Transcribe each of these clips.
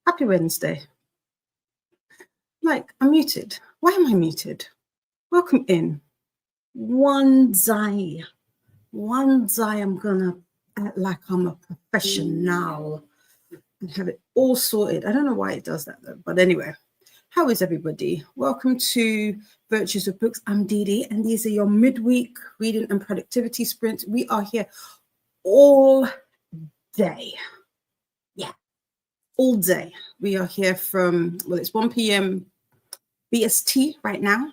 Happy Wednesday. Like, I'm muted. Why am I muted? Welcome in. One Zai. I'm gonna act like I'm a professional and have it all sorted. I don't know why it does that though, but anyway. How is everybody? Welcome to Virtues of Books. I'm Dee Dee, and these are your midweek reading and productivity sprints. We are here all day. Yeah, all day. We are here from, well, it's 1 p.m. BST right now,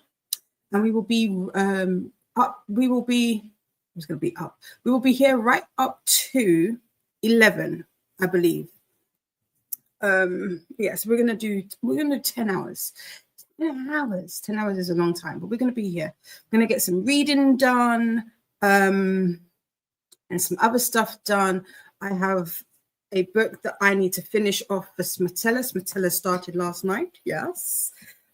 and we will be we will be here right up to 11, I believe. Yes, we're gonna do 10 hours. 10 hours is a long time, but we're gonna be here. We're gonna get some reading done, and some other stuff done. I have a book that I need to finish off for Smatella. Smatella started last night, yes.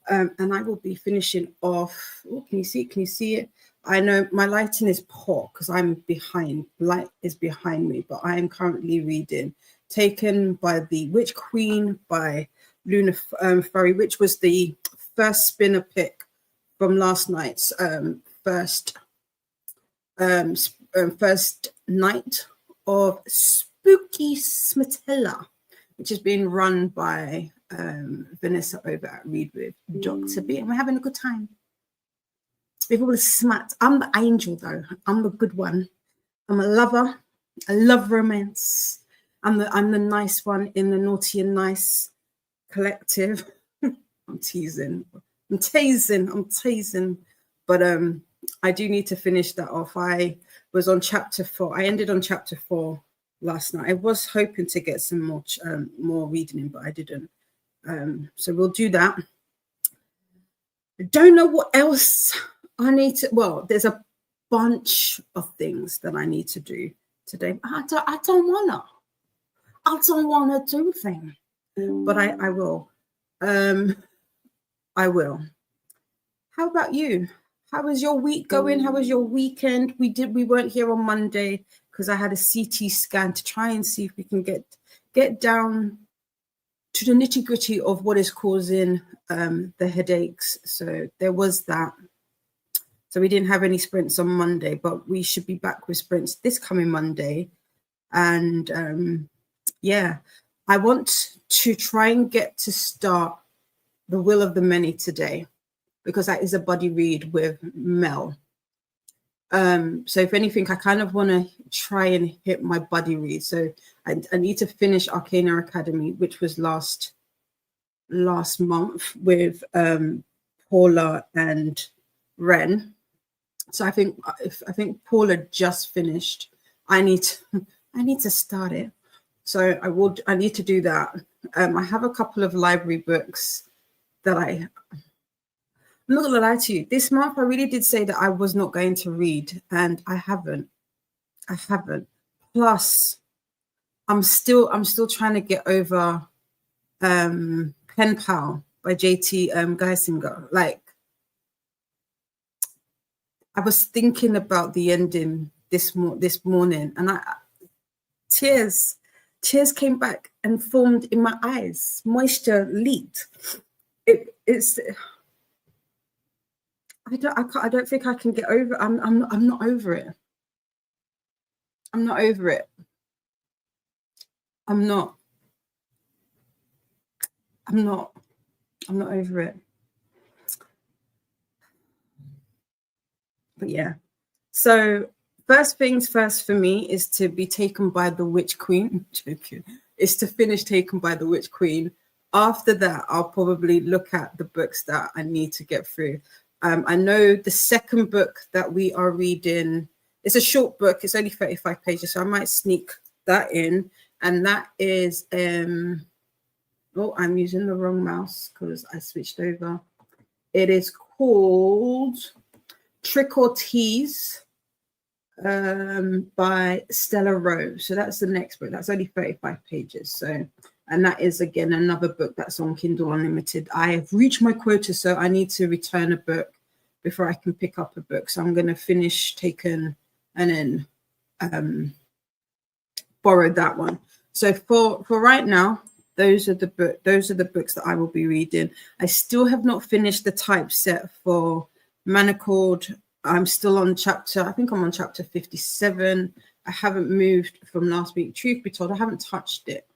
And I will be finishing off. Oh, can you see it? I know my lighting is poor because I'm behind. Light is behind me, but I am currently reading Taken by the Witch Queen by Luna Furry, which was the first spinner pick from last night's first night of Spooky Smatella, which is being run by Vanessa over at Read with Dr. B, and we're having a good time. We've all smat. I'm the angel though. I'm the good one. I'm a lover. I love romance. I'm the nice one in the naughty and nice collective. I'm teasing. But I do need to finish that off. I was on chapter 4. I ended on chapter 4 last night. I was hoping to get some more reading in, but I didn't. So we'll do that. I don't know what else I need to. Well, there's a bunch of things that I need to do today. I don't wanna do things, but I will. I will. How about you? How was your week going? How was your weekend? We weren't here on Monday because I had a CT scan to try and see if we can get down to the nitty-gritty of what is causing the headaches. So there was that. So we didn't have any sprints on Monday, but we should be back with sprints this coming Monday. And yeah, I want to try and get to start The Will of the Many today, because that is a buddy read with Mel. So if anything, I kind of want to try and hit my buddy read. So I need to finish Arcana Academy, which was last month with Paula and Ren. So I think Paula just finished. I need to start it. So I need to do that. I have a couple of library books that I'm not gonna lie to you. This month I really did say that I was not going to read, and I haven't. Plus, I'm still trying to get over Pen Pal by JT Geisinger. Like, I was thinking about the ending this morning, and tears came back and formed in my eyes. Moisture leaked. It's. I don't think I can get over. I'm not over it. I'm not over it. I'm not over it. But yeah. So first things first for me is to be taken by the Witch Queen. I'm joking. Is to finish Taken by the Witch Queen. After that, I'll probably look at the books that I need to get through. I know the second book that we are reading, it's a short book. It's only 35 pages, so I might sneak that in. And that is, oh, I'm using the wrong mouse because I switched over. It is called Trick or Tease by Stella Rowe. So that's the next book. That's only 35 pages. So, and that is, again, another book that's on Kindle Unlimited. I have reached my quota, so I need to return a book before I can pick up a book. So I'm going to finish Taken and then borrow that one. So for right now, those are the books that I will be reading. I still have not finished the typeset for Manacled. I'm still on I think I'm on chapter 57. I haven't moved from last week. Truth be told, I haven't touched it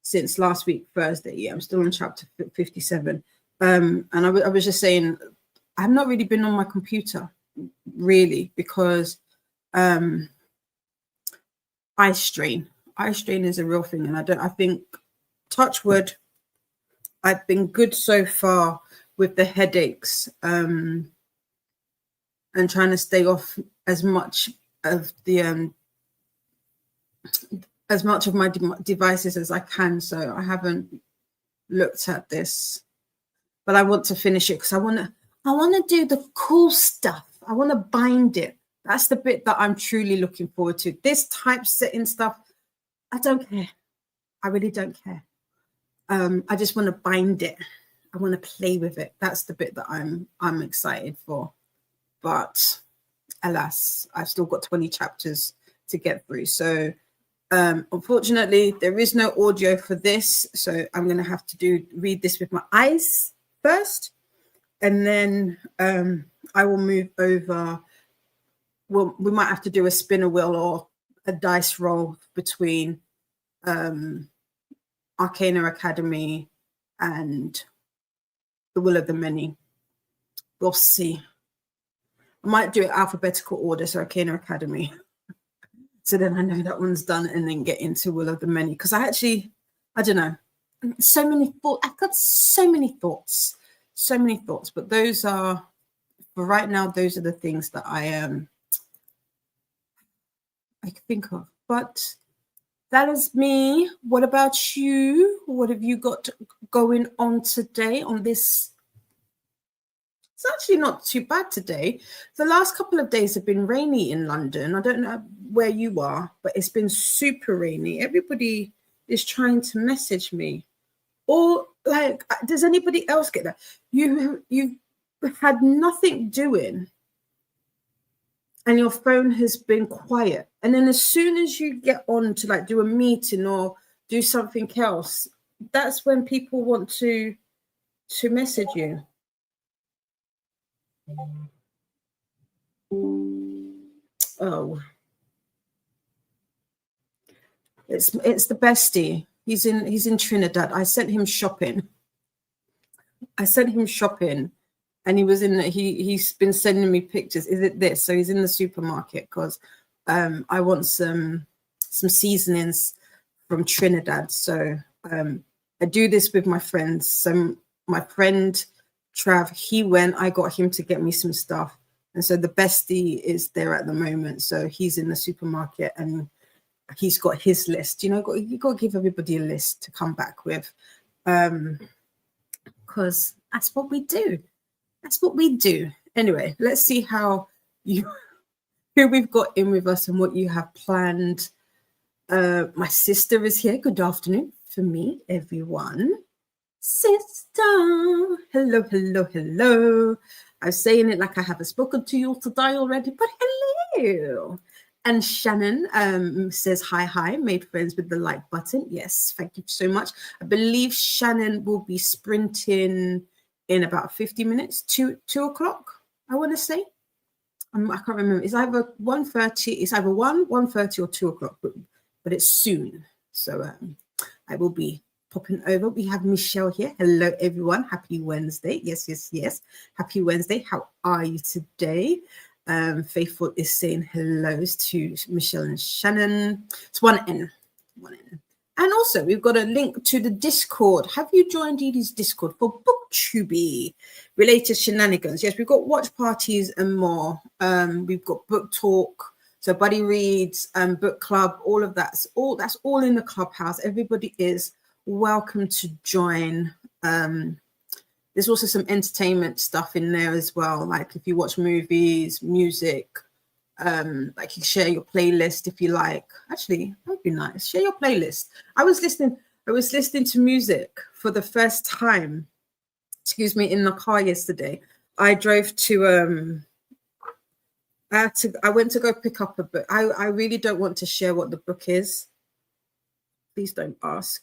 since last week, Thursday. Yeah, I'm still on chapter 57. And I was just saying, I've not really been on my computer, really, because eye strain. Eye strain is a real thing. And I think, touch wood, I've been good so far with the headaches and trying to stay off as much of my devices as I can. So I haven't looked at this, but I want to finish it because I want to do the cool stuff. I want to bind it. That's the bit that I'm truly looking forward to. This typesetting stuff, I don't care. I really don't care. I just want to bind it. I want to play with it. That's the bit that I'm excited for. But alas, I've still got 20 chapters to get through. So unfortunately, there is no audio for this. So I'm going to have to read this with my eyes first. And then I will move over. Well, we might have to do a spinner wheel or a dice roll between Arcana Academy and The Will of the Many. We'll see. I might do it alphabetical order, so Arcana Academy. So then I know that one's done, and then get into Will of the Many. Because I don't know, so many thoughts. I've got so many thoughts. But those are, for right now, those are the things that I can think of. But that is me. What about you? What have you got going on today on this? It's actually not too bad today. The last couple of days have been rainy in London. I don't know where you are, but it's been super rainy. Everybody is trying to message me. Or like, does anybody else get that? You've had nothing doing and your phone has been quiet. And then as soon as you get on to like do a meeting or do something else, that's when people want to message you. Oh, it's the bestie. He's in Trinidad. I sent him shopping. And he was he's been sending me pictures. Is it this? So he's in the supermarket because I want some seasonings from Trinidad. So I do this with my friends. So my friend Trav, he went, I got him to get me some stuff. And so the bestie is there at the moment. So he's in the supermarket and he's got his list. You got to give everybody a list to come back with. Because that's what we do. Anyway, let's see who we've got in with us and what you have planned. My sister is here. Good afternoon for me, everyone. Sister, hello. I'm saying it like I haven't spoken to you today already, but hello. And Shannon says hi, made friends with the like button. Yes, thank you so much. I believe Shannon will be sprinting in about 50 minutes, 2 o'clock, I want to say. I can't remember. It's either 1:30, it's either 1:30 or 2 o'clock, but it's soon. So I will be popping over. We have Michelle here. Hello, everyone. Happy Wednesday. Yes. Happy Wednesday. How are you today? Faithful is saying hellos to Michelle and Shannon. It's one N. And also, we've got a link to the Discord. Have you joined Edie's Discord for BookTube related shenanigans? Yes, we've got watch parties and more. We've got book talk, so buddy reads, book club, all of that's all in the clubhouse. Everybody is welcome to join. There's also some entertainment stuff in there as well, like if you watch movies, music. Like you share your playlist if you like. Actually, that'd be nice. Share your playlist. I was listening to music for the first time, in the car yesterday. I drove to I went to go pick up a book. I really don't want to share what the book is. Please don't ask,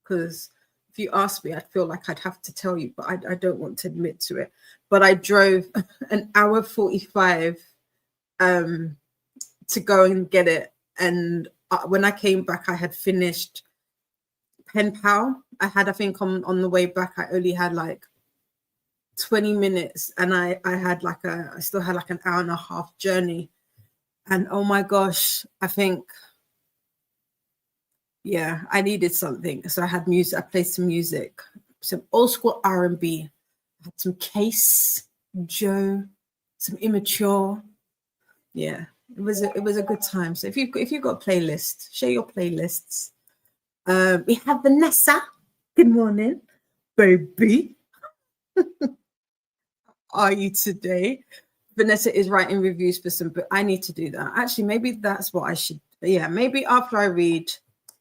because if you ask me, I feel like I'd have to tell you, but I don't want to admit to it. But I drove an hour 45 to go and get it, and when I came back I had finished Pen Pal. I think on the way back I only had like 20 minutes, and I still had like an hour and a half journey, and oh my gosh, I think I needed something, so I had music. I played some music, some old school R&B. I had some Case Joe, some Immature. Yeah, it was a good time. So if you've got playlists, share your playlists. We have Vanessa. Good morning, baby. Are you today? Vanessa is writing reviews for some book. I need to do that. Actually, maybe that's what I should. Yeah, maybe after I read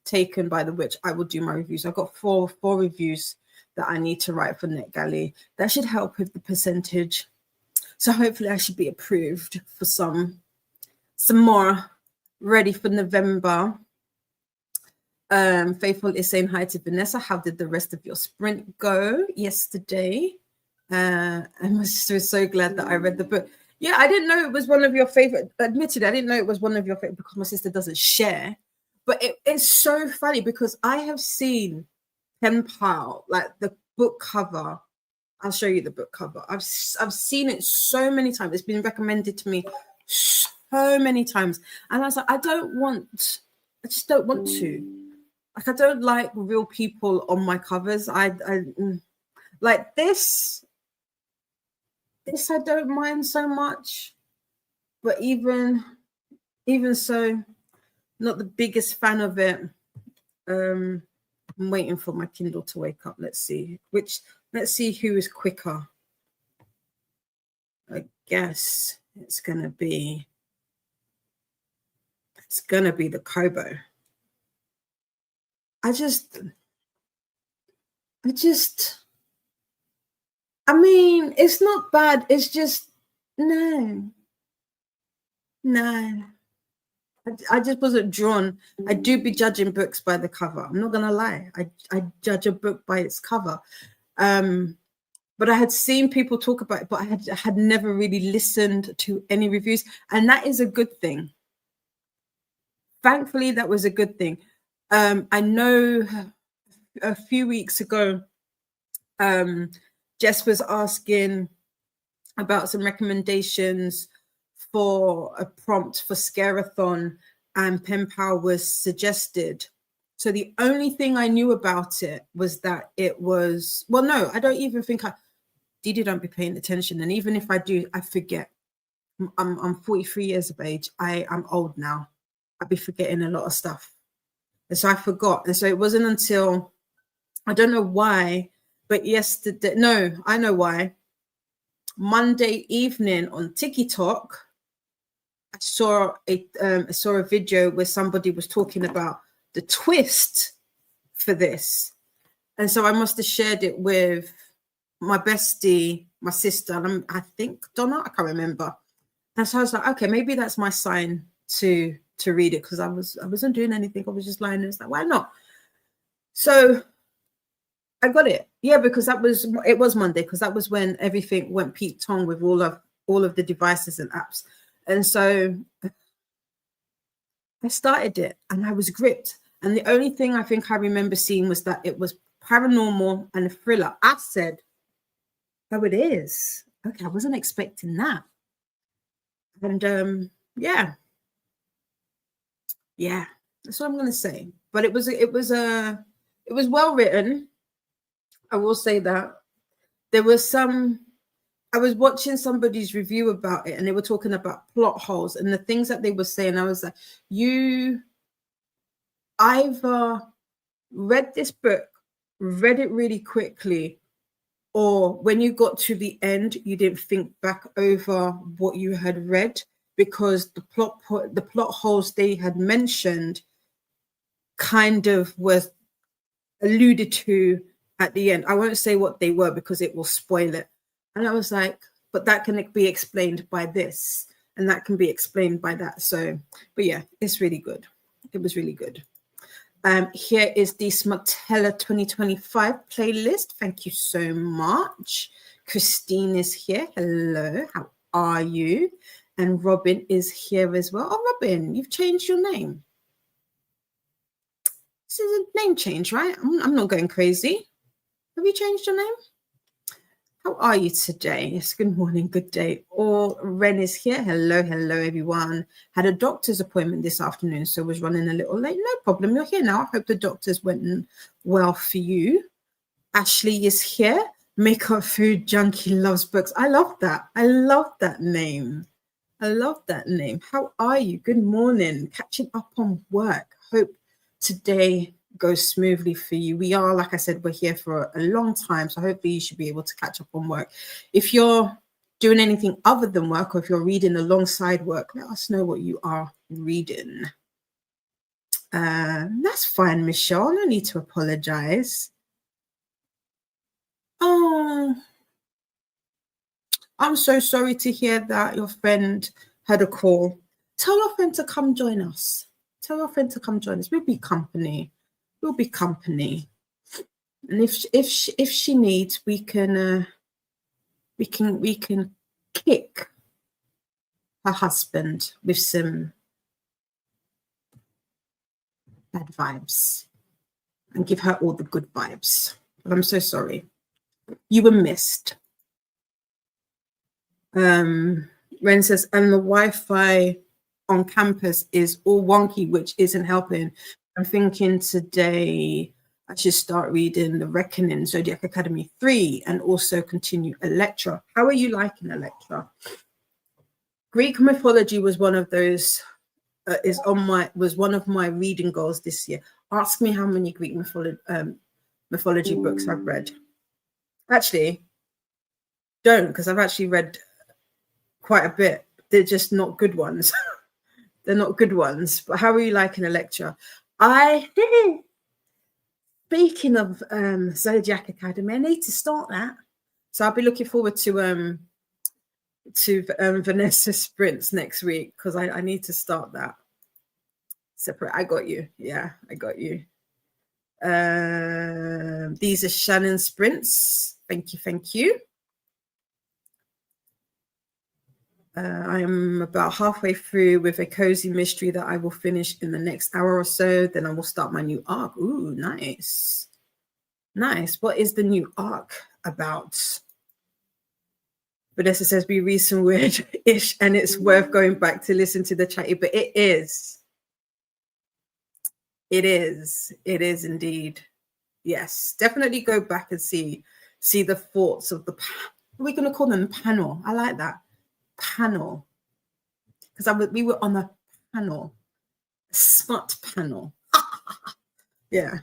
Taken by the Witch, I will do my reviews. I've got four reviews that I need to write for NetGalley. That should help with the percentage. So hopefully I should be approved for some more ready for November. Faithful is saying hi to Vanessa. How did the rest of your sprint go yesterday? And my sister is so glad that I read the book. Yeah, I didn't know it was one of your favorite. Admittedly, I didn't know it was one of your favorite because my sister doesn't share. But it's so funny because I have seen Pen Pal, like the book cover. I'll show you the book cover. I've seen it so many times. It's been recommended to me so many times, and I was like, I just don't want to. Like, I don't like real people on my covers. I like this I don't mind so much, but even so, not the biggest fan of it. I'm waiting for my Kindle to wake up. Let's see who is quicker. I guess it's gonna be the Kobo. I mean, it's not bad. It's just no. I just wasn't drawn. I do be judging books by the cover. I'm not gonna lie. I judge a book by its cover. But I had seen people talk about it, but I had never really listened to any reviews, and that is a good thing. Thankfully, that was a good thing. I know a few weeks ago, Jess was asking about some recommendations for a prompt for Scare-a-thon, and Pen Pal was suggested. So the only thing I knew about it was that it was, well, no, I don't even think Didi don't be paying attention. And even if I do, I forget. I'm 43 years of age. I'm old now. I'd be forgetting a lot of stuff. And so I forgot. And so it wasn't until, I don't know why, but yesterday, no, I know why. Monday evening on TikTok, I saw a video where somebody was talking about the twist for this. And so I must have shared it with my bestie, my sister, and I think Donna, I can't remember. And so I was like, okay, maybe that's my sign to read it, because I wasn't doing anything. I was just lying there. It's like, why not? So I got it. Yeah, because it was Monday, because that was when everything went Pete Tong with all of the devices and apps. And so I started it and I was gripped. And the only thing I think I remember seeing was that it was paranormal and a thriller. I said, oh, it is. Okay, I wasn't expecting that. And yeah, that's what I'm going to say. but it was well written. I will say that. There was some, I was watching somebody's review about it and they were talking about plot holes and the things that they were saying. I was like, you either read this book, read it really quickly, or when you got to the end, you didn't think back over what you had read, because the plot holes they had mentioned kind of was alluded to at the end. I won't say what they were because it will spoil it. And I was like, but that can be explained by this, and that can be explained by that. So, but yeah, it's really good. It was really good. Here is the Smartella 2025 playlist. Thank you so much. Christine is here. Hello, how are you? And Robin is here as well. Oh, Robin, you've changed your name. This is a name change, right? I'm not going crazy. Have you changed your name? How are you today? Yes, good morning, good day. Or Ren is here. Hello, everyone. Had a doctor's appointment this afternoon, so was running a little late. No problem, you're here now. I hope the doctors went well for you. Ashley is here. Makeup food junkie loves books. I love that. I love that name. I love that name. How are you? Good morning. Catching up on work. Hope today goes smoothly for you. We are, like I said, we're here for a long time, so hopefully you should be able to catch up on work. If you're doing anything other than work, or if you're reading alongside work, let us know what you are reading. That's fine, Michelle. No need to apologize. Oh, I'm so sorry to hear that your friend had a call. Tell your friend to come join us. Tell your friend to come join us. We'll be company. We'll be company. And if she needs, we can kick her husband with some bad vibes and give her all the good vibes. But I'm so sorry. You were missed. Ren says, and the Wi-Fi on campus is all wonky, which isn't helping. I'm thinking today I should start reading The Reckoning, Zodiac Academy 3, and also continue Electra. How are you liking Electra? Greek mythology was one of those, was one of my reading goals this year. Ask me how many Greek mythology books I've read. Actually, don't, because I've actually read quite a bit. They're just not good ones. They're not good ones. But how are you liking Electra? Speaking of Zodiac Academy, I need to start that. So I'll be looking forward to Vanessa Sprints next week, because I need to start that. Separate. I got you. Yeah, I got you. These are Shannon Sprints. Thank you. I am about halfway through with a cozy mystery that I will finish in the next hour or so. Then I will start my new arc. Ooh, nice. Nice. What is the new arc about? Vanessa says, we read some weird-ish and it's worth going back to listen to the chatty, but it is. It is. It is indeed. Yes, definitely go back and see the thoughts of the, what are we going to call them? Panel. I like that. Panel, because we were on a panel, a smart panel. Yeah,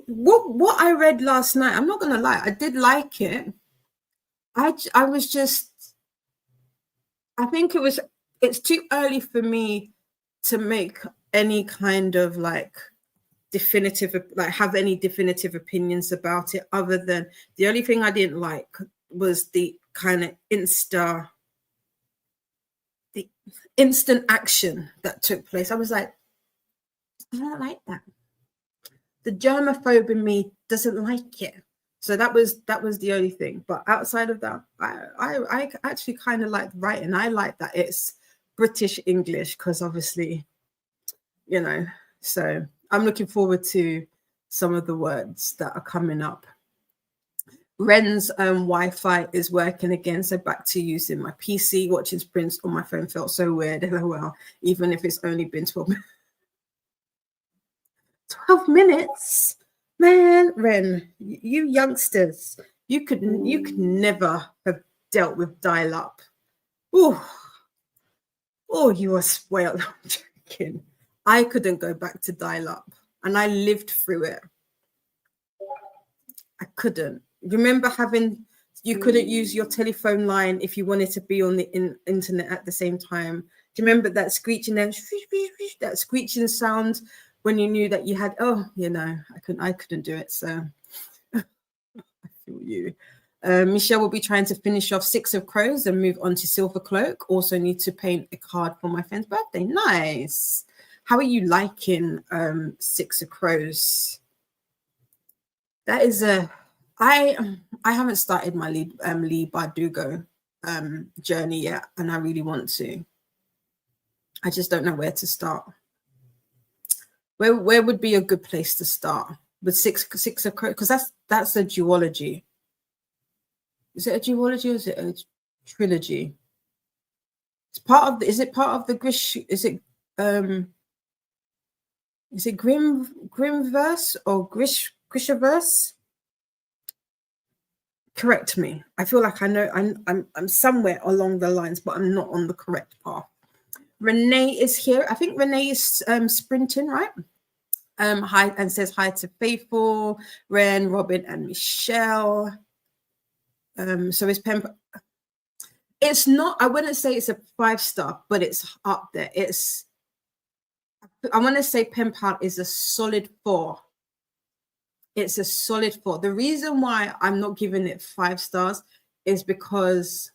what I read last night, I'm not gonna lie, I did like it. I was just, I think it's too early for me to make any kind of have any definitive opinions about it, other than the only thing I didn't like was the kind of instant action that took place. I was like, I don't like that. The germaphobe in me doesn't like it. So that was the only thing. But outside of that, I actually kind of like writing. I like that it's British English, because obviously, so I'm looking forward to some of the words that are coming up. Ren's Wi-Fi is working again, so back to using my PC. Watching sprints on my phone felt so weird. LOL, even if it's only been 12 minutes. 12 minutes? Man, Ren, you youngsters, you could never have dealt with dial-up. Oh, you were spoiled. I'm joking. I couldn't go back to dial-up, and I lived through it. I couldn't. Remember you couldn't use your telephone line if you wanted to be on the internet at the same time. Do you remember that screeching, that screeching sound when you knew that you had? I couldn't do it. So I feel you. Michelle will be trying to finish off Six of Crows and move on to Silver Cloak. Also need to paint a card for my friend's birthday. Nice. How are you liking Six of Crows? That is I haven't started my Lee Bardugo journey yet, and I really want to. I just don't know where to start. Where would be a good place to start with Six of Crows? Because that's a duology. Is it a duology or is it a trilogy? It's part of is it part of the Grish? Is it Grimverse or Grishaverse? Correct me. I feel like I know I'm somewhere along the lines, but I'm not on the correct path. Renee is here. I think Renee is sprinting, right? Hi, and says hi to Faithful, Ren, Robin, and Michelle. So is Pen. It's not. I wouldn't say it's a 5-star, but it's up there. I want to say Pen Pal is a solid 4. It's a solid 4. The reason why I'm not giving it 5 stars is because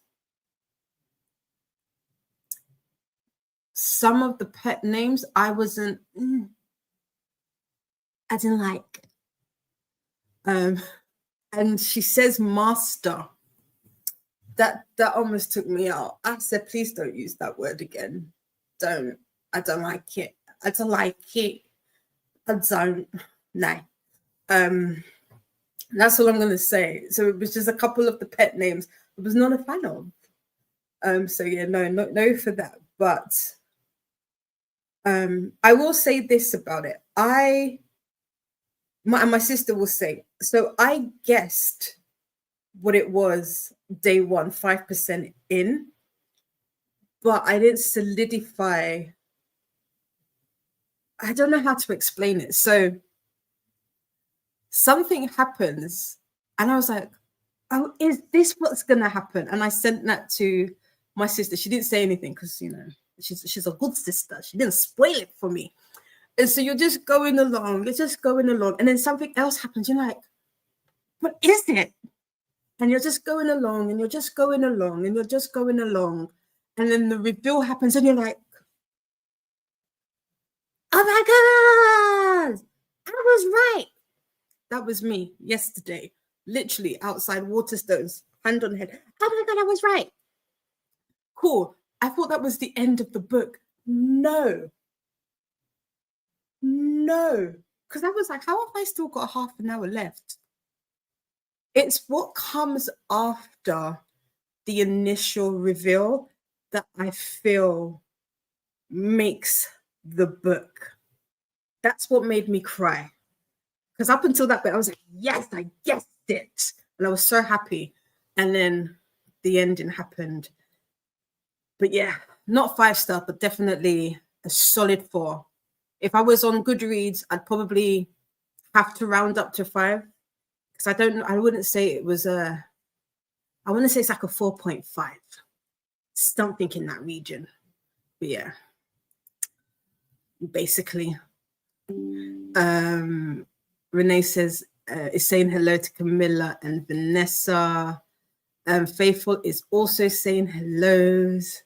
some of the pet names I didn't like. And she says master. That almost took me out. I said, please don't use that word again. Don't. I don't like it. I don't like it. I don't. No. That's all I'm going to say. So it was just a couple of the pet names I was not a fan of. So yeah, no for that. But I will say this about it. My sister will say, so I guessed what it was day one, 5% in, but I didn't solidify. I don't know how to explain it. So something happens and I was like, oh, is this what's going to happen? And I sent that to my sister. She didn't say anything because, she's a good sister. She didn't spoil it for me. And so you're just going along. And then something else happens. You're like, what is it? And you're just going along and you're just going along and you're just going along. And then the reveal happens and you're like, oh my God, I was right. That was me yesterday, literally outside Waterstones, hand on head. Oh my God, I was right. Cool. I thought that was the end of the book. No. Because I was like, how have I still got half an hour left? It's what comes after the initial reveal that I feel makes the book. That's what made me cry. Because up until that bit, I was like, yes, I guessed it. And I was so happy. And then the ending happened. But yeah, not 5-star, but definitely a solid 4. If I was on Goodreads, I'd probably have to round up to 5. Because I wouldn't say it was I want to say it's like a 4.5. Something in that region. But yeah. Basically. Renee says, is saying hello to Camilla and Vanessa. Faithful is also saying hellos.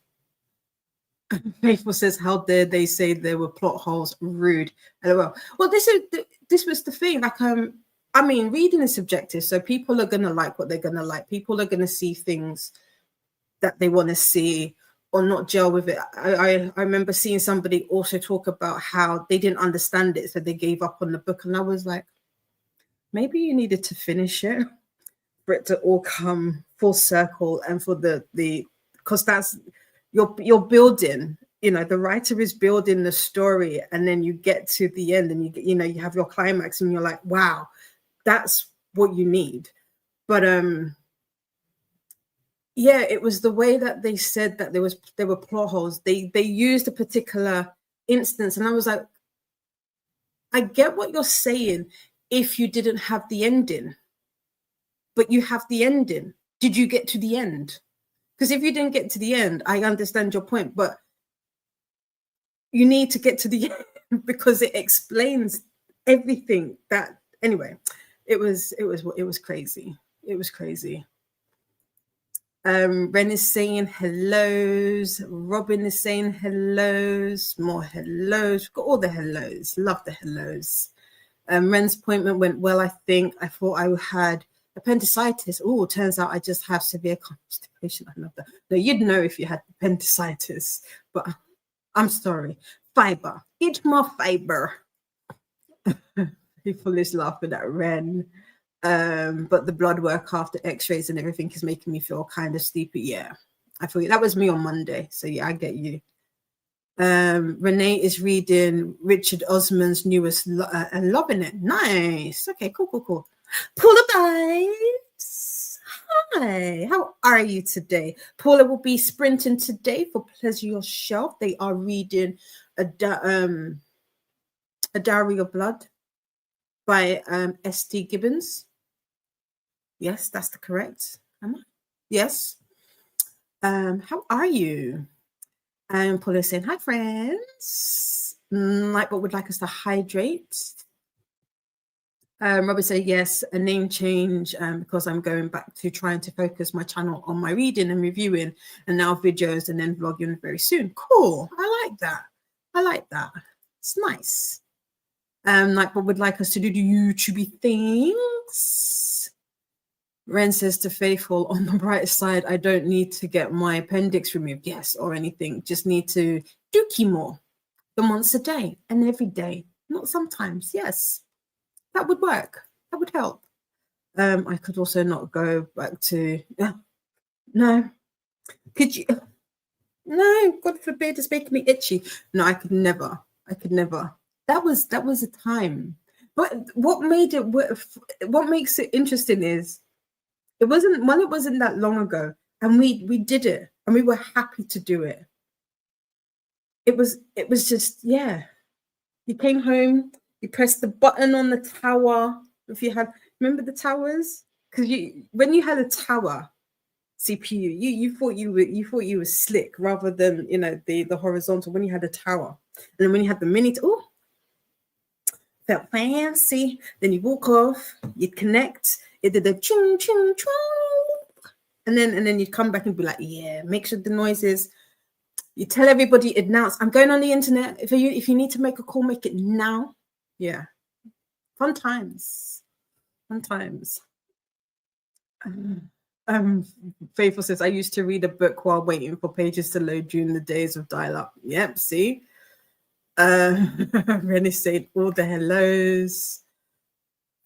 Faithful says, how dare they say there were plot holes? Rude. LOL. Well, this was the thing. Like, I mean, reading is subjective, so people are gonna like what they're gonna like. People are gonna see things that they want to see or not gel with it. I remember seeing somebody also talk about how they didn't understand it, so they gave up on the book, and I was like, maybe you needed to finish it for it to all come full circle, and for the because that's you're building the writer is building the story, and then you get to the end and you have your climax and you're like, wow, that's what you need. But yeah, it was the way that they said that there were plot holes. They used a particular instance, and I was like, I get what you're saying if you didn't have the ending, but you have the ending. Did you get to the end? Because if you didn't get to the end, I understand your point, but you need to get to the end because it explains everything. That anyway, it was crazy. It was crazy. Ren is saying hellos. Robin is saying hellos. More hellos. We've got all the hellos. Love the hellos. Ren's appointment went well, I think. I thought I had appendicitis. Oh, turns out I just have severe constipation. I love that. No, you'd know if you had appendicitis, but I'm sorry. Fiber. Eat more fiber. People is laughing at Ren. But the blood work after x-rays and everything is making me feel kind of sleepy. Yeah, I feel that was me on Monday. So yeah, I get you. Renee is reading Richard Osman's newest and loving it. Nice. Okay, cool. Paula Bites. Hi, how are you today? Paula will be sprinting today for Pleasure Yourself. They are reading a Diary of Blood by S.T. Gibbons. Yes, that's the correct. Am I? Yes. How are you? And Paula is saying, hi, friends. But would like us to hydrate. Robert said, yes, a name change because I'm going back to trying to focus my channel on my reading and reviewing and now videos and then vlogging very soon. Cool. I like that. It's nice. But would like us to do the YouTube things. Ren says to Faithful, on the bright side, I don't need to get my appendix removed, yes, or anything. Just need to do chemo than once a day and every day, not sometimes. Yes, that would work. That would help. I could also not go back to, no. Could you? No, God forbid, it's making me itchy. No, I could never. That was a time. But what makes it interesting is, it wasn't that long ago, and we did it, and we were happy to do it. It was just, yeah. You came home, you pressed the button on the tower. If you had, remember the towers? Because when you had a tower CPU, you thought you were slick rather than the horizontal. When you had a tower, and then when you had the mini, felt fancy. Then you walk off, you'd connect. It did a chung chung chung, and then you'd come back and be like, yeah, make sure the noises. You tell everybody, announce, I'm going on the internet. If you need to make a call, make it now. Yeah, fun times. Faithful says, I used to read a book while waiting for pages to load during the days of dial-up. Yep, see. Rennie said all the hellos.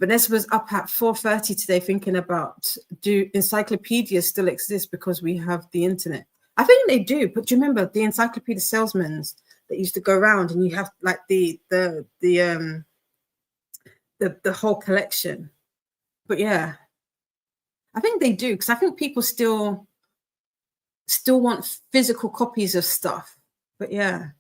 Vanessa was up at 4:30 today thinking about, do encyclopedias still exist because we have the internet? I think they do, but do you remember the encyclopedia salesmen that used to go around and you have like the whole collection? But yeah, I think they do, because I think people still want physical copies of stuff. But yeah,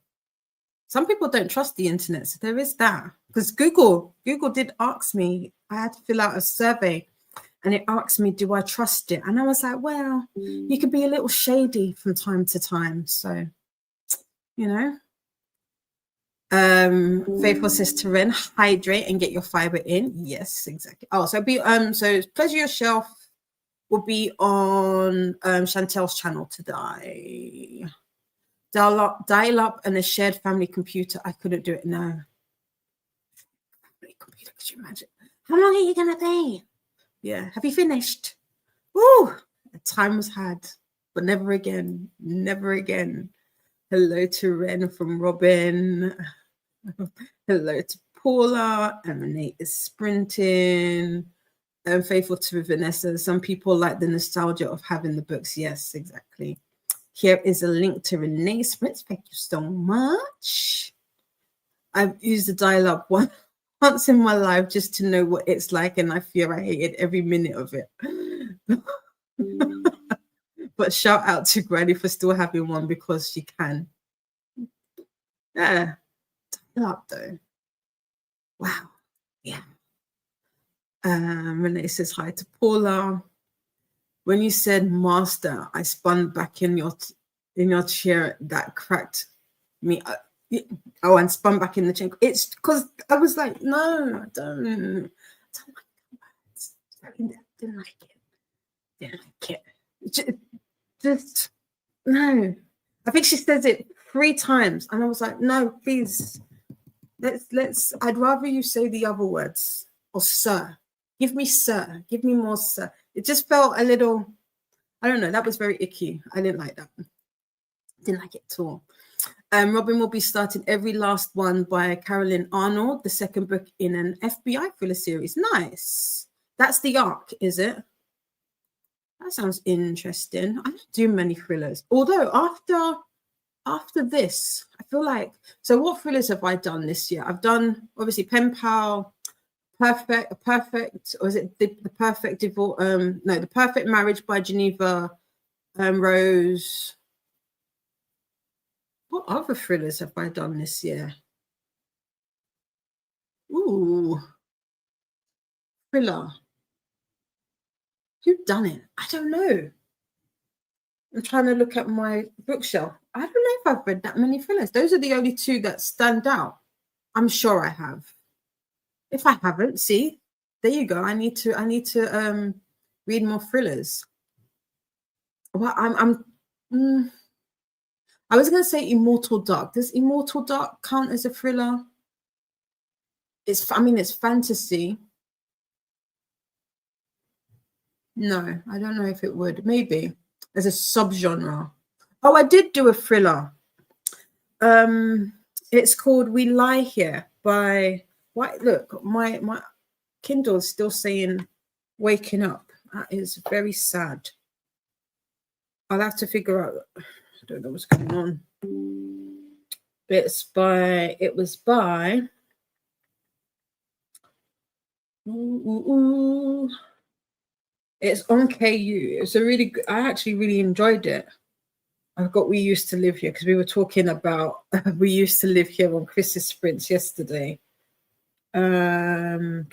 some people don't trust the internet, so there is that. Because Google did ask me, I had to fill out a survey, and it asked me, do I trust it? And I was like, well, you could be a little shady from time to time. So, Faithful says to Ren, hydrate and get your fiber in. Yes, exactly. Oh, so so Pleasure Yourself will be on Chantel's channel today. Dial up and a shared family computer. I couldn't do it. No. Family computer, could you imagine? How long are you gonna be? Yeah. Have you finished? Woo! The time was had, but never again. Never again. Hello to Ren from Robin. Hello to Paula. And Renee is sprinting. Faithful to Vanessa. Some people like the nostalgia of having the books. Yes, exactly. Here is a link to Renee's Spritz. Thank you so much. I've used the dial-up once in my life just to know what it's like, and I fear I hated every minute of it. But shout out to Granny for still having one because she can. Yeah, dial-up though. Wow. Yeah. Renee says hi to Paula. When you said master, I spun back in your chair. That cracked me. Oh, and spun back in the chair. It's because I was like, no, I don't like words. Didn't like it. Didn't like it. Just no. I think she says it 3 times, and I was like, no, please. Let's. I'd rather you say the other words or sir. Give me sir. Give me more sir. It just felt a little. I don't know. That was very icky. I didn't like that. Didn't like it at all. Robin will be starting Every Last One by Carolyn Arnold, the second book in an FBI thriller series. Nice. That's the arc, is it? That sounds interesting. I don't do many thrillers. Although after this, I feel like, so what thrillers have I done this year? I've done, obviously, Pen Pal, Perfect, or is it the Perfect Divorce? No, The Perfect Marriage by Geneva Rose. What other thrillers have I done this year? Ooh, thriller. Who done it? I don't know. I'm trying to look at my bookshelf. I don't know if I've read that many thrillers. Those are the only 2 that stand out. I'm sure I have. If I haven't, see, there you go. I need to read more thrillers. Well, I was going to say Immortal Dark. Does Immortal Dark count as a thriller? It's fantasy. No, I don't know if it would. Maybe as a subgenre. Oh, I did do a thriller. It's called We Lie Here by look, my Kindle is still saying waking up. That is very sad. I'll have to figure out. I don't know what's going on. It was by it's on KU. It's a really good, I actually really enjoyed it. I've got We Used to Live Here because we were talking about We Used to Live Here on Chris's Sprints yesterday. Have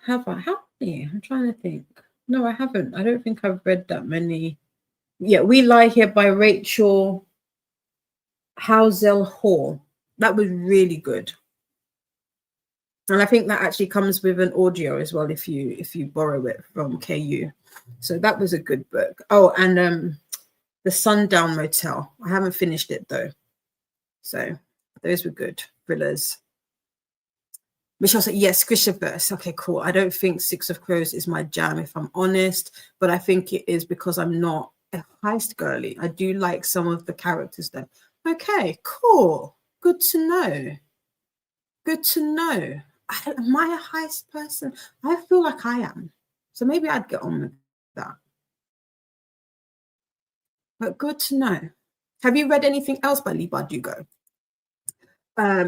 I? How many? I'm trying to think. No, I haven't. I don't think I've read that many. Yeah, We Lie Here by Rachel Housel Hall. That was really good. And I think that actually comes with an audio as well if you borrow it from KU. So that was a good book. Oh, and The Sundown Motel. I haven't finished it though. So those were good thrillers. Michelle said, yes, Squishaverse. Okay, cool. I don't think Six of Crows is my jam, if I'm honest, but I think it is because I'm not a heist girly. I do like some of the characters though. Okay, cool. Good to know. Good to know. Am I a heist person? I feel like I am. So maybe I'd get on with that. But good to know. Have you read anything else by Lee Bardugo?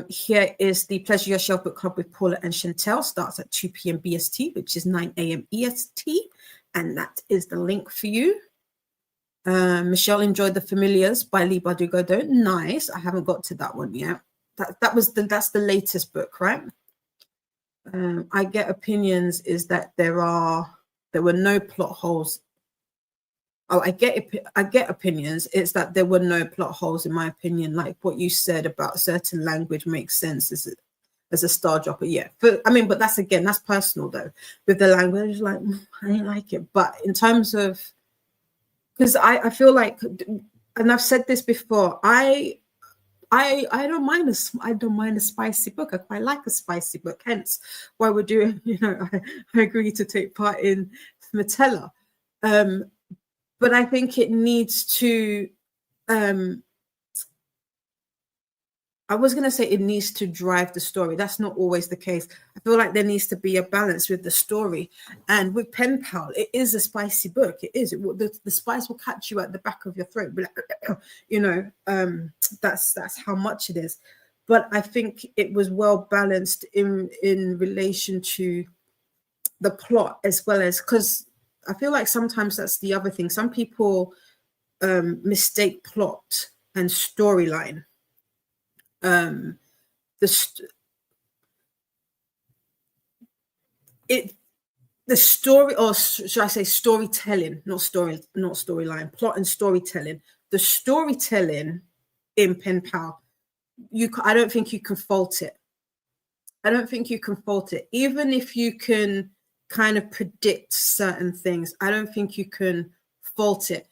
Here is the Pleasure Yourself Book Club with Paula and Chantel. Starts at 2 p.m. BST, which is 9 a.m. EST. And that is the link for you. Michelle enjoyed The Familiars by Lee Bardugo, though. Nice. I haven't got to that one yet. That's the latest book, right? I Get Opinions is that there were no plot holes. Oh, I get opinions. It's that there were no plot holes, in my opinion. Like what you said about certain language makes sense as a star dropper. Yeah, but that's personal though. With the language, like I didn't like it. But in terms of, because I feel like, and I've said this before, I don't mind a spicy book. I quite like a spicy book. Hence why we're doing, I agree to take part in Matella. But I think it needs to I was going to say it needs to drive the story. That's not always the case. I feel like there needs to be a balance with the story. And with Pen Pal, it is a spicy book. It is. The spice will catch you at the back of your throat. That's how much it is. But I think it was well balanced in relation to the plot, as well as, because I feel like sometimes that's the other thing. Some people mistake plot and storyline. The story, or should I say storytelling, not storyline, plot and storytelling. The storytelling in Pen Pal, I don't think you can fault it. Even if you can kind of predict certain things, I don't think you can fault it.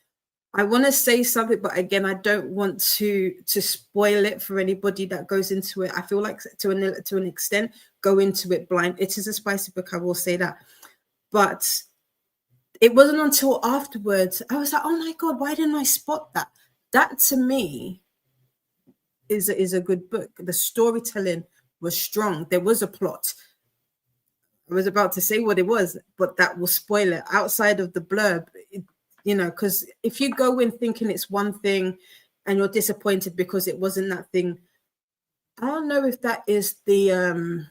I want to say something, but again, I don't want to spoil it for anybody that goes into it. I feel like to an extent, go into it blind. It is a spicy book, I will say that. But it wasn't until afterwards I was like, oh my God, why didn't I spot that? That to me is a good book. The storytelling was strong. There was a plot. I was about to say what it was, but that will spoil it. Outside of the blurb, because if you go in thinking it's one thing and you're disappointed because it wasn't that thing, I don't know if that is the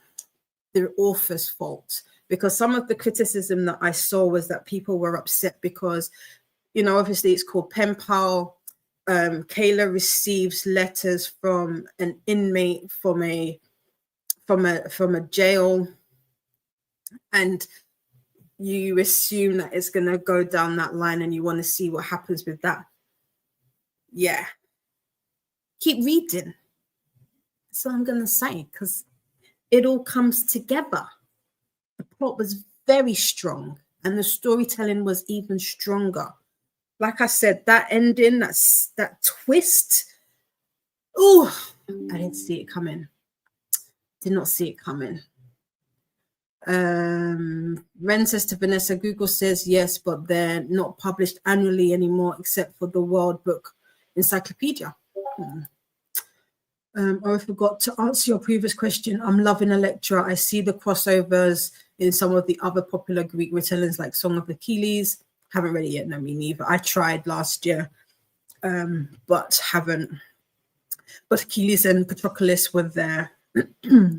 author's fault, because some of the criticism that I saw was that people were upset because, obviously it's called Pen Pal. Kayla receives letters from an inmate from a jail, and you assume that it's going to go down that line and you want to see what happens with that. Yeah. Keep reading. That's all I'm going to say, because it all comes together. The plot was very strong and the storytelling was even stronger. Like I said, that ending, that twist. Oh, I didn't see it coming. Did not see it coming. Ren says to Vanessa, Google says yes, but they're not published annually anymore except for the World Book Encyclopedia. I forgot to answer your previous question. I'm loving Electra. I see the crossovers in some of the other popular Greek retellings like Song of Achilles. Haven't read it yet. No, me neither. I tried last year, but haven't. But Achilles and Patroclus were there.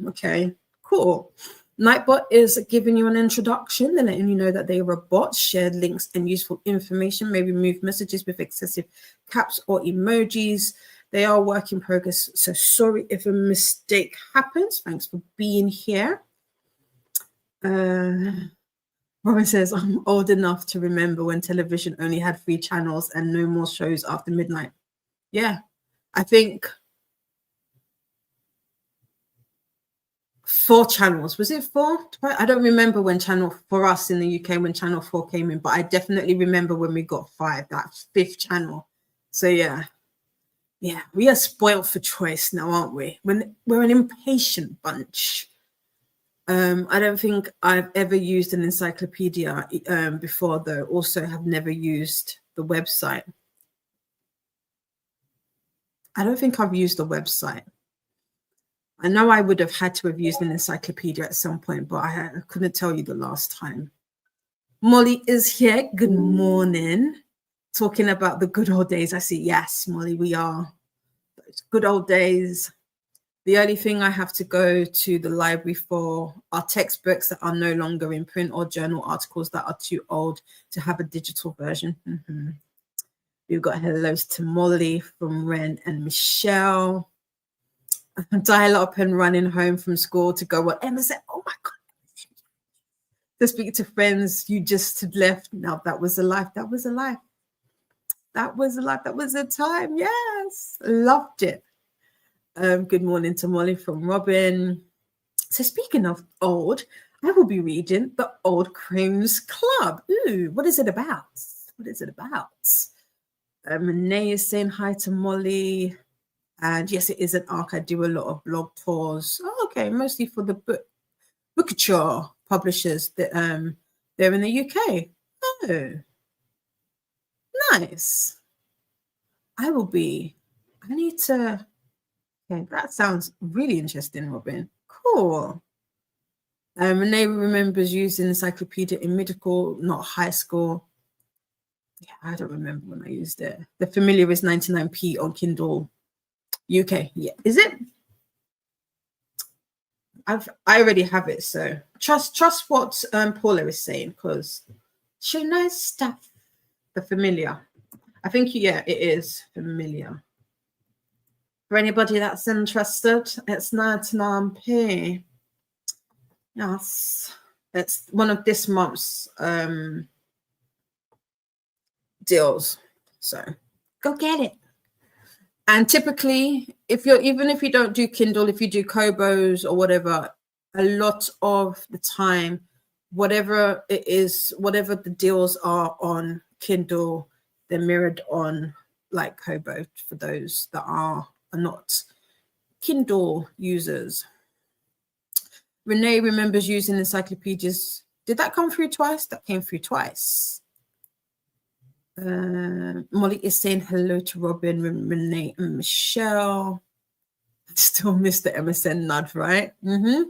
Okay, cool. Nightbot is giving you an introduction. They're letting you know that they are a bot, shared links and useful information, may remove messages with excessive caps or emojis. They are work in progress, so sorry if a mistake happens. Thanks for being here. Robin says, I'm old enough to remember when television only had 3 channels and no more shows after midnight. Yeah, I think 4 channels. Was it 4? I don't remember when for us in the UK, when channel 4 came in, but I definitely remember when we got 5, that 5th channel. So yeah, we are spoiled for choice now, aren't we? When we're an impatient bunch. I don't think I've ever used an encyclopedia before, though. Also have never used the website. I don't think I've used the website. I know I would have had to have used an encyclopedia at some point, but I couldn't tell you the last time. Molly is here. Good morning. Talking about the good old days. I see. Yes, Molly, we are. Those good old days. The only thing I have to go to the library for are textbooks that are no longer in print or journal articles that are too old to have a digital version. We've got hellos to Molly from Ren and Michelle. Dial up and running home from school to go on. Emma said, oh my God. To speak to friends you just had left. Now that was a life. That was a life. That was a life. That was a time. Yes. Loved it. Good morning to Molly from Robin. So speaking of old, I will be reading The Old Crones Club. Ooh, what is it about? What is it about? Renee is saying hi to Molly. And yes, it is an arc. I do a lot of blog tours. Oh, okay, mostly for the Bookature publishers that they're in the UK. Oh, nice. I need to. Okay, that sounds really interesting, Robin. Cool. Renee remembers using encyclopedia in middle school, not high school. Yeah, I don't remember when I used it. The Familiar is 99p on Kindle UK. Yeah, is it? I already have it, so trust what Paula is saying, because she knows stuff. The Familiar. I think yeah, it is Familiar. For anybody that's interested, it's 99p. Yes, it's one of this month's deals. So go get it. And typically, even if you don't do Kindle, if you do Kobos or whatever, a lot of the time, whatever it is, whatever the deals are on Kindle, they're mirrored on like Kobo for those that are not Kindle users. Renee remembers using encyclopedias. Did that come through twice? That came through twice. Molly is saying hello to Robin, Renee, and Michelle. Still miss the MSN nod, right? Those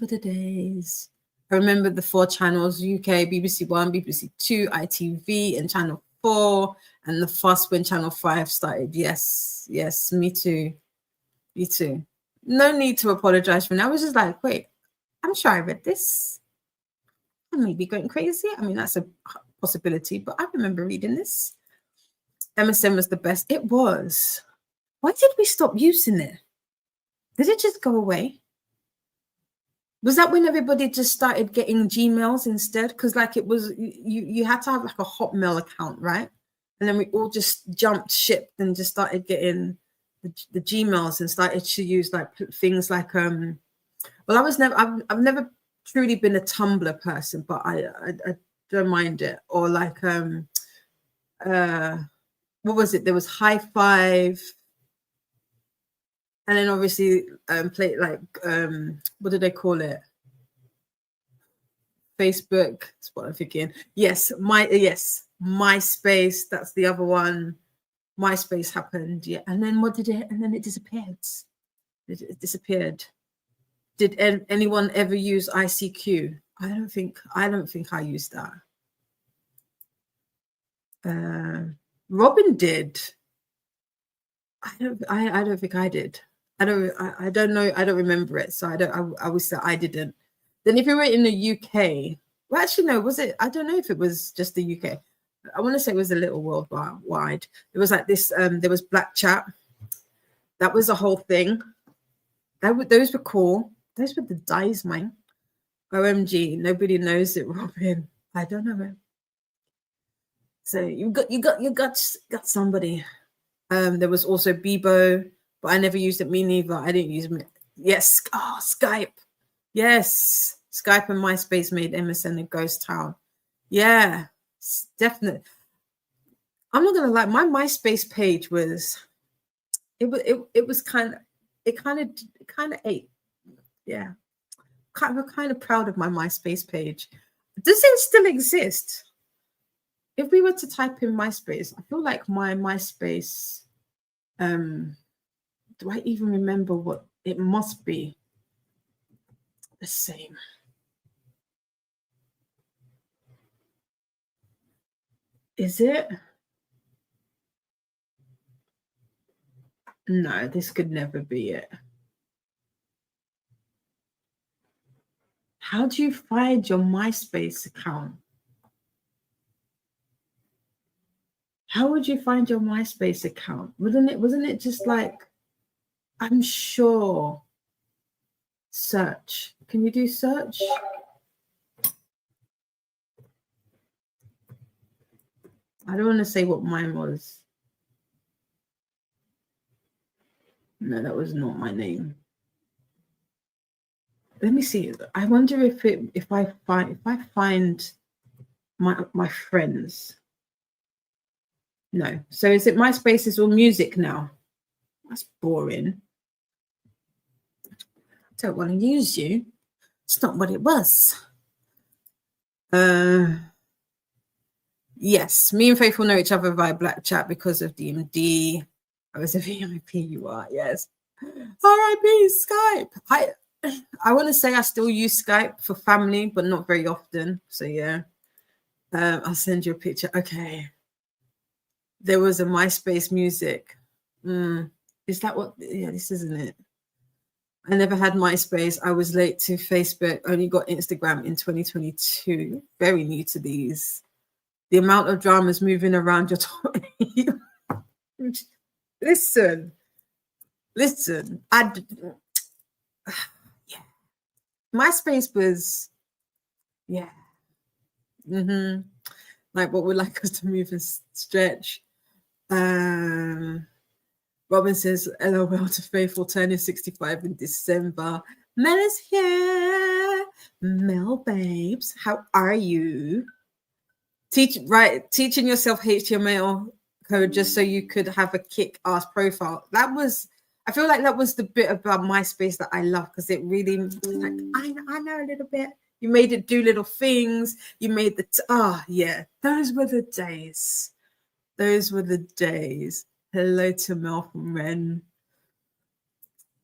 were the days. I remember the 4 channels: UK, BBC One, BBC Two, ITV, and Channel 4. And the fuss when Channel 5 started. Yes, me too. Me too. No need to apologize for me. I was just like, wait, I'm sure I read this. I may be going crazy. I mean, that's a possibility, but I remember reading this. MSN was the best. It was. Why did we stop using it? Did it just go away? Was that when everybody just started getting Gmails instead? Because like it was, you had to have like a Hotmail account, right? And then we all just jumped ship and just started getting the Gmails and started to use like things like well, I've never truly been a Tumblr person, but I don't mind it. Or like what was it? There was High Five, and then obviously play like what did they call it? Facebook. That's what I'm thinking. Yes, MySpace. That's the other one. MySpace happened, yeah. And then what did it? And then it disappeared. It disappeared. Did anyone ever use ICQ? I don't think I used that. Robin did. I don't think I did. I don't know. I don't remember it. So I would say I didn't. Then if you were in the UK, well, actually no, was it? I don't know if it was just the UK. I want to say it was a little worldwide. It was like this. There was Black Chat. That was a whole thing. Those were cool. Those were the days, man. OMG, nobody knows it, Robin. I don't know, man. So you got somebody. There was also Bebo, but I never used it. Me neither. I didn't use it. Yes. Oh, Skype. Yes. Skype and MySpace made MSN a ghost town. Yeah, definitely. I'm not gonna lie. My MySpace page was. It was kind of ate. Yeah. I'm kind of proud of my MySpace page. Does it still exist? If we were to type in MySpace, I feel like my MySpace, do I even remember what it must be? The same. Is it? No, this could never be it. How do you find your MySpace account? How would you find your MySpace account? Wasn't it just like, I'm sure, search. Can you do search? I don't want to say what mine was. No, that was not my name. Let me see. I wonder if I find my friends. No. So is it MySpace is all music now? That's boring. I don't want to use you. It's not what it was. Yes, me and Faithful know each other via Black Chat because of DMD. I was a VIP, you are, yes. R.I.P. Skype. I want to say I still use Skype for family, but not very often. So yeah, I'll send you a picture. Okay. There was a MySpace music. Is that what? Yeah, this isn't it. I never had MySpace. I was late to Facebook. Only got Instagram in 2022. Very new to these. The amount of dramas moving around your Listen. Yeah. MySpace was, yeah. Like what would like us to move and stretch. Robin says, LOL to Faithful turning 65 in December. Mel is here. Mel babes, how are you? Teaching yourself HTML code just so you could have a kick-ass profile. I feel like that was the bit about MySpace that I love, because it really, like, I know a little bit. You made it do little things. You made yeah. Those were the days. Hello to Mel from Ren.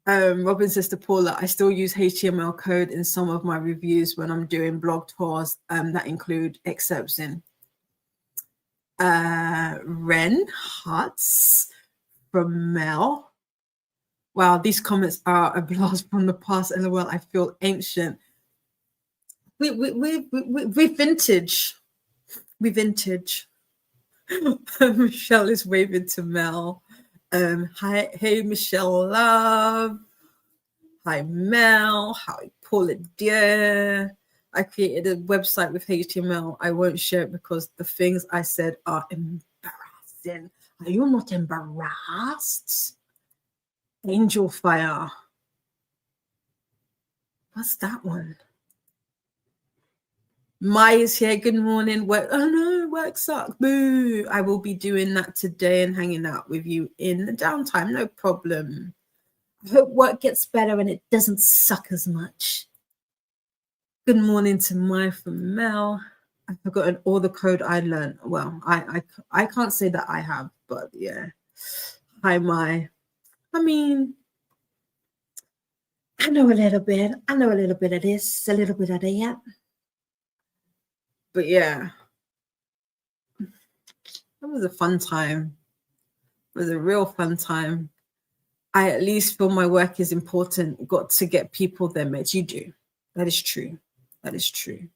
Robin says to Paula, I still use HTML code in some of my reviews when I'm doing blog tours that include excerpts in. Ren Huts from Mel. Wow, these comments are a blast from the past. LOL, I feel ancient. We vintage. We vintage. Michelle is waving to Mel. Hi, hey Michelle Love. Hi Mel. Hi Paula Dear. I created a website with HTML. I won't share it because the things I said are embarrassing. Are you not embarrassed? Angel Fire. What's that one? Maya's here. Good morning. Work. Oh no, work sucks. Boo. I will be doing that today and hanging out with you in the downtime. No problem. I hope work gets better and it doesn't suck as much. Good morning to Maya from Mel. I've forgotten all the code I learned. Well, I can't say that I have, but yeah. Hi, Maya. I mean, I know a little bit. I know a little bit of this, a little bit of that. But yeah, that was a fun time. It was a real fun time. I at least feel my work is important. Got to get people their meds. You do. That is true. That is true.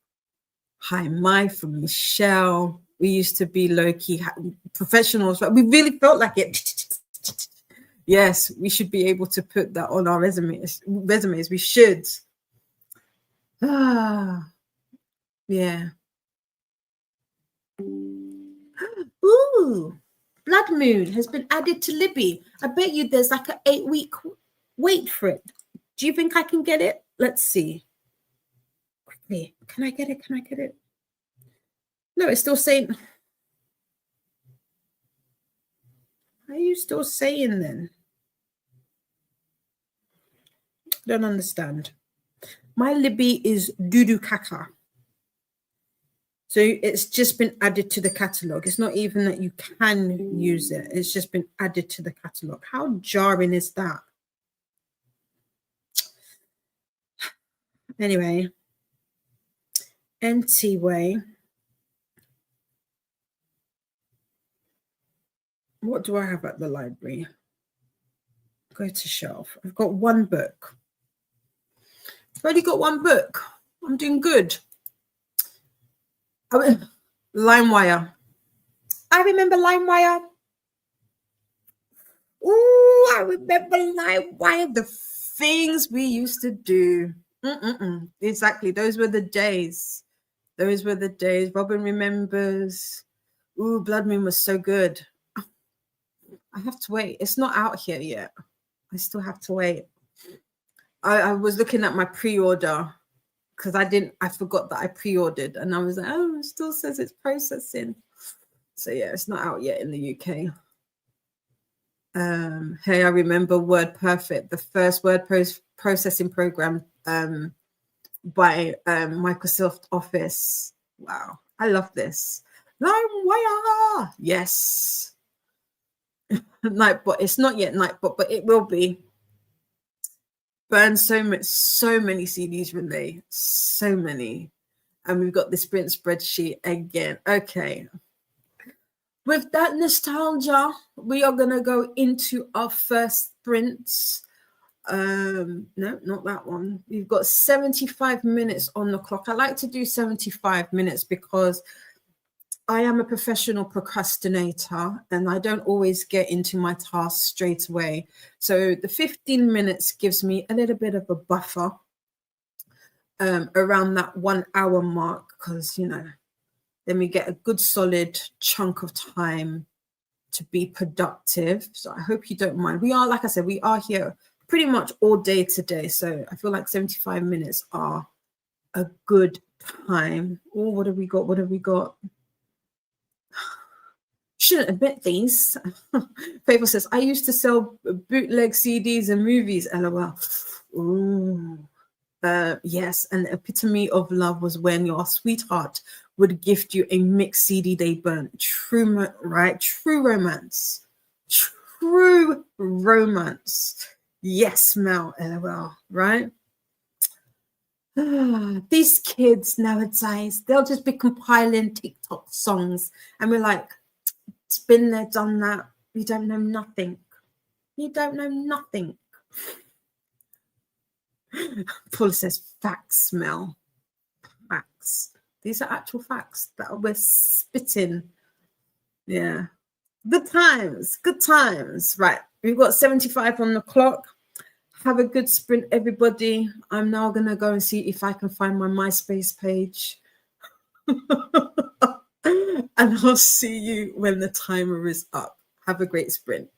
Hi, Mai from Michelle. We used to be low-key professionals, but we really felt like it. Yes, we should be able to put that on our resumes. We should. Yeah. Ooh, Blood Moon has been added to Libby. I bet you there's like an 8-week wait for it. Do you think I can get it? Let's see. Quickly. Can I get it? Can I get it? No, it's still saying. How are you still saying then? Don't understand. My Libby is Dudu Kaka. So it's just been added to the catalog. It's not even that you can use it. It's just been added to the catalog. How jarring is that? Anyway, NT Way. What do I have at the library? Go to shelf. I've got one book. I've only got one book. I'm doing good. LimeWire. I remember LimeWire. Ooh, I remember LimeWire. The things we used to do. Exactly. Those were the days. Those were the days. Robin remembers. Ooh, Blood Moon was so good. I have to wait. It's not out here yet. I still have to wait. I was looking at my pre-order because I forgot that I pre-ordered, and I was like, oh, it still says it's processing. So yeah, it's not out yet in the UK. Hey, I remember WordPerfect, the first word processing program by Microsoft Office. Wow, I love this. LimeWire, yes. Nightbot. It's not yet Nightbot, but it will be. Burn so many CDs, Renee. So many. And we've got the sprint spreadsheet again. Okay. With that nostalgia, we are going to go into our first sprints. No, not that one. We've got 75 minutes on the clock. I like to do 75 minutes because I am a professional procrastinator and I don't always get into my tasks straight away. So the 15 minutes gives me a little bit of a buffer around that 1 hour mark, because, you know, then we get a good solid chunk of time to be productive. So I hope you don't mind. We are, like I said, we are here pretty much all day today. So I feel like 75 minutes are a good time. Oh, what have we got? What have we got? Shouldn't admit these. Faithful says, I used to sell bootleg CDs and movies, LOL. Ooh. Yes, an epitome of love was when your sweetheart would gift you a mixed CD they burnt. True, right? True romance. True romance. Yes, Mel, LOL, right? These kids nowadays, they'll just be compiling TikTok songs and we're like, it's been there, done that. You don't know nothing. You don't know nothing. Paul says, facts, Mel. Facts. These are actual facts that we're spitting. Yeah. Good times. Good times. Right. We've got 75 on the clock. Have a good sprint, everybody. I'm now going to go and see if I can find my MySpace page. And I'll see you when the timer is up. Have a great sprint.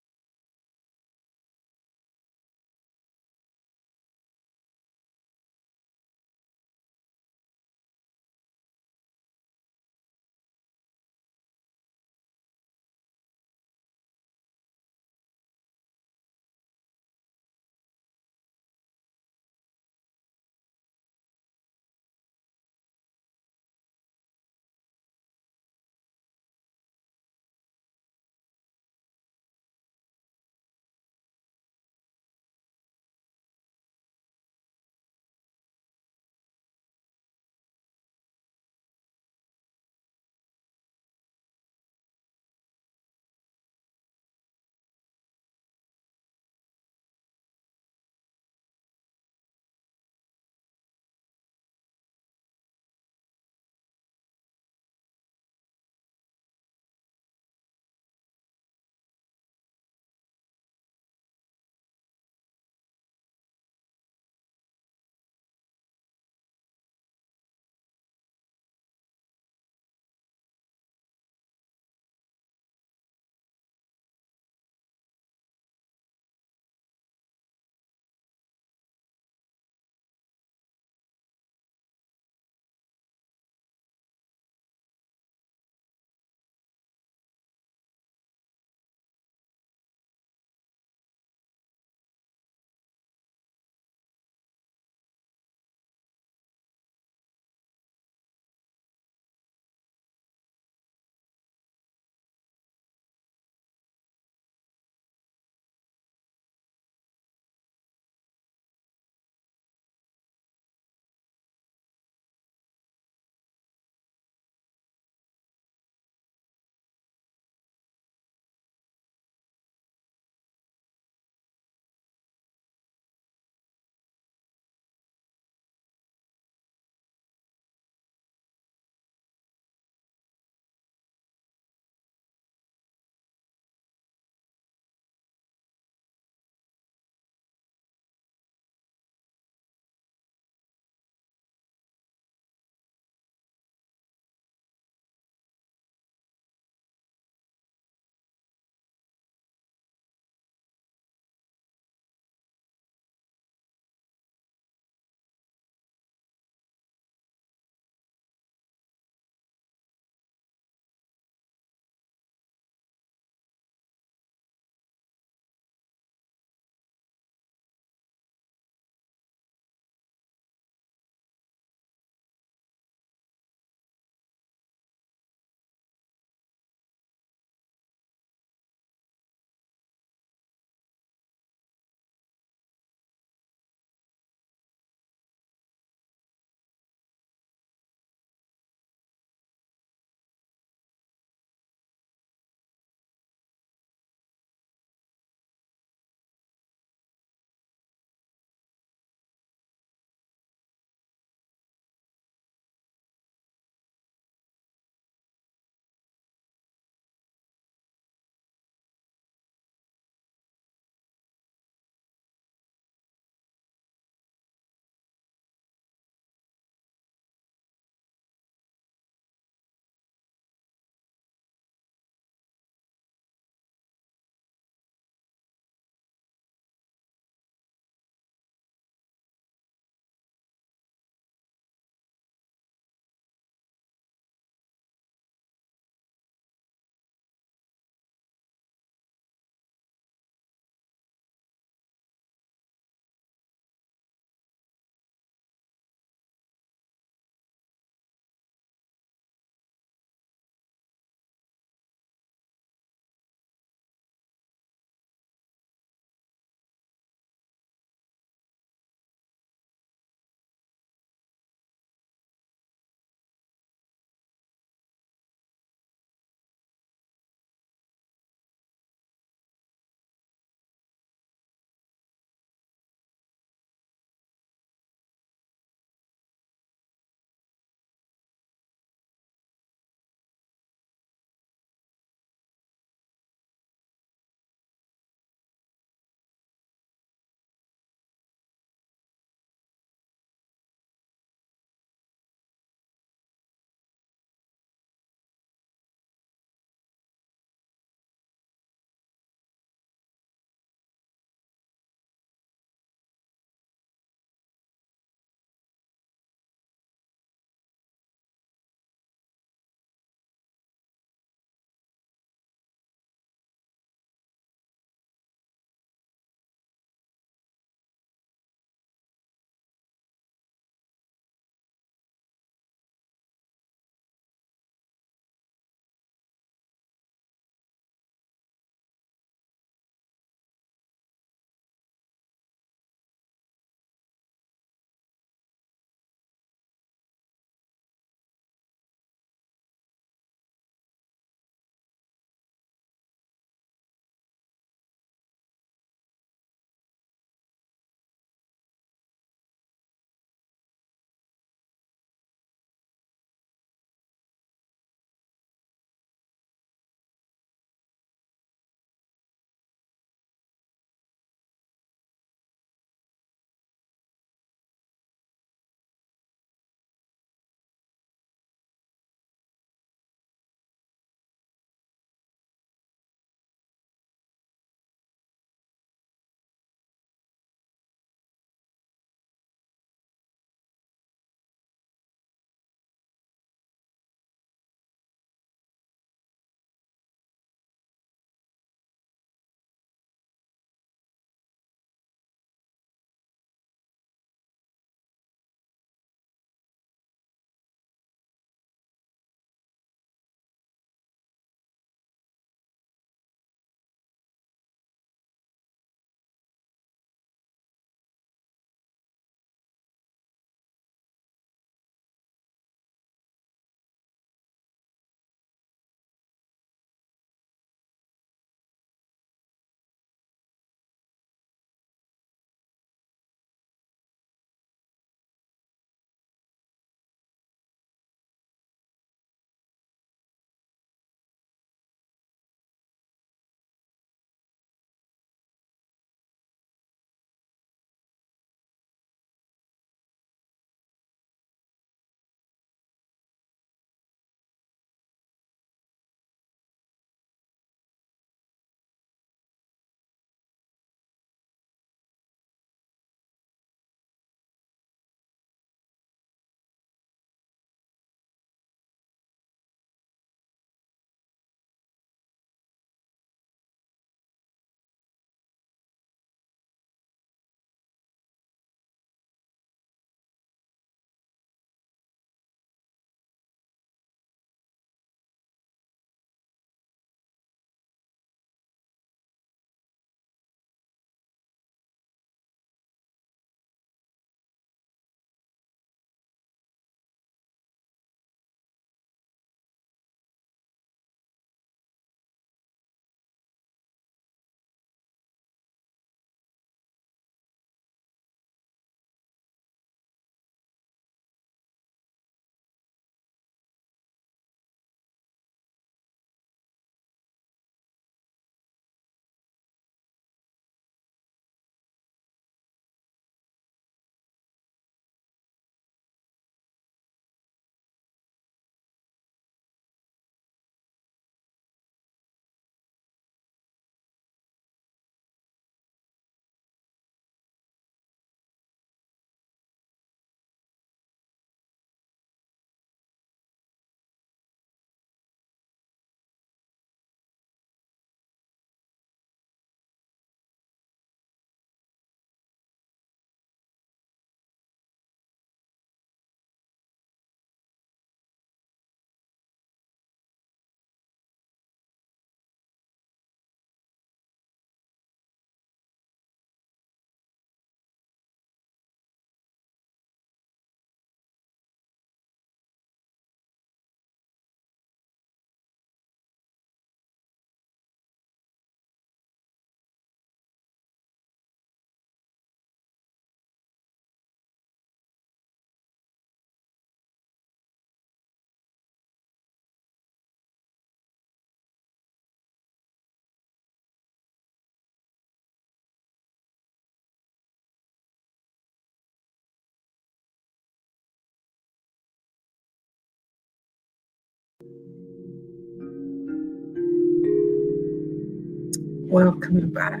Welcome back.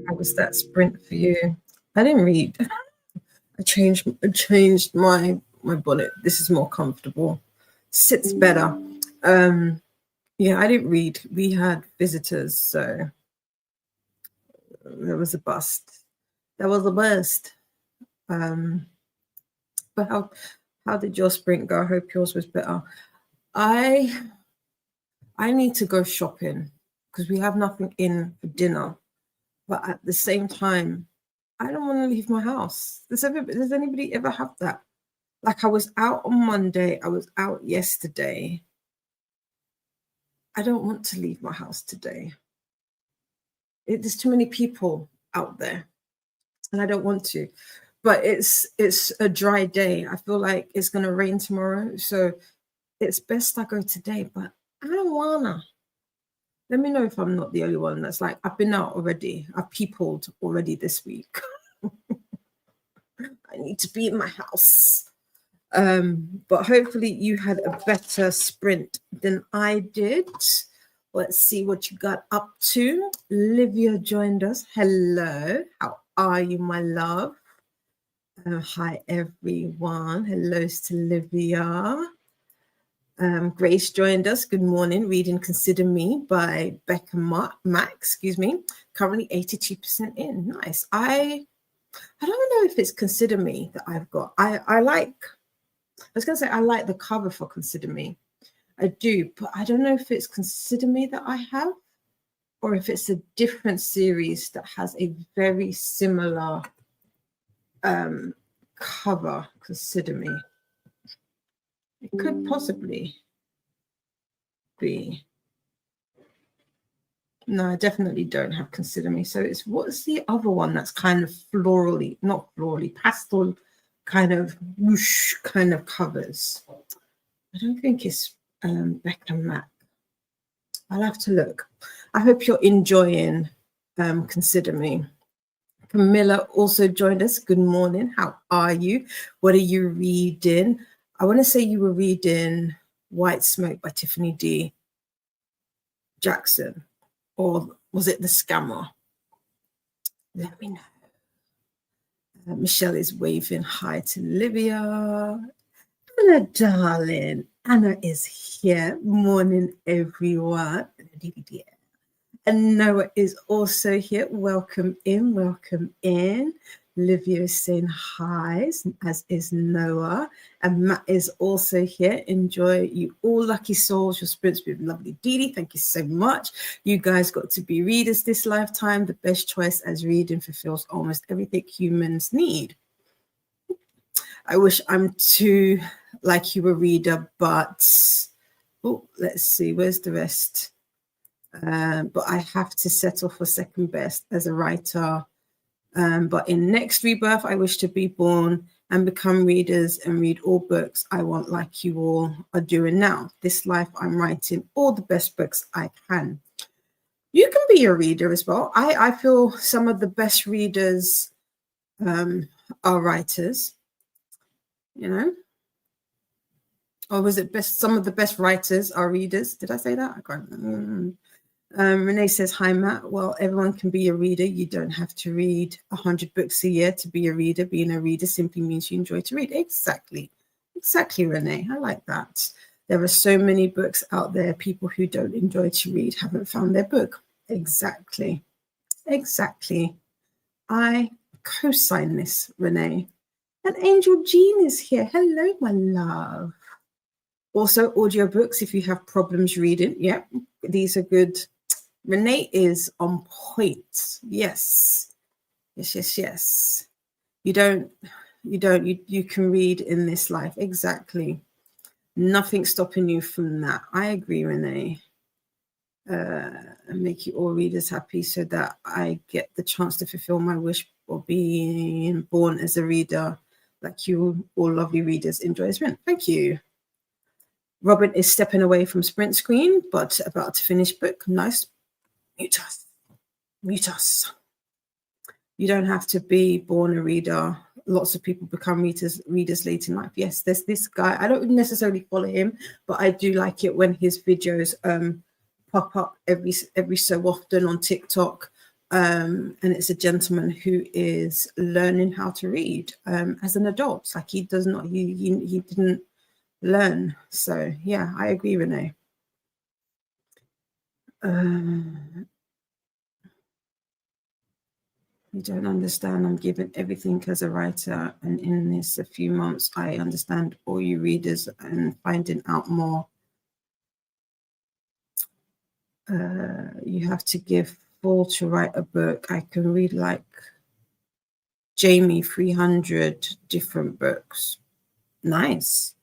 How was that sprint for you? I didn't read. I changed my bonnet. This is more comfortable. Sits better. Yeah, I didn't read. We had visitors, so there was a bust. There was a bust. But how did your sprint go? I hope yours was better. I need to go shopping because we have nothing in for dinner. But at the same time, I don't want to leave my house. Does anybody ever have that? Like, I was out on Monday, I was out yesterday. I don't want to leave my house today. There's too many people out there, and I don't want to. But it's a dry day. I feel like it's going to rain tomorrow, so it's best I go today. But I don't wanna. Let me know if I'm not the only one that's like, I've been out already. I've peopled already this week. I need to be in my house. But hopefully you had a better sprint than I did. Let's see what you got up to. Livia joined us. Hello. How are you, my love? Hi, everyone. Hellos to Livia. Grace joined us. Good morning. Reading Consider Me by Becca Mack, currently 82% in. Nice. I don't know if it's Consider Me that I've got. I like the cover for Consider Me. I do, but I don't know if it's Consider Me that I have or if it's a different series that has a very similar cover. Consider Me. It could possibly be. No, I definitely don't have Consider Me. So what's the other one that's kind of not florally, pastel kind of whoosh kind of covers? I don't think it's Becca Mack. I'll have to look. I hope you're enjoying Consider Me. Camilla also joined us. Good morning. How are you? What are you reading? I want to say you were reading White Smoke by Tiffany D. Jackson, or was it The Scammer? Let me know. Michelle is waving hi to Livia. Anna, darling. Anna is here. Morning, everyone. And Noah is also here. Welcome in, welcome in. Livia is saying hi, as is Noah. And Matt is also here. Enjoy you all, lucky souls. Your spirits be lovely. Dee Dee, thank you so much. You guys got to be readers this lifetime. The best choice, as reading fulfills almost everything humans need. I wish I'm too like you a reader, but let's see, where's the rest? But I have to settle for second best as a writer. But in next rebirth, I wish to be born and become readers and read all books I want, like you all are doing now. This life, I'm writing all the best books I can. You can be a reader as well. I feel some of the best readers are writers, you know? Or was it best? Some of the best writers are readers. Did I say that? I can't remember. Renee says, hi, Matt. Well, everyone can be a reader. You don't have to read 100 books a year to be a reader. Being a reader simply means you enjoy to read. Exactly, Renee. I like that. There are so many books out there. People who don't enjoy to read haven't found their book. Exactly. I co-sign this, Renee. And Angel Jean is here. Hello, my love. Also, audiobooks, if you have problems reading. Yeah, these are good. Renee is on point. Yes. You can read in this life. Exactly. Nothing stopping you from that. I agree, Renee. And make you all readers happy so that I get the chance to fulfill my wish of being born as a reader, like you all lovely readers enjoy sprint. Thank you. Robin is stepping away from sprint screen, but about to finish book. Nice. Mute us. You don't have to be born a reader. Lots of people become readers late in life. Yes, there's this guy. I don't necessarily follow him, but I do like it when his videos pop up every so often on TikTok. And it's a gentleman who is learning how to read as an adult. Like he didn't learn. So yeah, I agree, Renee. You don't understand. I'm given everything as a writer, and in this a few months, I understand all you readers and finding out more. You have to give full to write a book. I can read like Jamie 300 different books. Nice.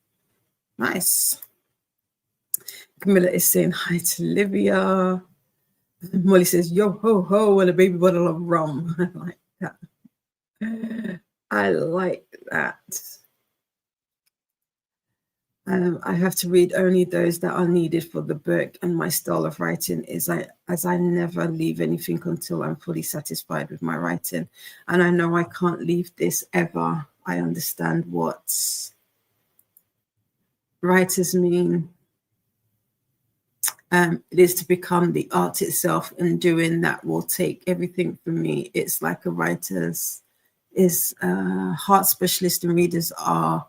Camilla is saying hi to Livia. Molly says, yo ho ho, and a baby bottle of rum. I like that. I like that. I have to read only those that are needed for the book, and my style of writing is as I never leave anything until I'm fully satisfied with my writing. And I know I can't leave this ever. I understand what writers mean. It is to become the art itself, and doing that will take everything from me. It's like a writer's heart specialist, and readers are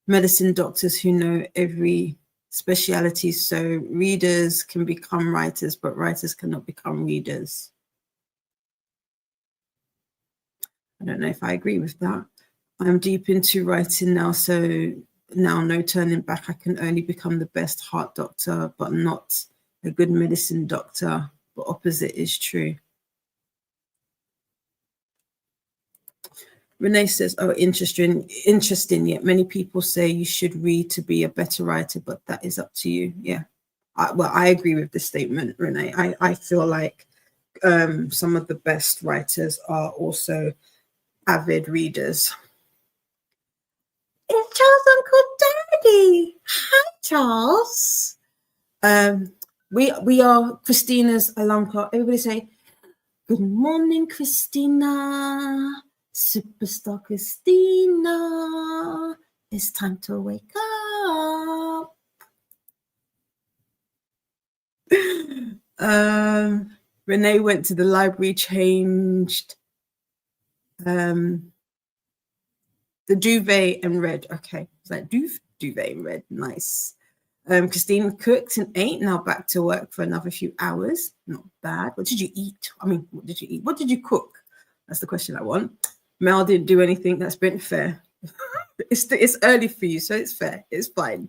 medicine doctors who know every speciality. So readers can become writers, but writers cannot become readers. I don't know if I agree with that. I'm deep into writing now, so now no turning back. I can only become the best heart doctor, but not a good medicine doctor. The opposite is true. Renee says, oh, interesting. Yet many people say you should read to be a better writer, but that is up to you. Yeah. I agree with this statement, Renee. I feel like some of the best writers are also avid readers. It's Charles' Uncle Daddy. Hi, Charles. We are Christina's alarm clock. Everybody say, good morning, Christina. Superstar Christina. It's time to wake up. Renee went to the library, changed the duvet and read. Okay, it's like duvet and read. Nice. Christine cooked and ate. Now back to work for another few hours. Not bad. What did you eat? I mean, what did you eat? What did you cook? That's the question I want. Mel didn't do anything. That's been fair. It's early for you, so it's fair. It's fine.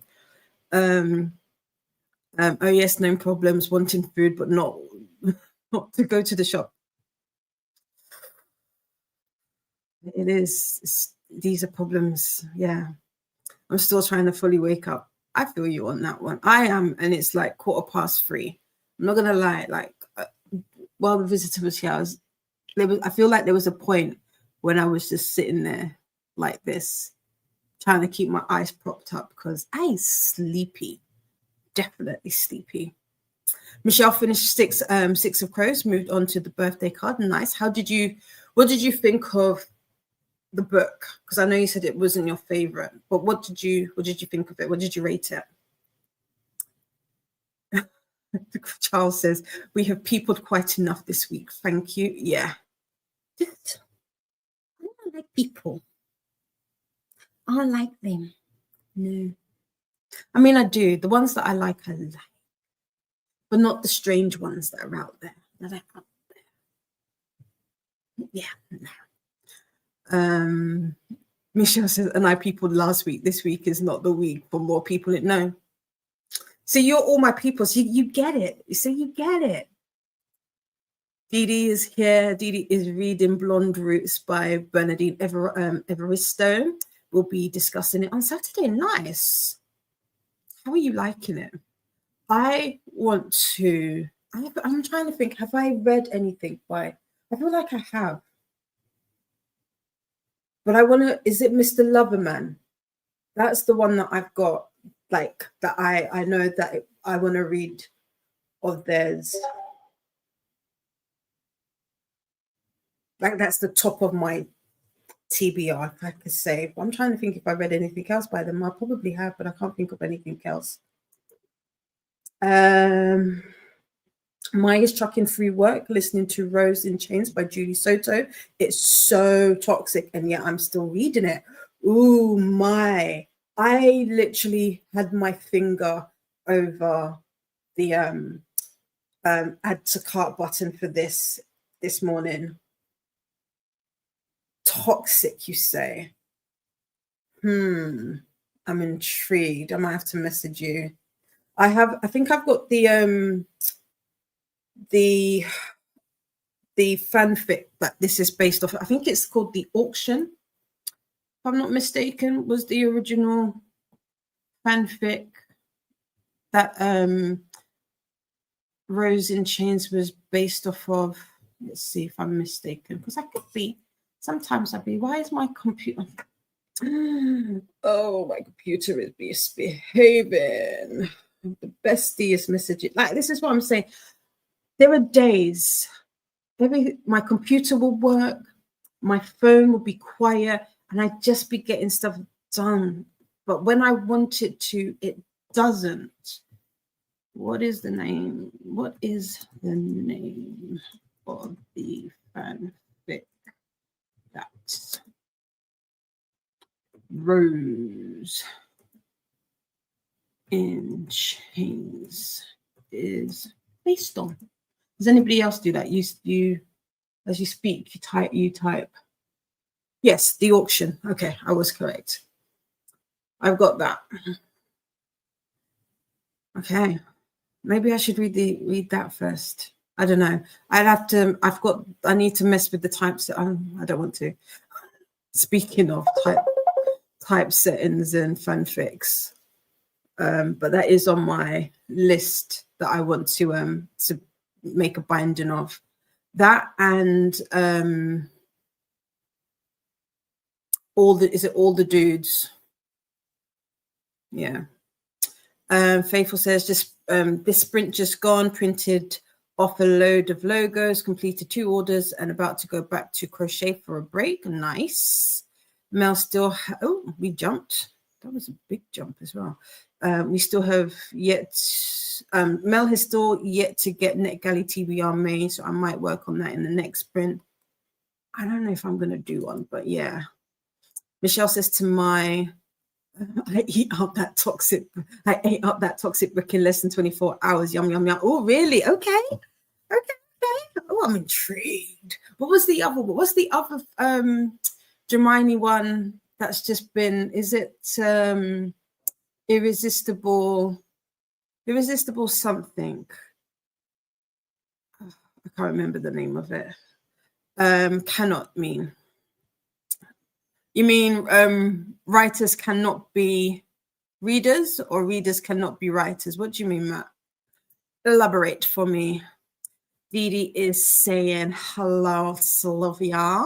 Oh yes, no problems. Wanting food, but not to go to the shop. It is. These are problems. Yeah, I'm still trying to fully wake up. I feel you on that one. I am, and it's like 3:15. I'm not gonna lie. Like while the visitor was here, I feel like there was a point when I was just sitting there like this, trying to keep my eyes propped up because I'm sleepy, definitely sleepy. Michelle finished six of crows, moved on to the birthday card. Nice. What did you think of the book? Because I know you said it wasn't your favorite, but what did you think of it? What did you rate it? Charles says, we have peopled quite enough this week. Thank you. Yeah. I don't like people. I don't like them. No. I mean, I do. The ones that I like, but not the strange ones that are out there. That are out there. Yeah. No. Michelle says, and I peopled last week. This week is not the week for more people. No. So you're all my people. So you get it. So you get it. Dee Dee is here. Dee Dee is reading Blonde Roots by Bernadine Evaristo. We'll be discussing it on Saturday. Nice. How are you liking it? I'm trying to think, have I read anything by, I feel like I have. But is it Mr. Loverman? That's the one that I've got, like, that I know that I want to read of theirs. Like, that's the top of my TBR, if I could say. But I'm trying to think if I read anything else by them. I probably have, but I can't think of anything else. Maya's trucking through work, listening to Rose in Chains by Julie Soto. It's so toxic, and yet I'm still reading it. Ooh, my. I literally had my finger over the add to cart button for this morning. Toxic, you say? I'm intrigued. I might have to message you. I think I've got the fanfic that this is based off. I think it's called The Auction, if I'm not mistaken, was the original fanfic that Rose in Chains was based off of. Let's see if I'm mistaken, because I could be. Sometimes I'd be. Why is my computer? Oh, my computer is misbehaving. The bestiest messaging. Like, this is what I'm saying. There are days. My computer will work, my phone will be quiet, and I'd just be getting stuff done. But when I want it to, it doesn't. What is the name? What is the name of the fanfic that Rose in Chains is based on? Does anybody else do that? You as you speak, you type. Yes, The Auction. Okay, I was correct. I've got that. Okay, maybe I should read that first. I don't know. I need to mess with the types. I don't want to. Speaking of type settings and fanfics, but that is on my list that I want to make a binding of. That and all the dudes? Yeah. Faithful says just this sprint just gone, printed off a load of logos, completed 2 orders, and about to go back to crochet for a break. Nice. Mel still we jumped. That was a big jump as well. We still have yet. Mel has still yet to get NetGalley TBR made, so I might work on that in the next sprint. I don't know if I'm going to do one, but yeah. Michelle says to I ate up that toxic brick in less than 24 hours. Yum, yum, yum. Oh, really? Okay. Oh, I'm intrigued. What's the other Hermione one that's just been, is it irresistible something? I can't remember the name of it. Cannot mean. You mean writers cannot be readers, or readers cannot be writers? What do you mean, Matt? Elaborate for me. Didi is saying hello, Sylvia.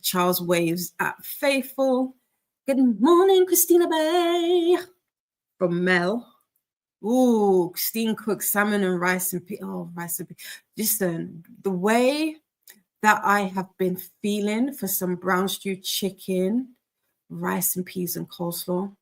Charles waves at Faithful. Good morning, Christina Bay. From Mel. Ooh, Christine cooks salmon and rice and peas. Oh, rice and peas. Listen, the way that I have been feeling for some brown stew chicken, rice and peas and coleslaw.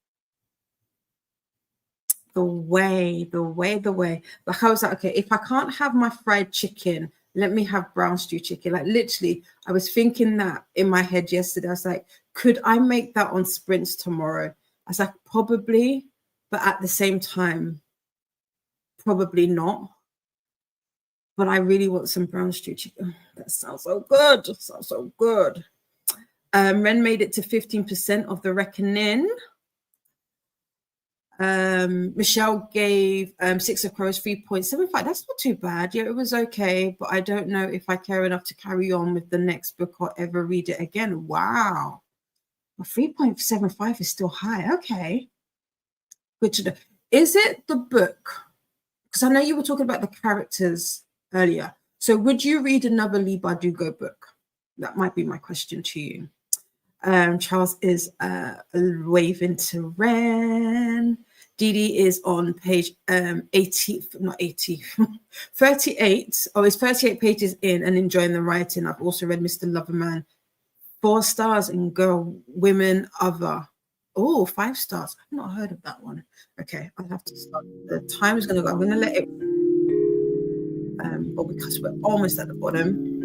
The way. Like, I was like, okay, if I can't have my fried chicken, let me have brown stew chicken. Like, literally, I was thinking that in my head yesterday. I was like, could I make that on sprints tomorrow? I was like, probably, but at the same time, probably not. But I really want some brown stew chicken. That sounds so good. Ren made it to 15% of the reckoning. Michelle gave 6 of Crows 3.75. That's not too bad. Yeah, it was okay, but I don't know if I care enough to carry on with the next book or ever read it again. Wow. Well, 3.75 is still high. Okay. Good to know. Is it the book? Because I know you were talking about the characters earlier. So would you read another Lee Bardugo book? That might be my question to you. Charles is waving to Ren. Didi is on page 38. Oh, it's 38 pages in and enjoying the writing. I've also read Mr. Loverman. 4 stars in Girl, Women, Other. Oh, 5 stars. I've not heard of that one. Okay, I'll have to start. The time is going to go. I'm going to let it. but because we're almost at the bottom.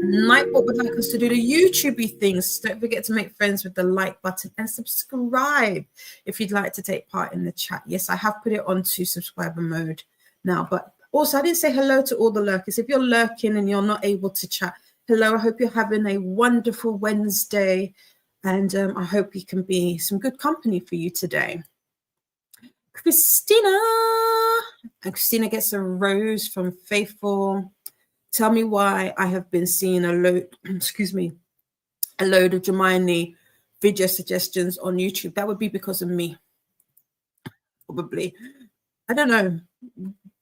Nightbot would like us to do the YouTubey things. Don't forget to make friends with the like button and subscribe if you'd like to take part in the chat. Yes, I have put it onto subscriber mode now, but also I didn't say hello to all the lurkers. If you're lurking and you're not able to chat, hello, I hope you're having a wonderful Wednesday, and I hope you can be some good company for you today. Christina, and Christina gets a rose from Faithful. Tell me why I have been seeing a load, a load of Hermione video suggestions on YouTube. That would be because of me, probably. I don't know.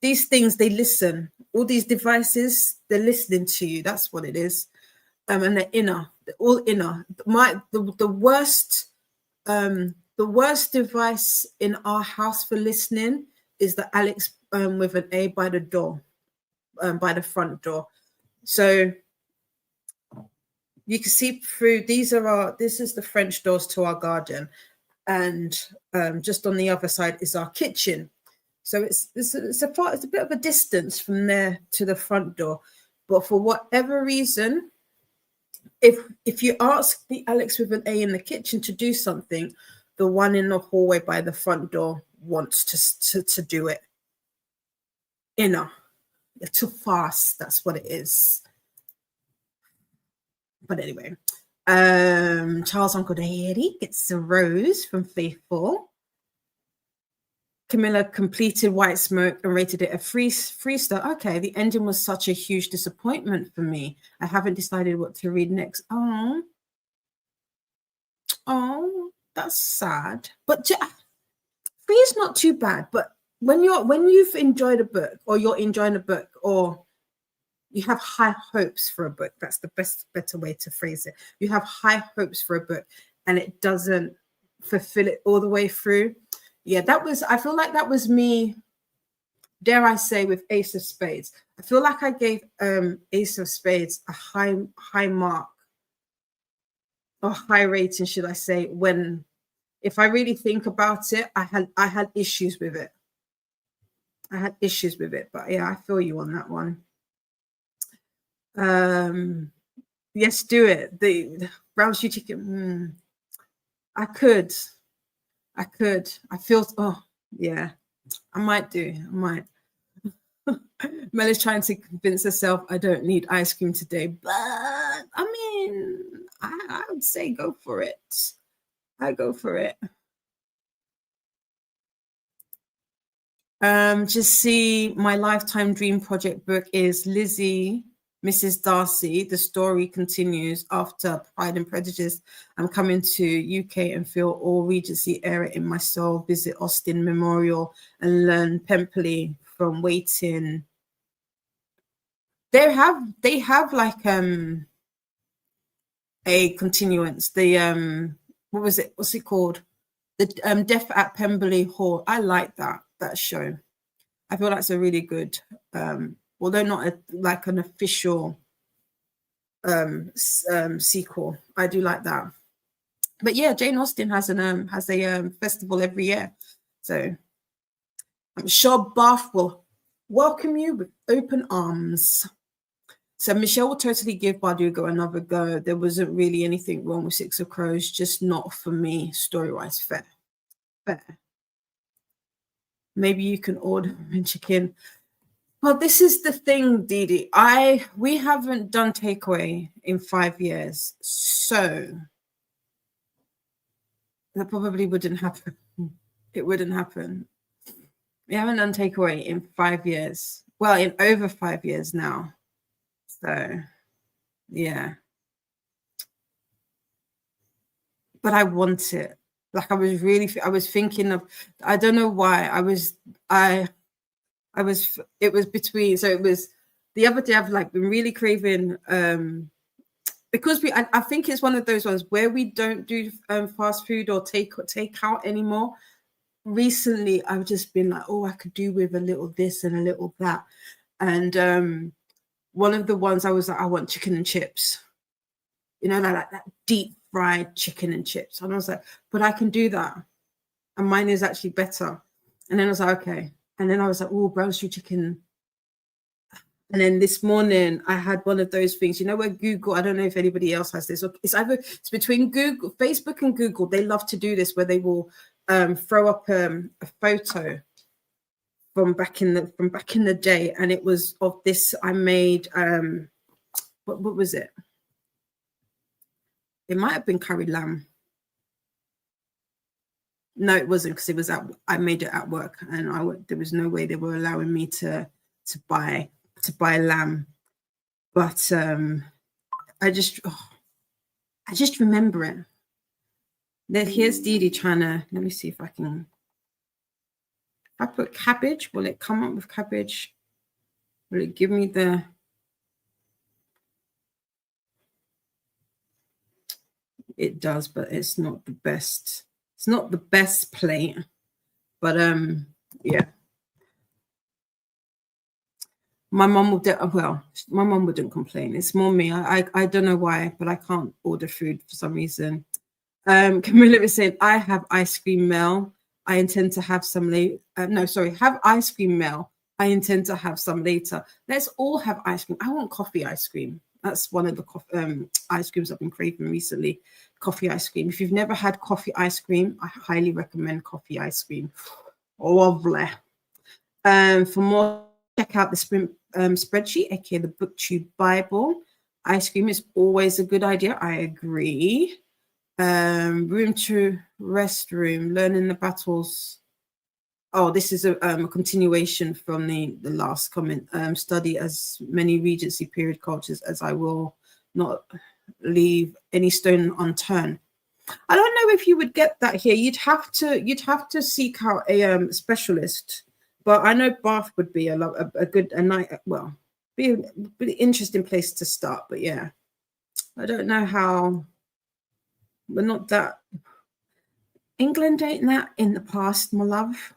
These things, they listen. All these devices, they're listening to you. That's what it is. And they're inner. They're all inner. The worst device in our house for listening is the Alex with an A by the door. By the front door, so you can see through. This is the French doors to our garden, and just on the other side is our kitchen. So it's a bit of a distance from there to the front door, but for whatever reason, if you ask the Alex with an A in the kitchen to do something, the one in the hallway by the front door wants to do it. Inner. They're too fast. That's what it is. But anyway, Charles Uncle Daddy gets a rose from Faithful. Camilla completed White Smoke and rated it a three star. Okay, the ending was such a huge disappointment for me. I haven't decided what to read next. Oh, that's sad. But 3 is not too bad. But when you've enjoyed a book, or you're enjoying a book, or you have high hopes for a book, that's the better way to phrase it. You have high hopes for a book and it doesn't fulfill it all the way through. Yeah, I feel like that was me, dare I say, with Ace of Spades. I feel like I gave Ace of Spades a high mark, or high rating, should I say, when, if I really think about it, I had issues with it. But yeah, I feel you on that one. Yes, do it. The brown stew chicken. I could. I feel. Oh, yeah. I might. Mel is trying to convince herself I don't need ice cream today, but I mean, I would say go for it. I go for it. Just see my lifetime dream project book is Lizzie, Mrs. Darcy. The story continues after Pride and Prejudice. I'm coming to UK and feel all Regency era in my soul. Visit Austin Memorial and learn Pemberley from waiting. They have like a continuance. The what's it called? The Death at Pemberley Hall. I like that show. I feel that's a really good, although not like an official sequel. I do like that. But yeah, Jane Austen has a festival every year, so I'm sure Bath will welcome you with open arms. So Michelle will totally give Bardugo another go. There wasn't really anything wrong with Six of Crows, just not for me story-wise. Fair. Maybe you can order chicken. Well, this is the thing, Didi. We haven't done takeaway in 5 years, so that probably wouldn't happen. It wouldn't happen. We haven't done takeaway in 5 years. Well, in over 5 years now. So, yeah. But I want it. Like I was thinking of, I don't know why. It was between, so it was the other day I've like been really craving, because I think it's one of those ones where we don't do fast food or take out anymore. Recently, I've just been like, oh, I could do with a little this and a little that. And one of the ones I was like, I want chicken and chips, like that deep fried chicken and chips. And I was like, but I can do that. And mine is actually better. And then I was like, okay. And then I was like, oh, brown stew chicken. And then this morning I had one of those things, you know, where Google, I don't know if anybody else has this, it's between Google, Facebook and Google. They love to do this where they will throw up a photo from back in the day, and it was of this. I made what was it? It might have been curry lamb. No, it wasn't, because it was I made it at work, and there was no way they were allowing me to buy lamb. But I just remember it. Then here's Dee Dee trying to, let me see if I can. If I put cabbage, will it come up with cabbage? Will it give me the? It does, but it's not the best. It's not the best plate, but yeah. My mom my mom wouldn't complain. It's more me. I don't know why, but I can't order food for some reason. Camilla is saying, I have ice cream, Mel. I intend to have some later. Have ice cream, Mel. I intend to have some later. Let's all have ice cream. I want coffee ice cream. That's one of the ice creams I've been craving recently. Coffee ice cream. If you've never had coffee ice cream, I highly recommend coffee ice cream. Lovely. For more, check out the spreadsheet, aka the BookTube Bible. Ice cream is always a good idea. I agree. Room to restroom, learning the battles. Oh, this is a continuation from the last comment. Study as many Regency period cultures as I will not leave any stone unturned. I don't know if you would get that here. You'd have to seek out a specialist. But I know Bath would be be a really interesting place to start. But yeah, I don't know how. We're not that. England ain't that in the past, my love.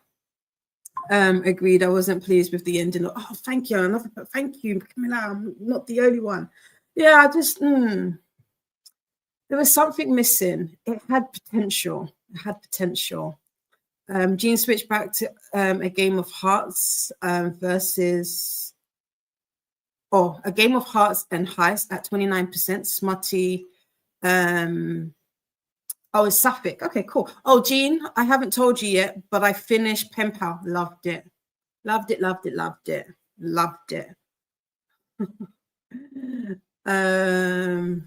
Agreed. I wasn't pleased with the ending. Oh, thank you. Thank you, Camilla. I'm not the only one. Yeah, I just there was something missing. It had potential. Jean switched back to a Game of Hearts versus a Game of Hearts and Heist at 29%. Smutty. It's Suffolk. Okay, cool. Oh, Jean, I haven't told you yet, but I finished Pen Pal. Loved it.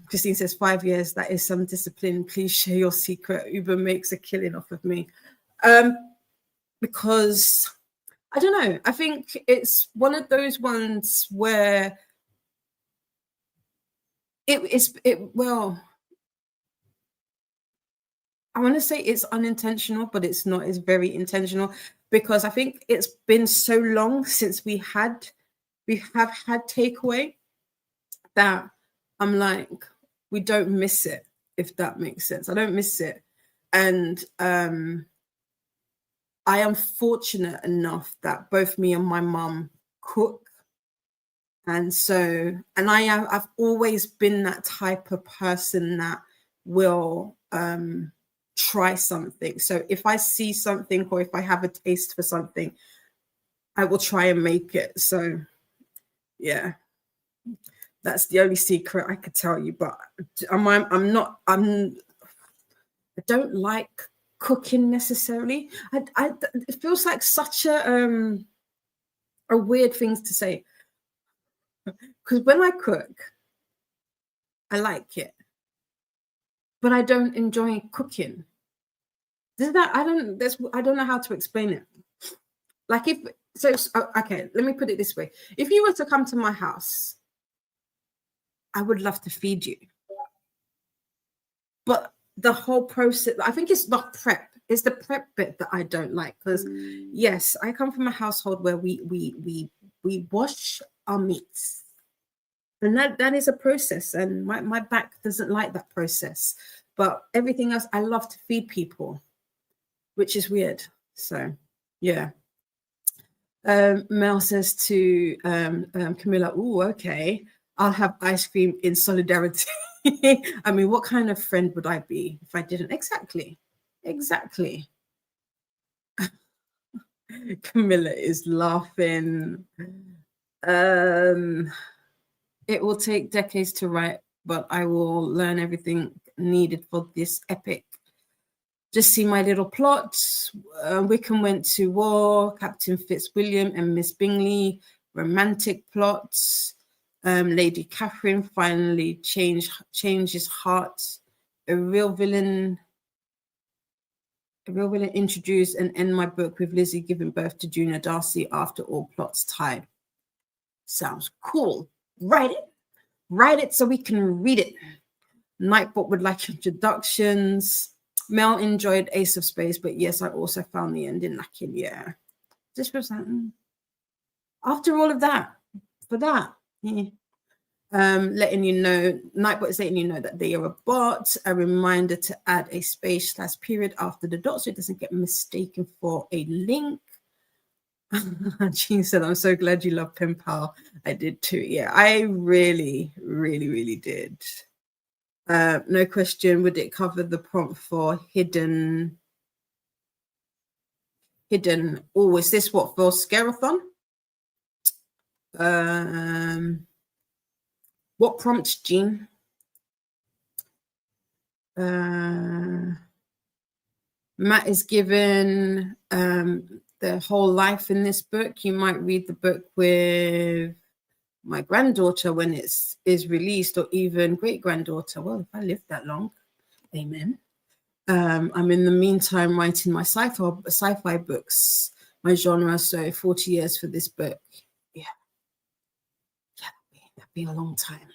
Christine says 5 years. That is some discipline. Please share your secret. Uber makes a killing off of me. Because I don't know. I think it's one of those ones where I want to say it's unintentional, but it's not. It's very intentional, because I think it's been so long since we have had takeaway that I'm like, we don't miss it, if that makes sense. I don't miss it. And I am fortunate enough that both me and my mum cook. And I've always been that type of person that will try something. So if I see something, or if I have a taste for something, I will try and make it. So yeah, that's the only secret I could tell you. But I don't like cooking necessarily. It feels like such a weird thing to say, because when I cook, I like it, but I don't enjoy cooking. I don't know how to explain it. Like okay, let me put it this way. If you were to come to my house, I would love to feed you. But the whole process, I think it's the prep. It's the prep bit that I don't like, because yes, I come from a household where we wash our meats. And that is a process, and my back doesn't like that process. But everything else, I love to feed people, which is weird. So, yeah. Mel says to Camilla, "Oh, okay, I'll have ice cream in solidarity." I mean, what kind of friend would I be if I didn't? Exactly. Camilla is laughing. It will take decades to write, but I will learn everything needed for this epic. Just see my little plots. Wickham went to war, Captain Fitzwilliam and Miss Bingley, romantic plots. Lady Catherine finally changes heart. A real villain introduced, and end my book with Lizzie giving birth to Junior Darcy after all plots tied. Sounds cool. Write it so we can read it. Nightbot would like introductions. Mel enjoyed Ace of Spades, but yes, I also found the ending lacking. Yeah. This was after all of that, for that. Yeah. Letting you know, Nightbot is letting you know that they are a bot. A reminder to add a space/period after the dot so it doesn't get mistaken for a link. Jean said, I'm so glad you love Pen Pal. I did too. Yeah, I really, really, really did. No question, would it cover the prompt for hidden? Oh, is this what for Scarathon? What prompt, Jean? Matt is given the whole life in this book. You might read the book with my granddaughter when it is released, or even great-granddaughter. Well, if I live that long, amen. I'm in the meantime writing my sci-fi books, my genre, so 40 years for this book. Yeah, that'd be a long time.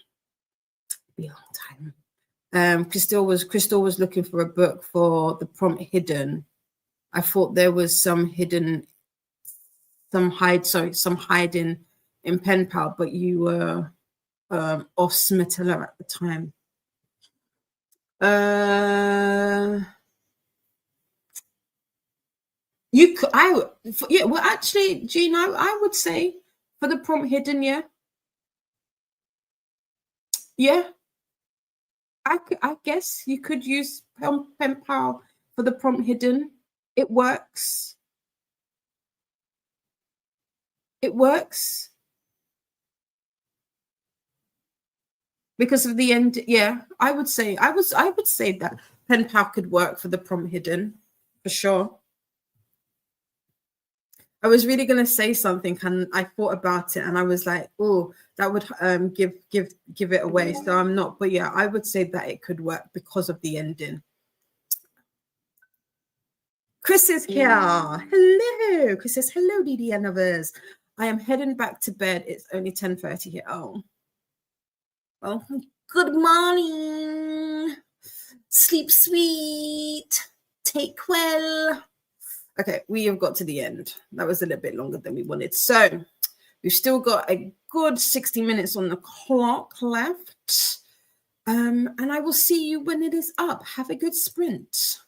Crystal was looking for a book for the prompt hidden. I thought there was some hiding in Pen Pal, but you were off Smetella at the time. You could, yeah. Well, actually, Gino, I would say for the prompt hidden, yeah. I guess you could use Pen Pal for the prompt hidden. It works. Because of the end. Yeah, I would say that Pen Pal could work for the prompt hidden for sure. I was really going to say something and I thought about it and I was like, oh, that would give it away. So I'm not, but yeah, I would say that it could work because of the ending. Chris is here. Hello. Chris says, hello, DDN lovers. I am heading back to bed. It's only 10:30 here. Oh, well, good morning. Sleep sweet. Take well. Okay, we have got to the end. That was a little bit longer than we wanted. So we've still got a good 60 minutes on the clock left. And I will see you when it is up. Have a good sprint.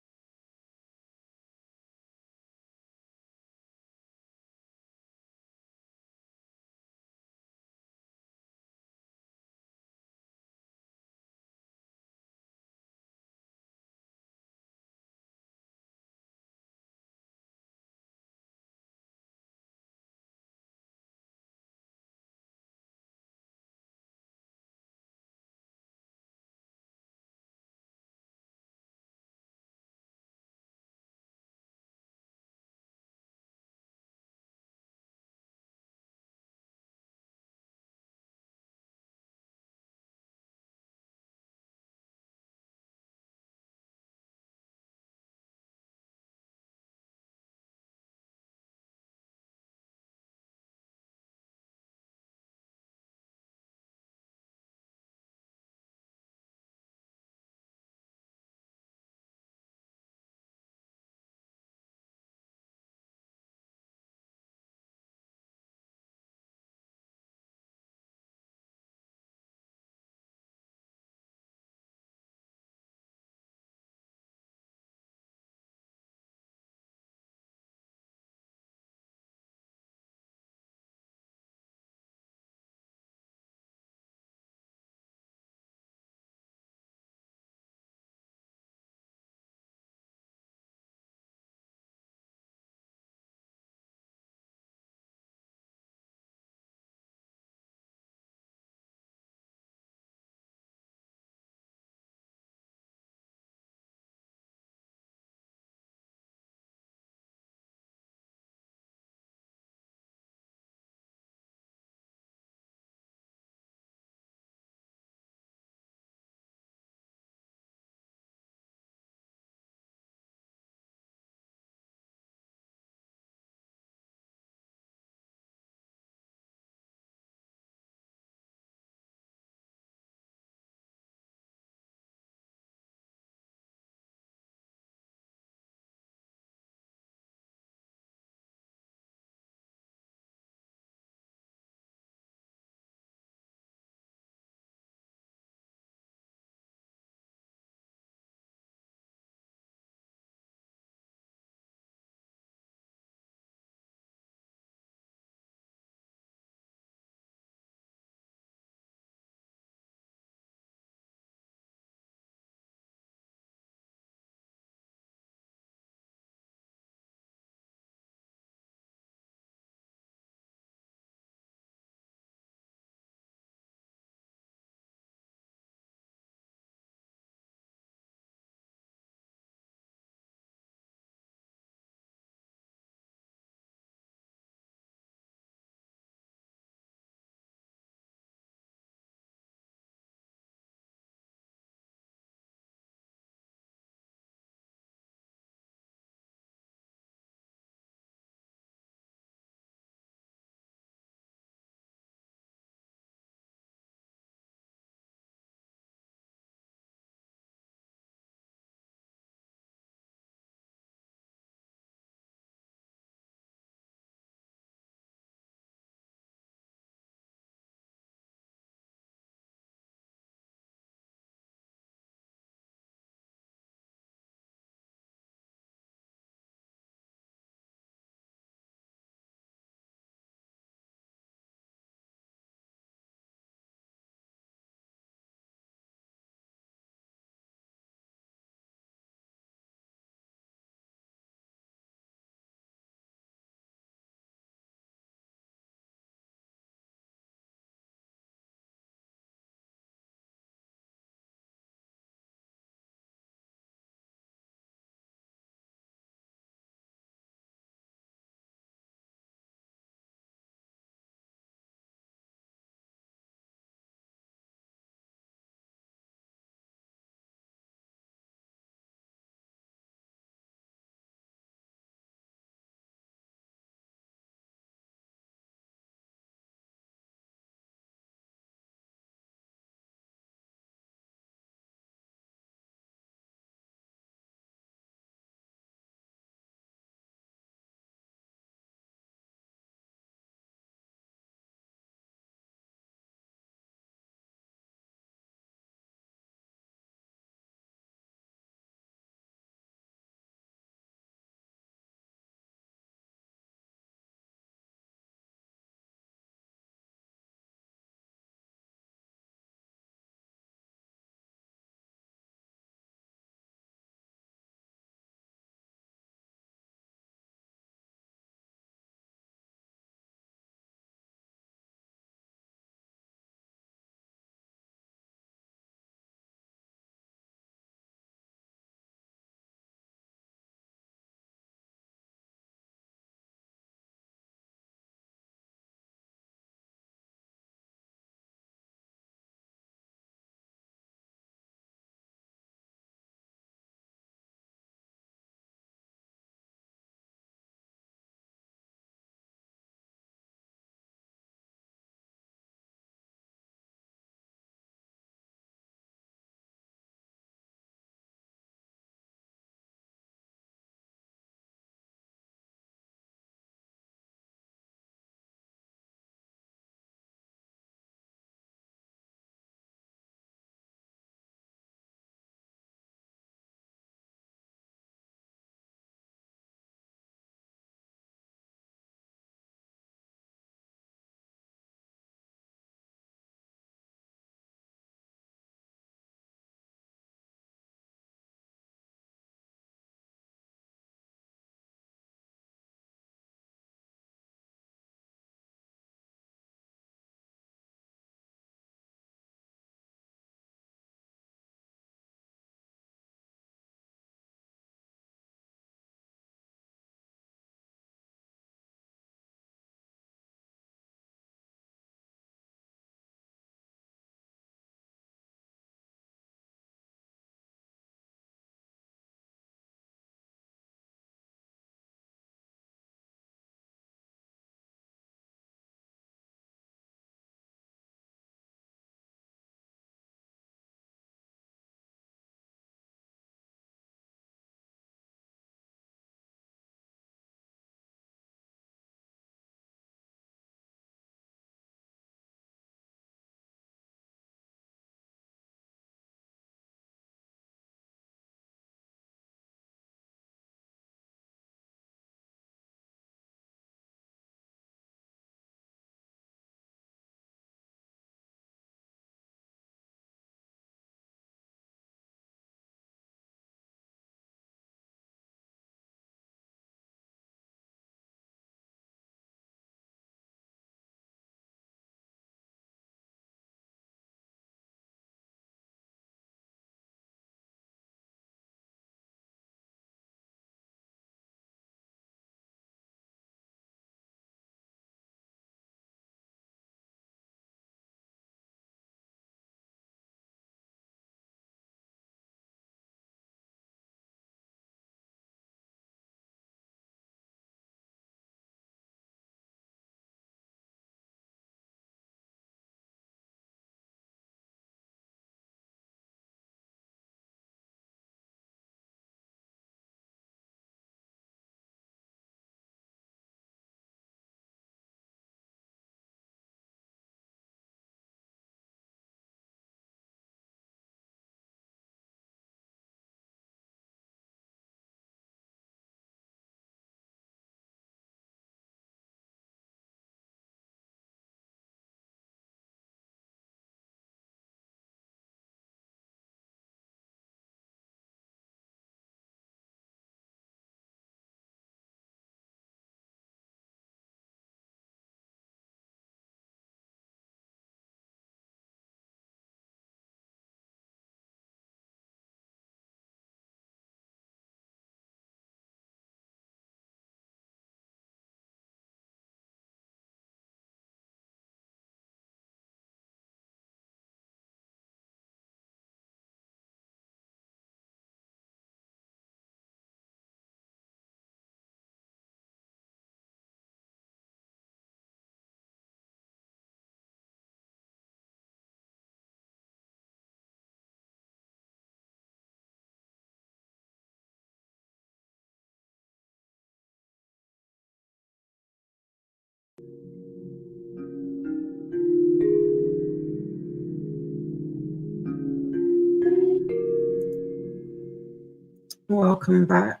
Welcome back.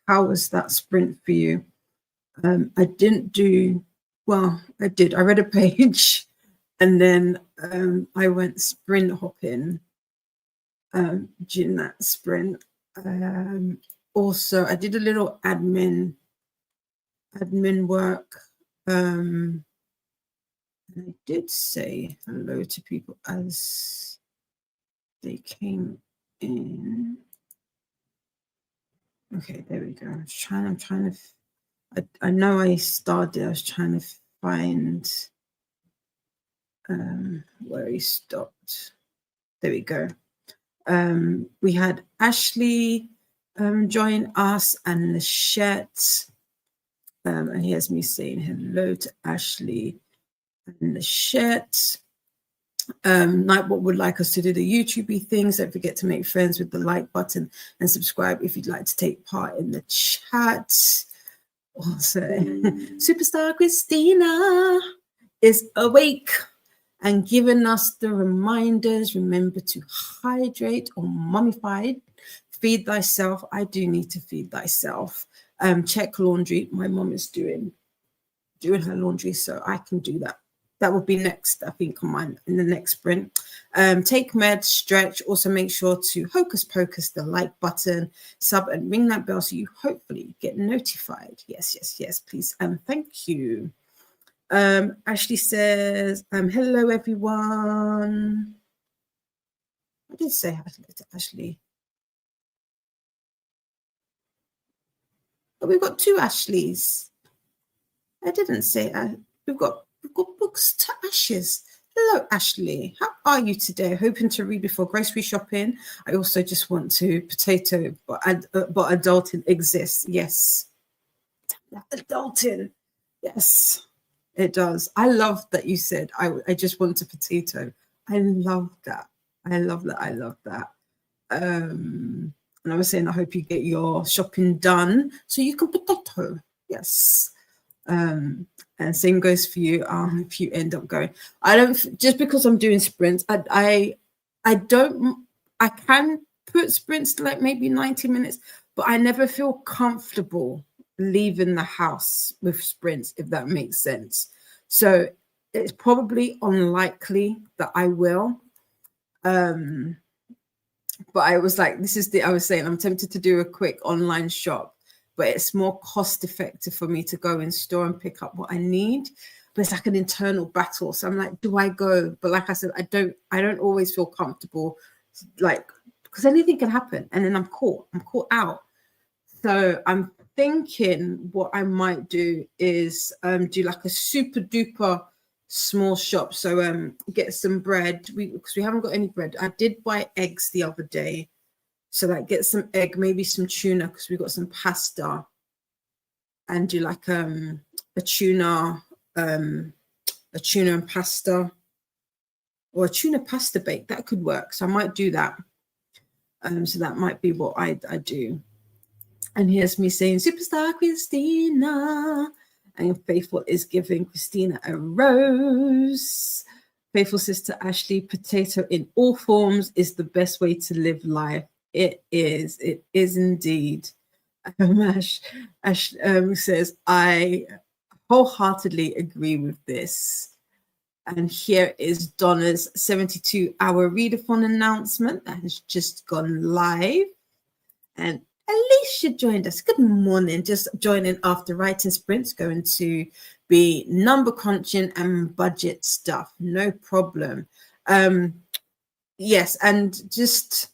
How was that sprint for you? I didn't do well. I did. I read a page, and then I went sprint hopping during that sprint. Also, I did a little admin work. And I did say hello to people as they came in. Okay, there we go. I'm trying to. I know I started. I was trying to find where he stopped. There we go. We had Ashley join us and Lachette. And here's me saying hello to Ashley and Lachette. Nightbot would like us to do the YouTube things. Don't forget to make friends with the like button and subscribe if you'd like to take part in the chat. Also, Superstar Christina is awake and giving us the reminders. Remember to hydrate or mummified. Feed thyself. I do need to feed thyself. Check laundry. My mom is doing her laundry, so I can do that. That will be next, I think, on mine in the next sprint. Take meds, stretch. Also make sure to hocus pocus the like button, sub, and ring that bell so you hopefully get notified. Yes, please. Thank you. Ashley says, hello, everyone. I did say hello to Ashley. But we've got two Ashleys. I didn't say we've got books to ashes. Hello, Ashley. How are you today? Hoping to read before grocery shopping. I also just want to potato, but adulting exists. Yes, adulting. Yes, it does. I love that you said I just want a potato. I love that. I love that. And I was saying I hope you get your shopping done so you can potato. Yes. And same goes for you if you end up going. I don't, just because I'm doing sprints, I can put sprints to like maybe 90 minutes, but I never feel comfortable leaving the house with sprints, if that makes sense. So it's probably unlikely that I will. But I was like, I was saying, I'm tempted to do a quick online shop, but it's more cost effective for me to go in store and pick up what I need. But it's like an internal battle. So I'm like, do I go? But like I said, I don't always feel comfortable, like, because anything can happen. And then I'm caught out. So I'm thinking what I might do is do like a super duper small shop. So get some bread, because we haven't got any bread. I did buy eggs the other day, so like get some egg, maybe some tuna, because we got some pasta, and do like a tuna and pasta, or a tuna pasta bake. That could work. So I might do that. So that might be what I do. And here's me saying, Superstar Christina. And Faithful is giving Christina a rose. Faithful sister Ashley, potato in all forms is the best way to live life. It is indeed. Ash says, I wholeheartedly agree with this. And here is Donna's 72-hour readathon announcement that has just gone live. And Alicia joined us. Good morning. Just joining after writing sprints, going to be number crunching and budget stuff. No problem. Yes, and just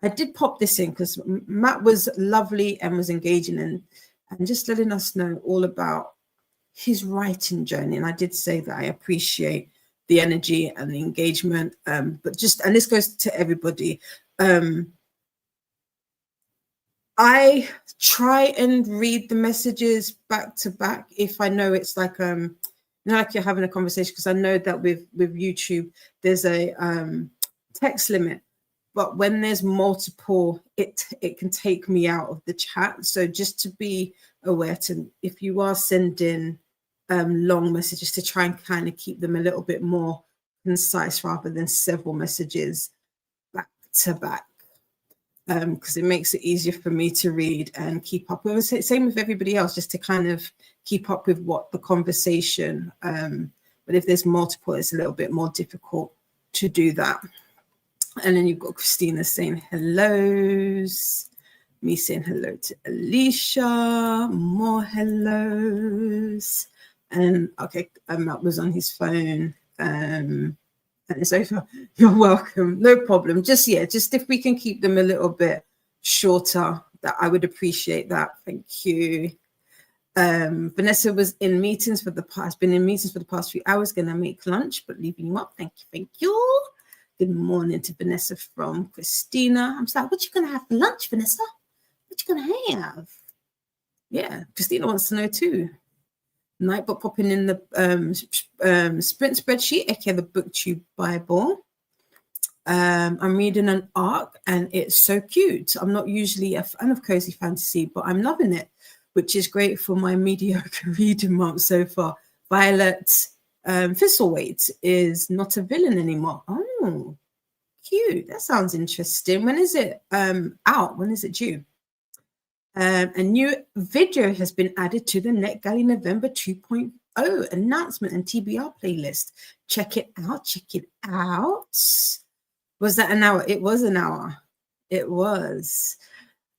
I did pop this in because Matt was lovely and was engaging and just letting us know all about his writing journey. And I did say that I appreciate the energy and the engagement. But just, and this goes to everybody. I try and read the messages back to back if I know it's like like you're having a conversation, because I know that with YouTube there's a text limit, but when there's multiple, it can take me out of the chat. So just to be aware, to if you are sending long messages, to try and kind of keep them a little bit more concise rather than several messages back to back. because it makes it easier for me to read and keep up with. Same with everybody else, just to kind of keep up with what the conversation. But if there's multiple, it's a little bit more difficult to do that. And then you've got Christina saying hellos, me saying hello to Alicia, more hellos. And okay, Matt was on his phone. And it's over. You're welcome. No problem. Just if we can keep them a little bit shorter, that I would appreciate that. Thank you. Vanessa was in meetings for the past few hours, gonna make lunch, but leaving you up. Thank you. Good morning to Vanessa from Christina. I'm sorry, what you gonna have for lunch, Vanessa? What you gonna have? Yeah, Christina wants to know too. Nightbot popping in the sprint spreadsheet, aka the BookTube Bible. I'm reading an arc and it's so cute. I'm not usually a fan of cozy fantasy, but I'm loving it, which is great for my mediocre reading month so far. Violet Thistlewaite is not a villain anymore. Oh, cute. That sounds interesting. When is it out? When is it due? A new video has been added to the NetGalley November 2.0 announcement and TBR playlist. Check it out. Was that an hour? It was an hour. It was.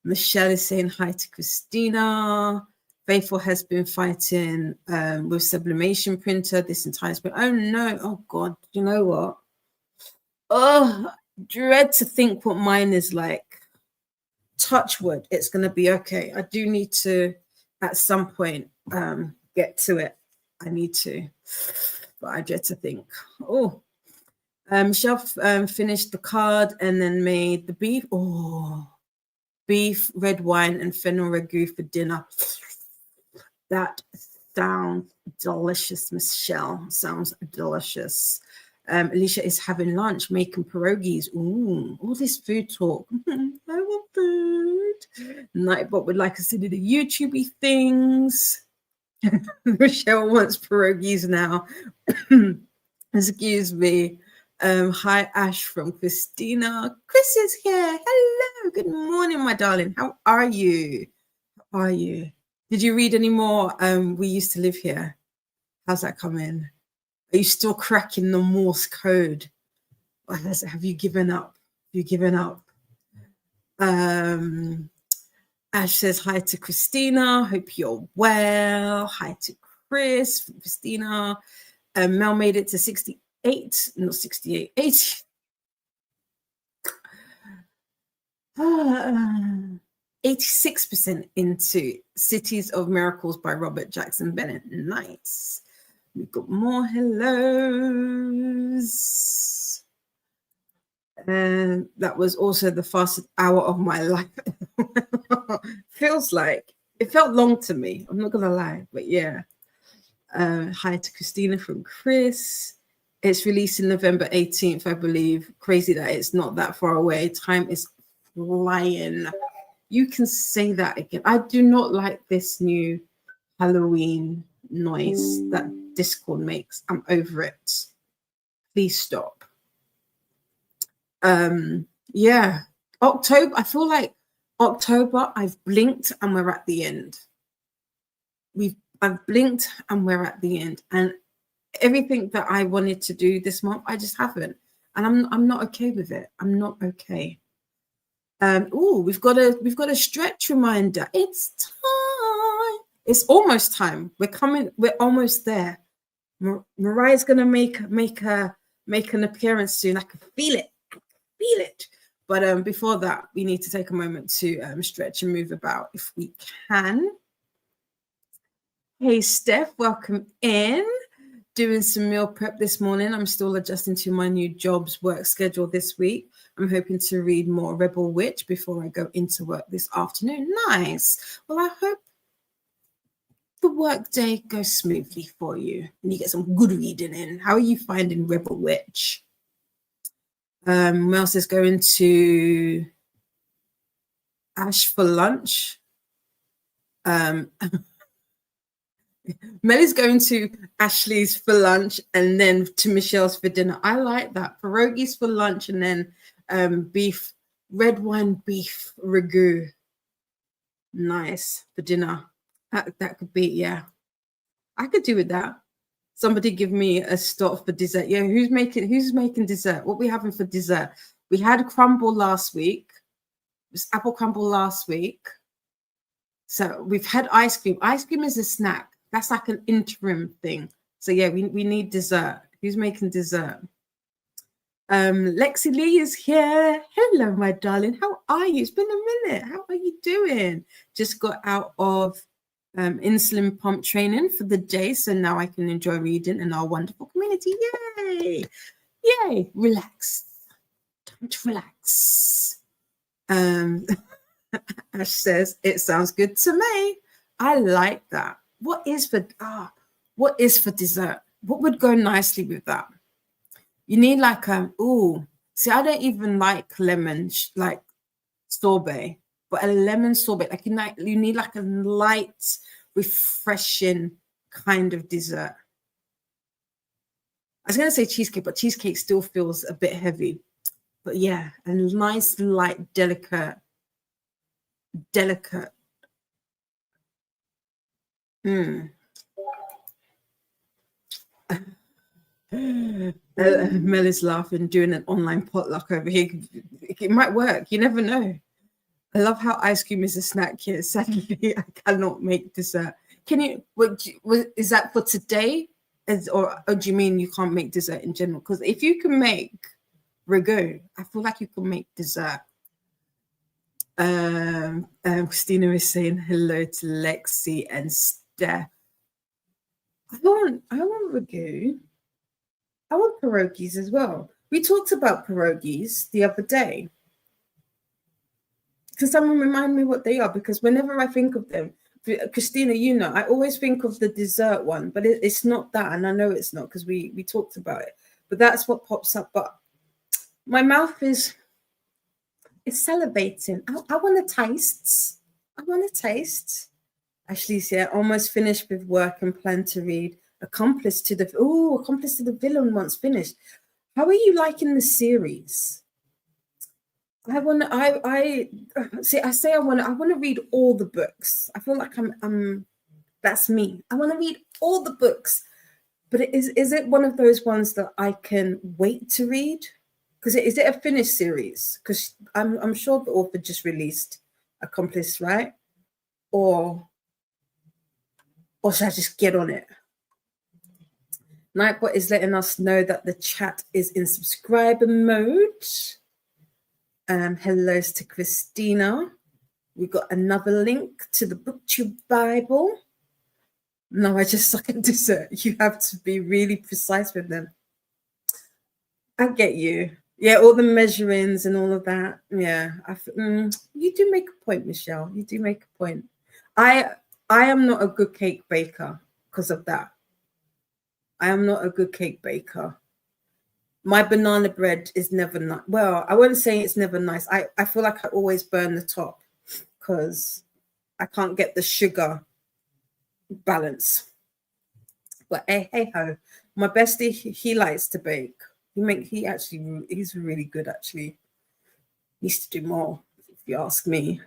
Michelle is saying hi to Christina. Faithful has been fighting with sublimation printer this entire spring. Oh no. Oh God. You know what? Oh, dread to think what mine is like. Touch wood, it's going to be okay. I do need to, at some point, get to it. I need to, but I dread to think. Oh, Michelle finished the card and then made the beef. Oh, beef, red wine, and fennel ragu for dinner. That sounds delicious, Michelle. Sounds delicious. Alicia is having lunch, making pierogies. Ooh, all this food talk. I want food. Nightbot would like us to do the YouTubey things. Michelle wants pierogies now. Excuse me. Hi, Ash from Christina. Chris is here. Hello. Good morning, my darling. How are you? How are you? Did you read any more? We used to live here. How's that coming? Are you still cracking the Morse code? Or have you given up? Ash says hi to Christina. Hope you're well. Hi to Chris, Christina. Mel made it to 68, not 68, 80. 86% into Cities of Miracles by Robert Jackson Bennett. Nice. We've got more hellos. And that was also the fastest hour of my life. Feels like. It felt long to me. I'm not going to lie. But yeah. Hi to Christina from Chris. It's releasing November 18th, I believe. Crazy that it's not that far away. Time is flying. You can say that again. I do not like this new Halloween noise that Discord makes. I'm over it. Please stop. Yeah, October. I feel like October. I've blinked and we're at the end. I've blinked and we're at the end. And everything that I wanted to do this month, I just haven't. And I'm not okay with it. I'm not okay. We've got a stretch reminder. It's time. It's almost time. We're almost there. Mariah's gonna make an appearance soon. I can feel it. But before that, we need to take a moment to stretch and move about if we can. Hey Steph, welcome in. Doing some meal prep this morning. I'm still adjusting to my new job's work schedule this week. I'm hoping to read more Rebel Witch before I go into work this afternoon. Nice. Well, I hope the work day goes smoothly for you and you get some good reading in. How are you finding Rebel Witch? Mouse is going to Ash for lunch. Melly's going to Ashley's for lunch and then to Michelle's for dinner. I like that. Pierogies for lunch and then beef red wine beef ragu. Nice for dinner. That could be, yeah. I could do with that. Somebody give me a start for dessert. Yeah, who's making dessert? What we having for dessert? We had crumble last week. It was apple crumble last week. So we've had ice cream. Ice cream is a snack. That's like an interim thing. So yeah, we need dessert. Who's making dessert? Lexi Lee is here. Hello, my darling. How are you? It's been a minute. How are you doing? Just got out of insulin pump training for the day, so now I can enjoy reading in our wonderful community. Yay! Yay! Relax. Time to relax. Ash says it sounds good to me. I like that. What is for dessert? What would go nicely with that? You need like I don't even like lemon like sorbet, but a lemon sorbet, like you need like a light, refreshing kind of dessert. I was gonna say cheesecake, but cheesecake still feels a bit heavy. But yeah, a nice, light, delicate. Mel is laughing, doing an online potluck over here. It might work. You never know. I love how ice cream is a snack here. Sadly, I cannot make dessert. Can you? Is that for today? Or do you mean you can't make dessert in general? Because if you can make ragu, I feel like you can make dessert. Christina is saying hello to Lexi and Steph. I want ragu. I want pierogies as well. We talked about pierogies the other day. Can someone remind me what they are? Because whenever I think of them, Christina, you know, I always think of the dessert one, but it's not that. And I know it's not because we talked about it. But that's what pops up. But my mouth is salivating. I want to taste. I want to taste. Ashley's here, almost finished with work and plan to read Accomplice to the Villain once finished. How are you liking the series? I want to read all the books. I feel like that's me. I want to read all the books. But is it one of those ones that I can wait to read? Because is it a finished series? Because I'm sure the author just released Accomplice, right? Or should I just get on it? Nightbot is letting us know that the chat is in subscriber mode. Hellos to Christina. We got another link to the BookTube Bible. No, I just suck at dessert. You have to be really precise with them. I get you. Yeah, all the measurings and all of that. Yeah, you do make a point, Michelle. You do make a point. I am not a good cake baker because of that. I am not a good cake baker. My banana bread is never nice. Well, I wouldn't say it's never nice. I feel like I always burn the top because I can't get the sugar balance. But hey ho, my bestie, he likes to bake. He's really good actually. He needs to do more, if you ask me.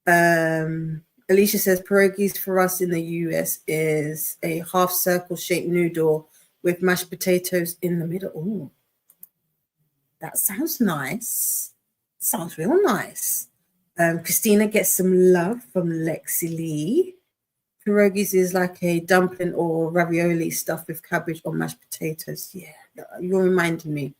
Alicia says pierogies for us in the US is a half circle shaped noodle with mashed potatoes in the middle. Ooh, that sounds nice. Sounds real nice. Christina gets some love from Lexi Lee. Pierogies is like a dumpling or ravioli stuffed with cabbage or mashed potatoes. Yeah, you're reminding me.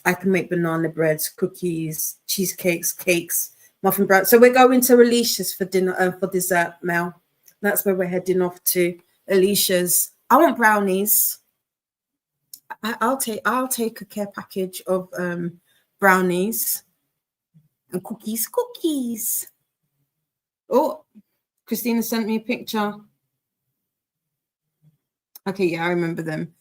I can make banana breads, cookies, cheesecakes, cakes, muffin bread. So we're going to Alicia's for dinner, for dessert, Mel. That's where we're heading off to. Alicia's. I want brownies. I'll take a care package of brownies and cookies. Oh, Christina sent me a picture. Okay, yeah, I remember them.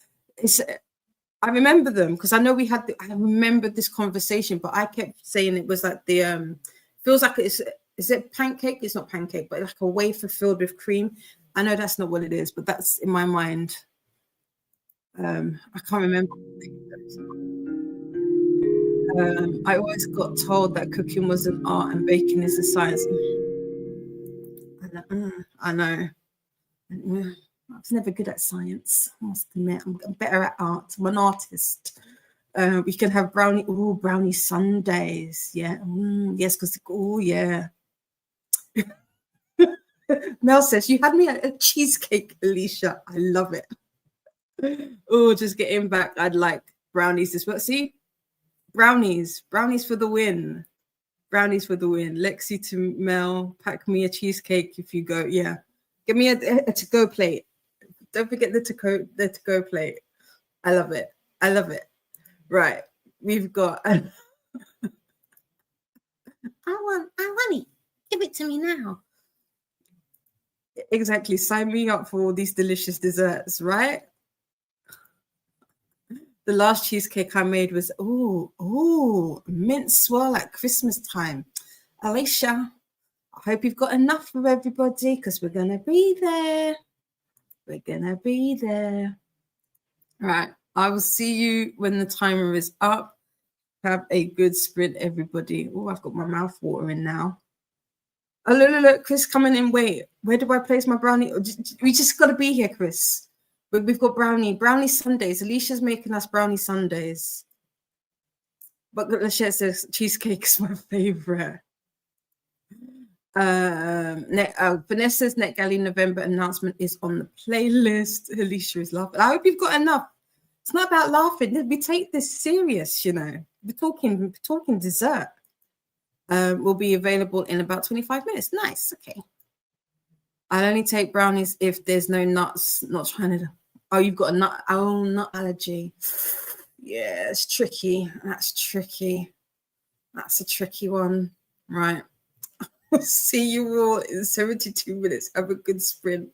I remember them because I know I remember this conversation, but I kept saying it was like the feels like is it pancake? It's not pancake, but like a wafer filled with cream. I know that's not what it is, but that's in my mind. I can't remember. I always got told that cooking was an art and baking is a science. I know. I was never good at science, I must admit. I'm better at art. I'm an artist. We can have brownie Sundays. Yeah. Yes, because, yeah. Mel says, you had me at a cheesecake, Alicia. I love it. Oh, just getting back. I'd like brownies this week. See? Brownies for the win. Brownies for the win. Lexi to Mel, pack me a cheesecake if you go. Yeah. Give me a to-go plate. Don't forget the to-go plate. I love it. I love it. Right. We've got I want it. Give it to me now. Exactly. Sign me up for all these delicious desserts, right? The last cheesecake I made was mint swirl at Christmas time. Alicia, I hope you've got enough for everybody because we're gonna be there. We're gonna be there. All right. I will see you when the timer is up. Have a good sprint, everybody. Oh, I've got my mouth watering now. Oh, look, Chris coming in. Wait, where do I place my brownie? We just got to be here, Chris. We've got brownie Sundays. Alicia's making us brownie Sundays. But Lachette says cheesecake is my favorite. Vanessa's NetGalley November announcement is on the playlist. Alicia is laughing. I hope you've got enough. It's not about laughing. We take this serious, you know. We're talking dessert. Will be available in about 25 minutes. Nice. Okay. I'll only take brownies if there's no nuts. Not trying to. Oh, you've got a nut. Oh, nut allergy. Yeah, it's tricky. That's tricky. That's a tricky one. Right. See you all in 72 minutes. Have a good sprint.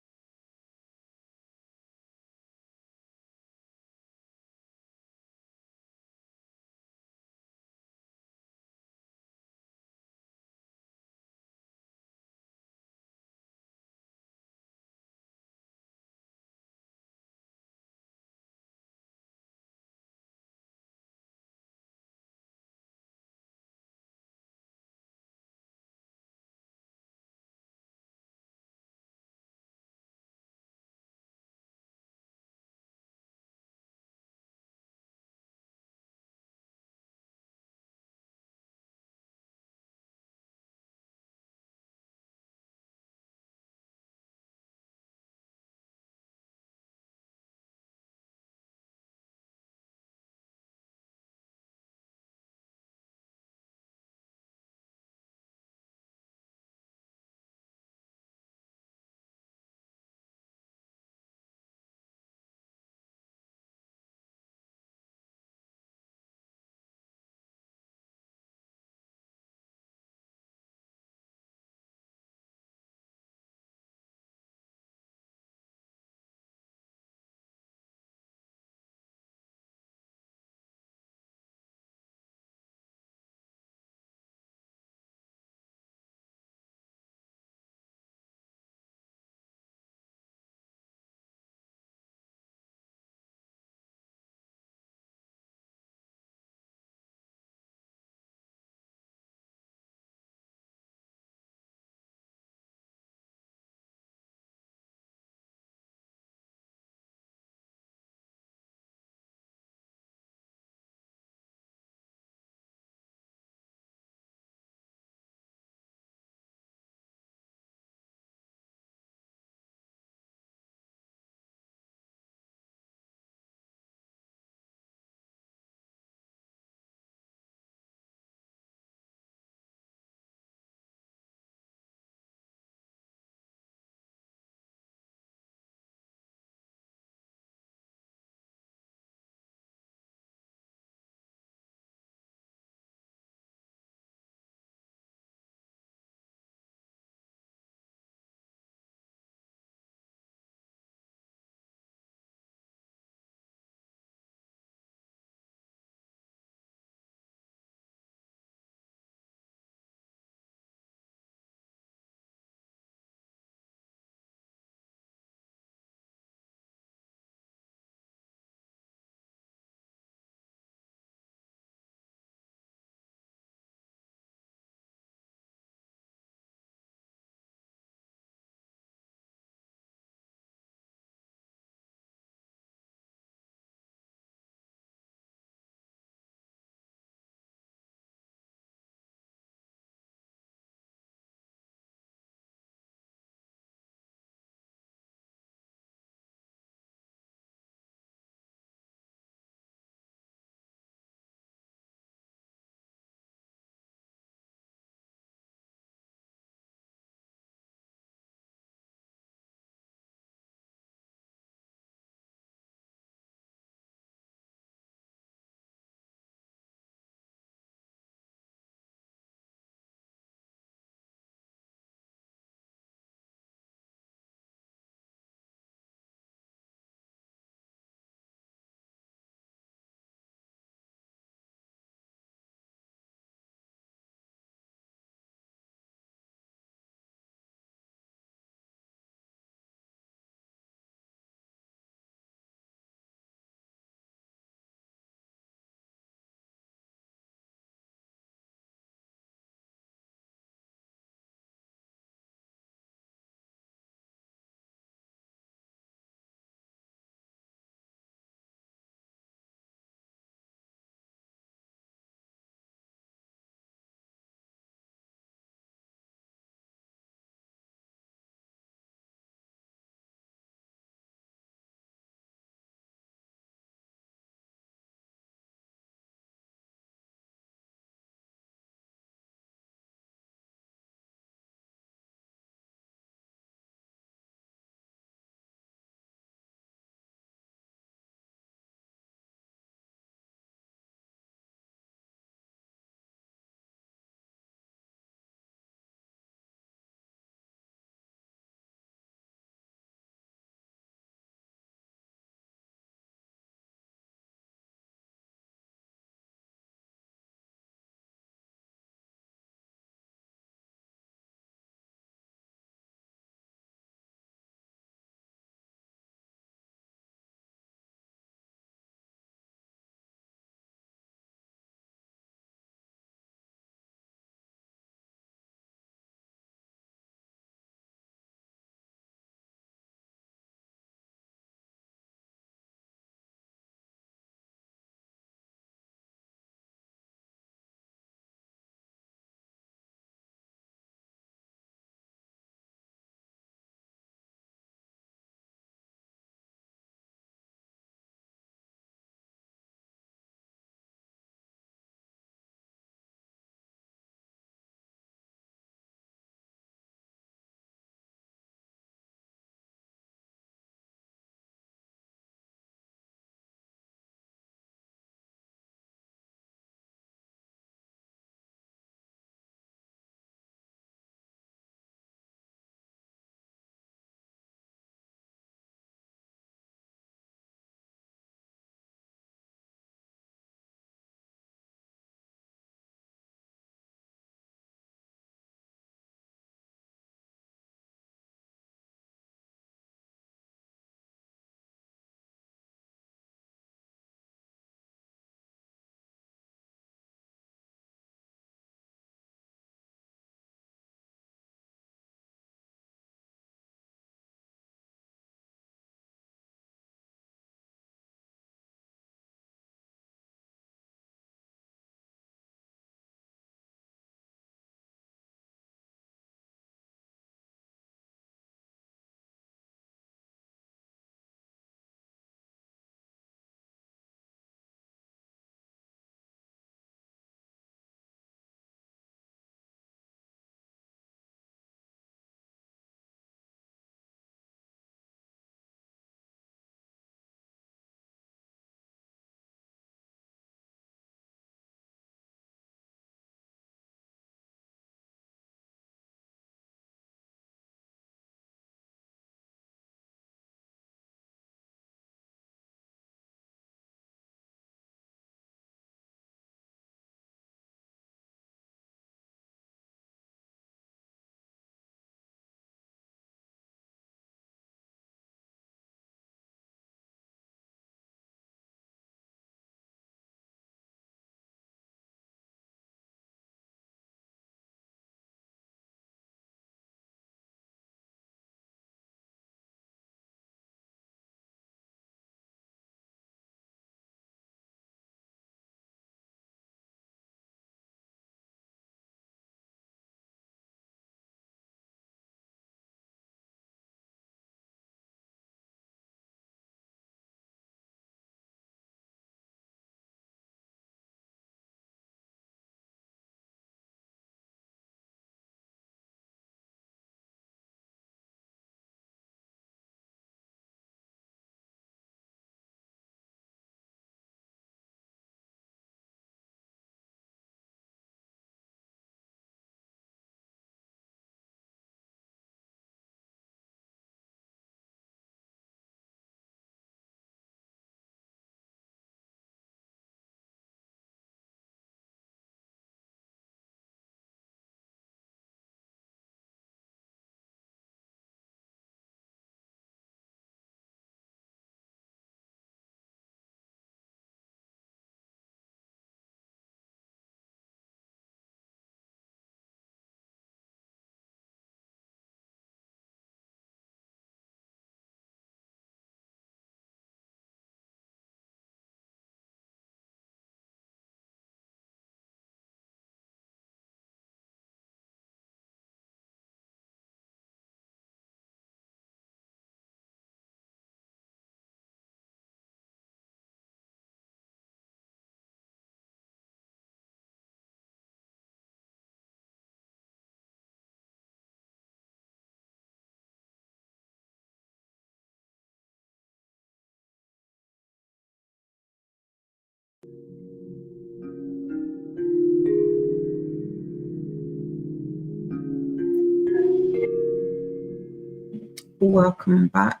welcome back.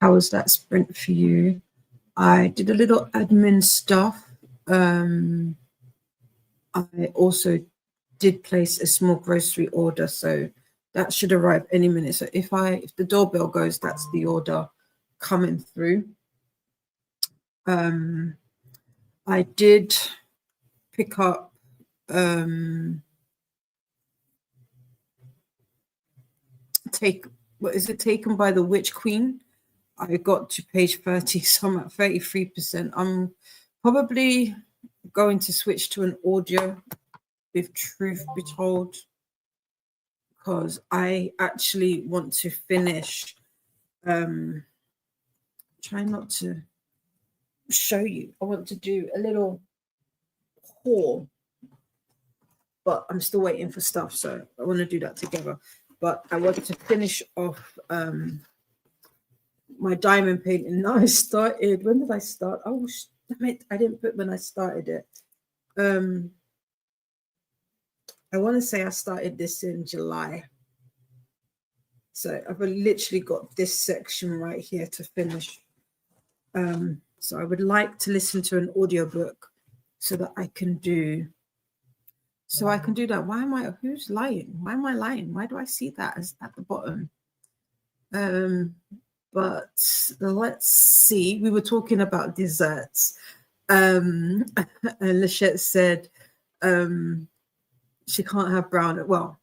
How was that sprint for you? I did a little admin stuff. I also did place a small grocery order, so that should arrive any minute. So if the doorbell goes, that's the order coming through. I did pick up Taken by the Witch Queen. I got to page 30, so I'm at 33%. I'm probably going to switch to an audio, if truth be told, because I actually want to finish. Try not to show you. I want to do a little haul, but I'm still waiting for stuff, so I want to do that together. But I wanted to finish off my diamond painting. Now I started. When did I start? Oh, damn it! I didn't put when I started it. I want to say I started this in July. So I've literally got this section right here to finish. So I would like to listen to an audiobook so that I can do. So I can do that. Who's lying? Why am I lying? Why do I see that as at the bottom? But let's see. We were talking about desserts. And Lachette said she can't have brownies. Well,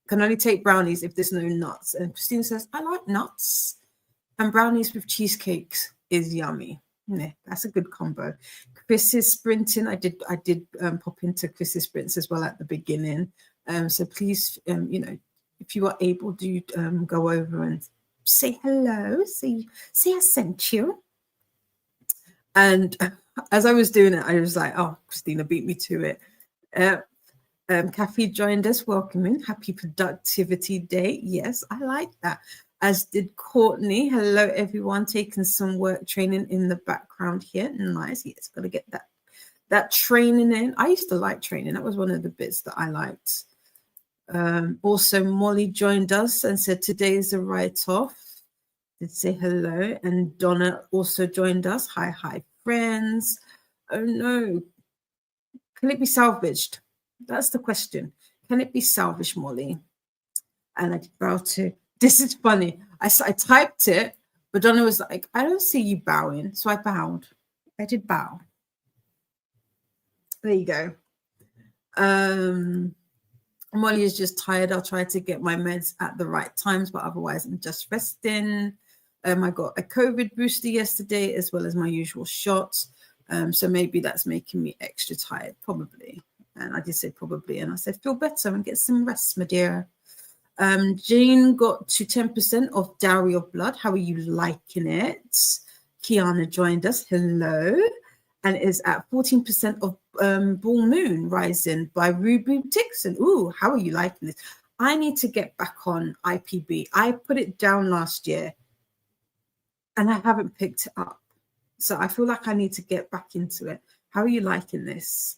can only take brownies if there's no nuts. And Christine says, I like nuts. And brownies with cheesecakes is yummy. Yeah, that's a good combo. Chris is sprinting. I did pop into Chris's sprints as well at the beginning. So please, if you are able, do go over and say hello. See I sent you. And as I was doing it, I was like, oh, Christina beat me to it. Kathy joined us, welcoming. Happy Productivity Day. Yes, I like that. As did Courtney. Hello, everyone. Taking some work training in the background here. Nice. Yes, got to get that training in. I used to like training. That was one of the bits that I liked. Also, Molly joined us and said today is a write-off. Did say hello. And Donna also joined us. Hi, friends. Oh, no. Can it be salvaged? That's the question. Can it be salvaged, Molly? And I bow to. This is funny. I typed it, but Donna was like, I don't see you bowing. So I bowed. I did bow. There you go. Molly is just tired. I'll try to get my meds at the right times, but otherwise I'm just resting. I got a COVID booster yesterday as well as my usual shots. So maybe that's making me extra tired, probably. And I did say probably. And I said, feel better and get some rest, my dear. Jane got to 10% of Dowry of Blood. How are you liking it? Kiana joined us. Hello. And is at 14% of Bull Moon Rising by Ruby Dixon. Ooh, how are you liking this? I need to get back on IPB. I put it down last year and I haven't picked it up. So I feel like I need to get back into it. How are you liking this?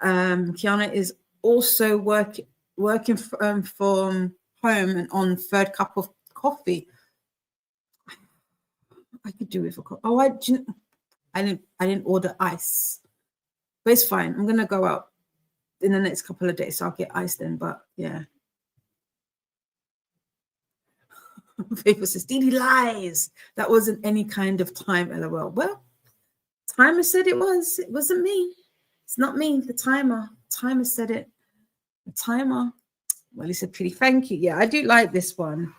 Kiana is also working from home and on third cup of coffee. I could do with a coffee. Oh, I didn't order ice, but it's fine. I'm gonna go out in the next couple of days, so I'll get ice then. But yeah, Faithful says Dee lies. That wasn't any kind of time. LOL. Well, timer said it was. It wasn't me. It's not me. The timer. Timer said it. The timer. Well, he said pretty. Thank you. Yeah, I do like this one.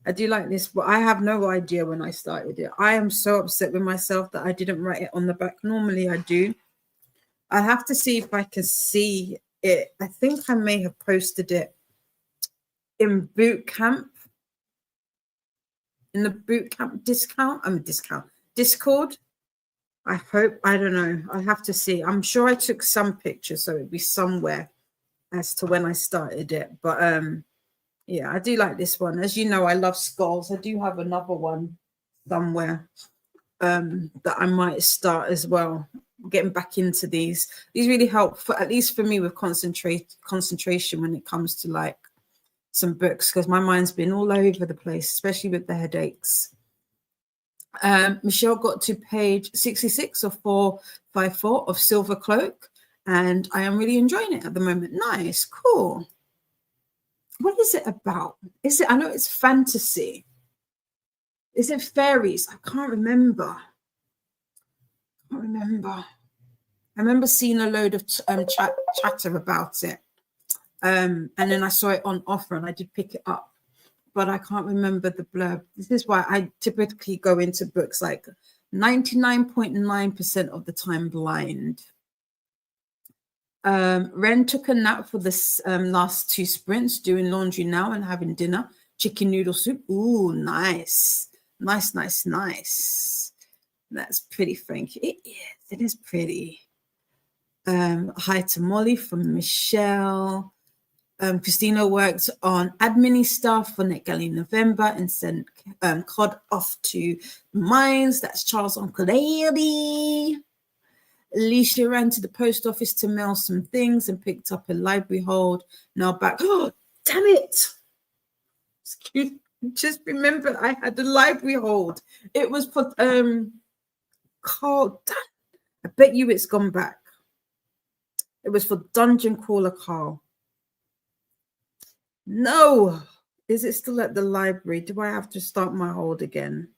I do like this, but I have no idea when I started it. I am so upset with myself that I didn't write it on the back. Normally I do. I have to see if I can see it. I think I may have posted it in boot camp. In the boot camp Discord. I hope. I don't know. I have to see. I'm sure I took some pictures, so it'd be somewhere as to when I started it. But yeah, I do like this one. As you know, I love skulls. I do have another one somewhere that I might start as well. Getting back into these really help, at least for me, with concentration when it comes to like some books because my mind's been all over the place, especially with the headaches. Michelle got to page 66 of 454 of Silver Cloak, and I am really enjoying it at the moment. Nice, cool. What is it about? I know it's fantasy. Is it fairies? I can't remember. I remember seeing a load of chatter about it. And then I saw it on offer and I did pick it up, but I can't remember the blurb. This is why I typically go into books like 99.9% of the time blind. Ren took a nap for the last 2 sprints, doing laundry now and having dinner. Chicken noodle soup. Ooh, nice. Nice. That's pretty, Frankie. It is pretty. Hi to Molly from Michelle. Christina worked on admin stuff for NetGalley November and sent Cod off to Mines. That's Charles' Uncle Eddie. Alicia ran to the post office to mail some things and picked up a library hold. Now back. Oh, damn it. Excuse me. Just remember I had the library hold. It was for Carl. I bet you it's gone back. It was for Dungeon Crawler Carl. No. Is it still at the library? Do I have to start my hold again?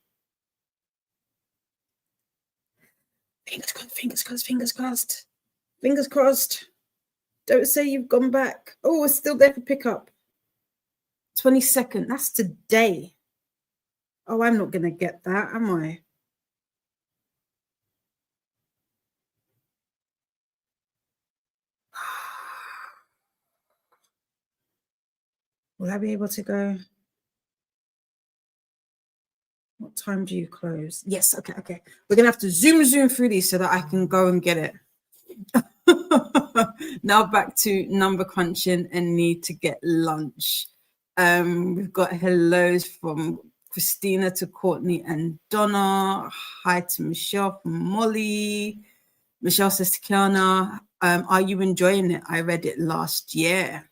Fingers crossed. Don't say you've gone back. Oh, it's still there for pickup. 22nd. That's today. Oh, I'm not going to get that, am I? Will I be able to go? What time do you close? Yes, okay. We're going to have to zoom through these so that I can go and get it. Now back to number crunching and need to get lunch. We've got hellos from Christina to Courtney and Donna. Hi to Michelle from Molly. Michelle says to Kiana, are you enjoying it? I read it last year.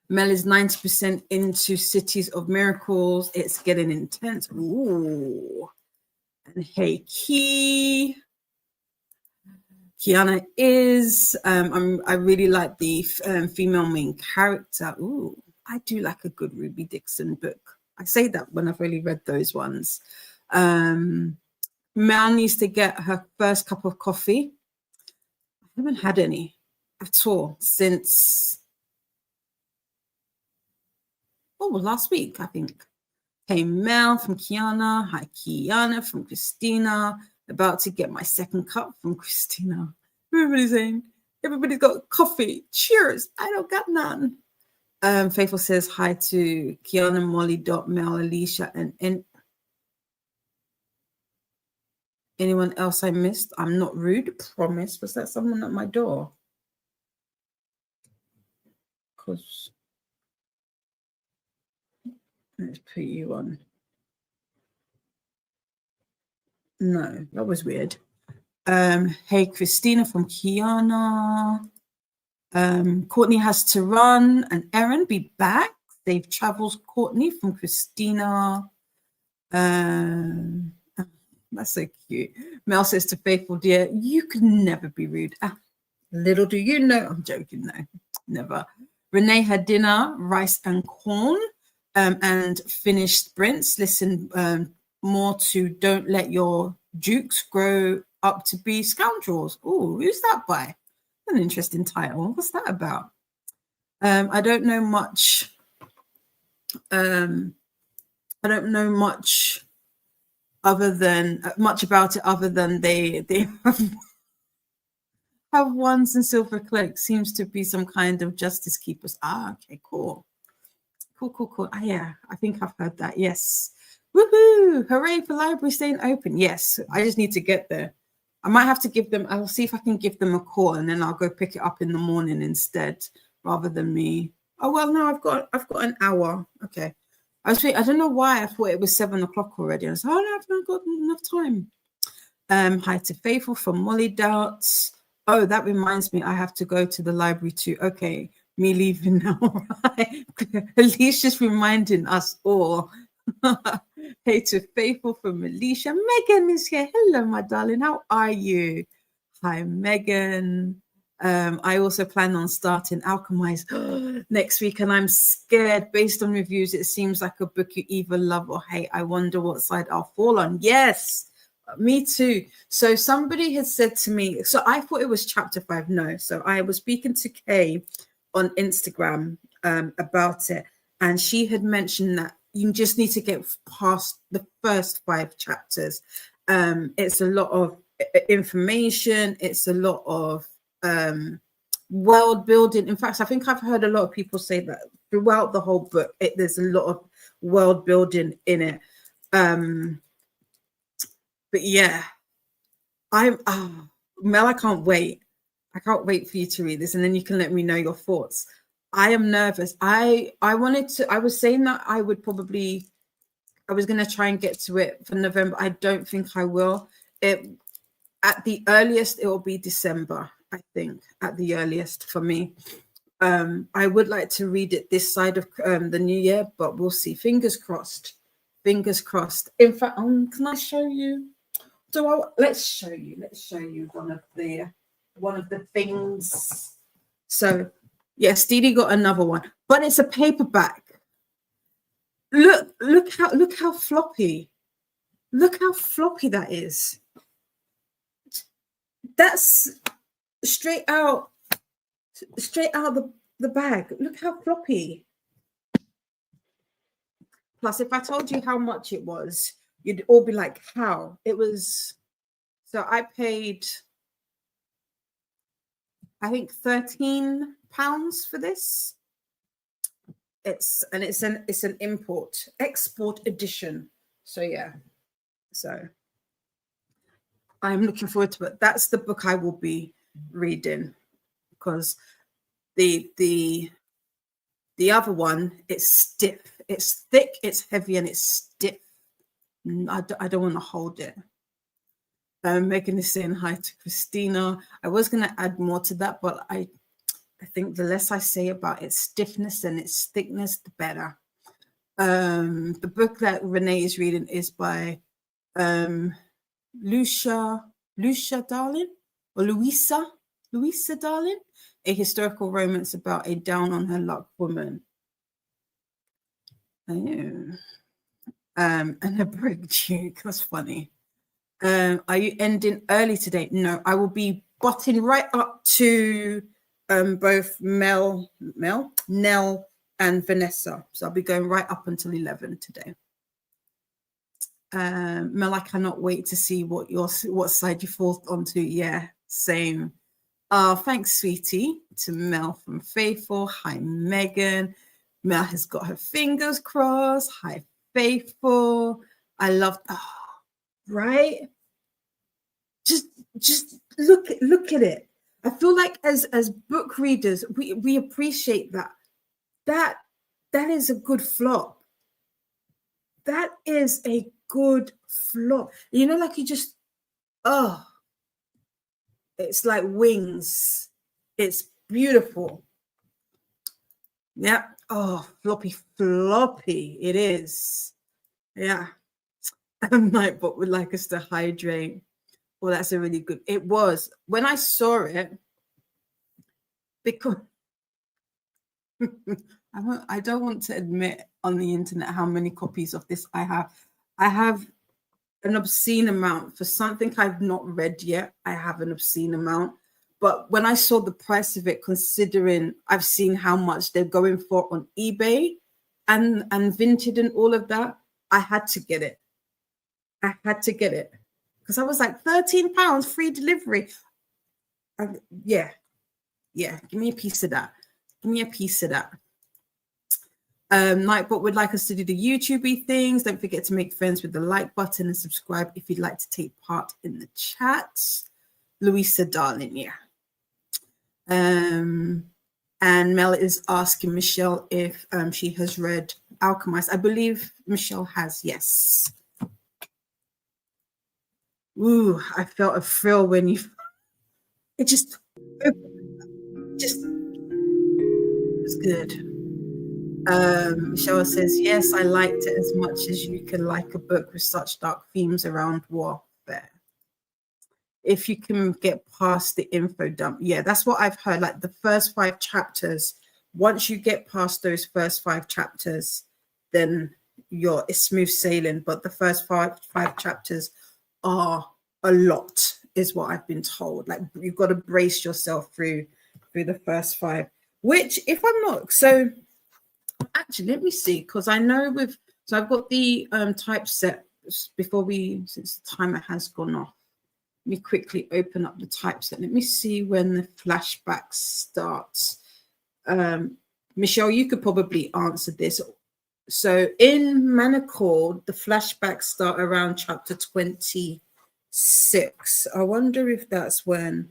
Mel is 90% into Cities of Miracles. It's getting intense. Ooh. And hey, Kiana is. I really like the female main character. Ooh, I do like a good Ruby Dixon book. I say that when I've really read those ones. Mel needs to get her first cup of coffee. I haven't had any at all since last week, I think. Hey, Mel from Kiana. Hi, Kiana from Christina. About to get my second cup from Christina. Everybody's saying, everybody's got coffee. Cheers. I don't got none. Faithful says hi to Kiana, Molly, Dot, Mel, Alicia, and anyone else I missed. I'm not rude, promise. Was that someone at my door? Because let's put you on. No, that was weird. Hey, Christina from Kiana. Courtney has to run and Erin be back. Safe travels, Courtney from Christina. That's so cute. Mel says to Faithful, dear, you can never be rude. Little do you know. I'm joking, no, never. Renee had dinner, rice and corn, and finished sprints. Listen more to Don't Let Your Dukes Grow Up to Be Scoundrels. Oh, who's that by? An interesting title. What's that about? I don't know much. I don't know much about it other than they have wands and silver cloaks. Seems to be some kind of justice keepers. Okay, cool. Yeah, I think I've heard that. Yes. Woohoo! Hooray for library staying open. Yes, I just need to get there. I might have to give them, I'll see if I can give them a call and then I'll go pick it up in the morning instead, rather than me. Oh, well, no, I've got an hour. Okay. I don't know why I thought it was 7 o'clock already. I was like, oh, no, I've not got enough time. Hi to Faithful from Molly Doubts. Oh, that reminds me, I have to go to the library too. Okay. me leaving now, right? Alicia's reminding us all. Hey to Faithful from Alicia. Megan is here. Hello, my darling. How are you? Hi, Megan. I also plan on starting Alchemize next week, and I'm scared. Based on reviews, it seems like a book you either love or hate. I wonder what side I'll fall on. Yes, me too. So somebody had said to me, so I thought it was chapter 5. No, so I was speaking to Kay on Instagram about it, and she had mentioned that you just need to get past the first 5 chapters. It's a lot of information. It's a lot of world building. In fact, I think I've heard a lot of people say that throughout the whole book, there's a lot of world building in it. But yeah, Mel, I can't wait. I can't wait for you to read this, and then you can let me know your thoughts. I am nervous. I was saying that I was going to try and get to it for November. I don't think I will. At the earliest, it will be December, I think, at the earliest for me. I would like to read it this side of the new year, but we'll see. Fingers crossed. Fingers crossed. In fact, can I show you? Let's show you. Let's show you one of the things. So, yes, Dee got another one, but it's a paperback. Look how floppy. Look how floppy that is. That's straight out the bag. Look how floppy. Plus, if I told you how much it was, you'd all be like, how? It was, so I paid, I think, £13 for this. It's an export edition. So yeah. So I'm looking forward to it. That's the book I will be reading, because the other one, it's stiff, it's thick, it's heavy, and it's stiff. I don't want to hold it. Megan is saying hi to Christina. I was going to add more to that, but I think the less I say about its stiffness and its thickness, the better. The book that Renee is reading is by Lucia Darling, or Louisa Darling, a historical romance about a down on her luck woman. And a broke Duke. That's funny. Are you ending early today? No, I will be butting right up to both Nell, and Vanessa. So I'll be going right up until 11 today. Mel, I cannot wait to see what side you fall onto. Yeah, same. Thanks, sweetie, to Mel from Faithful. Hi, Megan. Mel has got her fingers crossed. Hi, Faithful. I love, right? Just look at it. I feel like as book readers, we appreciate that. That is a good flop. That is a good flop. You know, like you just, it's like wings. It's beautiful. Yeah. Oh, floppy. It is. Yeah. Nightbot would like us to hydrate. Well, that's a really good. It was when I saw it, because I don't want to admit on the internet how many copies of this I have. I have an obscene amount for something I've not read yet. I have an obscene amount. But when I saw the price of it, considering I've seen how much they're going for on eBay and Vinted and all of that, I had to get it. I had to get it. Because I was like, £13, free delivery. Yeah. Give me a piece of that. Nightbot would like us to do the YouTube-y things. Don't forget to make friends with the like button and subscribe if you'd like to take part in the chat. Louisa Darling, yeah. And Mel is asking Michelle if she has read Alchemist. I believe Michelle has, yes. Ooh, I felt a thrill when it just good. Michelle says, yes, I liked it as much as you can like a book with such dark themes around warfare. If you can get past the info dump. Yeah, that's what I've heard. Like the first 5 chapters, once you get past those first 5 chapters, then it's smooth sailing. But the first five chapters are a lot, is what I've been told. Like you've got to brace yourself through the first 5, which if I'm not, so actually let me see, because I know so I've got the typeset since the timer has gone off. Let me quickly open up the typeset. Let me see when the flashback starts. Michelle, you could probably answer this. So in Manacord, the flashbacks start around chapter 26. I wonder if that's when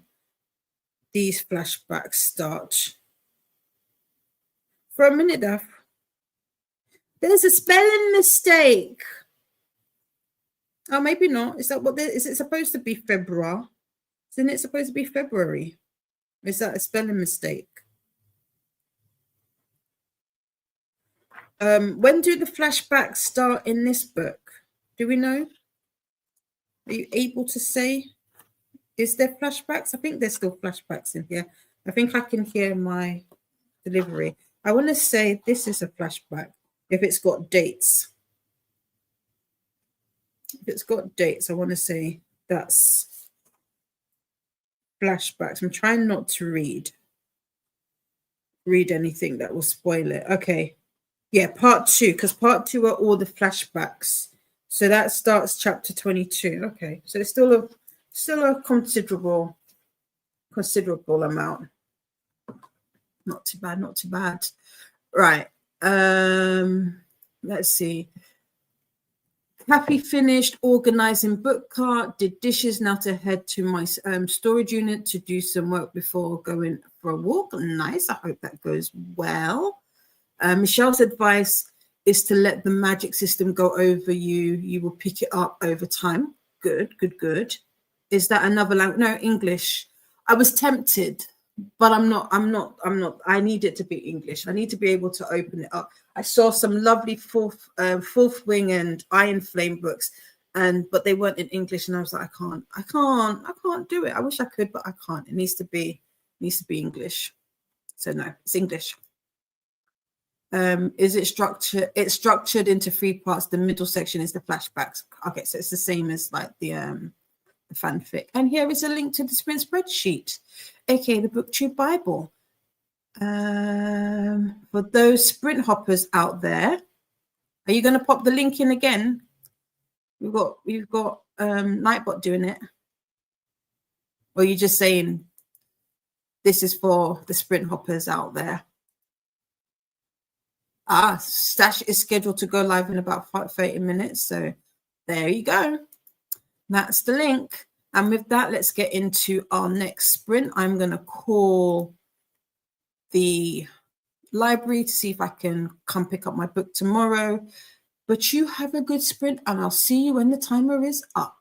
these flashbacks start. For a minute, Daph. There's a spelling mistake. Oh, maybe not. Is it supposed to be February? Isn't it supposed to be February? Is that a spelling mistake? When do the flashbacks start in this book? Do we know? Are you able to say? Is there flashbacks? I think there's still flashbacks in here. I think I can hear my delivery. I want to say this is a flashback if it's got dates. If it's got dates, I want to say that's flashbacks. I'm trying not to read anything that will spoil it. Okay. Yeah, part 2, because part 2 are all the flashbacks. So that starts chapter 22. Okay. So it's still a considerable amount. Not too bad, not too bad. Right. Let's see. Happy finished organizing book cart, did dishes, now to head to my storage unit to do some work before going for a walk. Nice. I hope that goes well. Michelle's advice is to let the magic system go over you. You will pick it up over time. Good, good, good. Is that another language? No, English. I was tempted, but I'm not. I need it to be English. I need to be able to open it up. I saw some lovely fourth wing and Iron Flame books, but they weren't in English, and I was like, I can't do it. I wish I could, but I can't. It needs to be English. So no, it's English. Is it structured? It's structured into 3 parts. The middle section is the flashbacks. Okay, so it's the same as like the fanfic. And here is a link to the sprint spreadsheet, aka the BookTube Bible. For those sprint hoppers out there, are you going to pop the link in again? We've got Nightbot doing it, or are you just saying this is for the sprint hoppers out there? Stash is scheduled to go live in about 30 minutes. So there you go. That's the link. And with that, let's get into our next sprint. I'm going to call the library to see if I can come pick up my book tomorrow. But you have a good sprint, and I'll see you when the timer is up.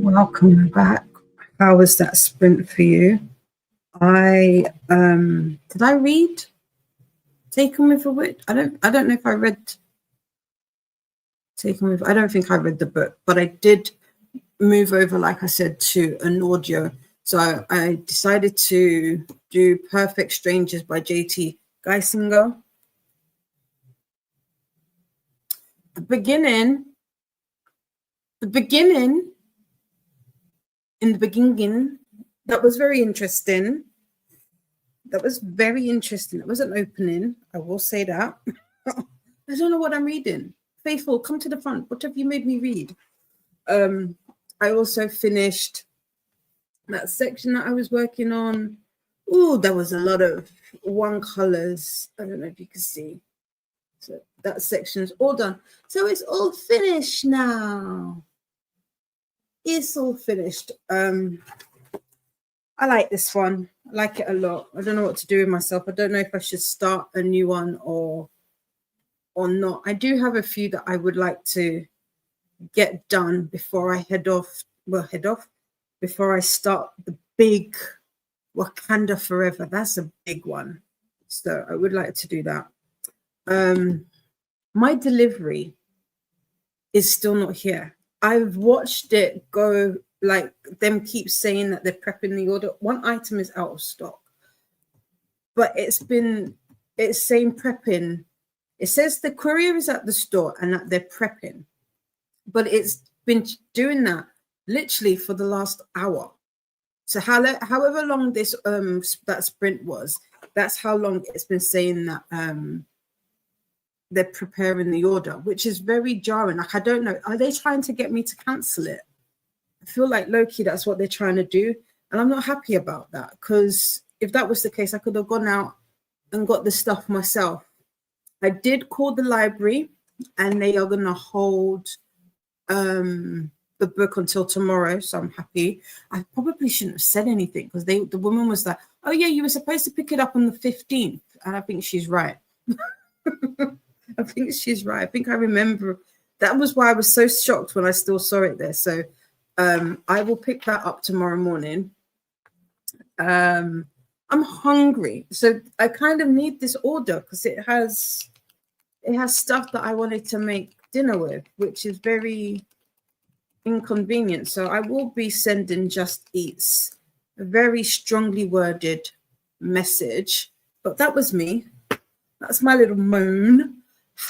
Welcome back. How was that sprint for you? Did I read Taken with a Witch? I don't know if I read Taken with. I don't think I read the book, but I did move over, like I said, to an audio. So I decided to do Perfect Strangers by JT Geisinger. The beginning, that was very interesting. That was very interesting. It was an opening, I will say that. I don't know what I'm reading. Faithful, come to the front. What have you made me read? I also finished that section that I was working on. Ooh, there was a lot of one colors. I don't know if you can see. So that section's all done. So it's all finished now. It's all finished. I like this one. I like it a lot. I don't know what to do with myself. I don't know if I should start a new one or not. I do have a few that I would like to get done before I head off. Before I start the big Wakanda Forever. That's a big one. So I would like to do that. My delivery is still not here. I've watched it go, like them keep saying that they're prepping the order. One item is out of stock, but it's saying prepping. It says the courier is at the store and that they're prepping, but it's been doing that literally for the last hour. So however long this that sprint was, that's how long it's been saying that they're preparing the order, which is very jarring. Like, I don't know, are they trying to get me to cancel it? I feel like low-key that's what they're trying to do, and I'm not happy about that, because if that was the case, I could have gone out and got the stuff myself. I did call the library, and they are going to hold the book until tomorrow, so I'm happy. I probably shouldn't have said anything, because the woman was like, oh yeah, you were supposed to pick it up on the 15th, and I think she's right. I think she's right. I think I remember. That was why I was so shocked when I still saw it there. So I will pick that up tomorrow morning. I'm hungry, so I kind of need this order because it has stuff that I wanted to make dinner with, which is very inconvenient. So I will be sending Just Eats a very strongly worded message. But that was me. That's my little moan.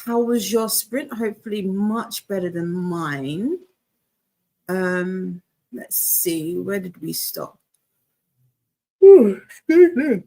How was your sprint? Hopefully much better than mine. Let's see. Where did we stop? Ooh, I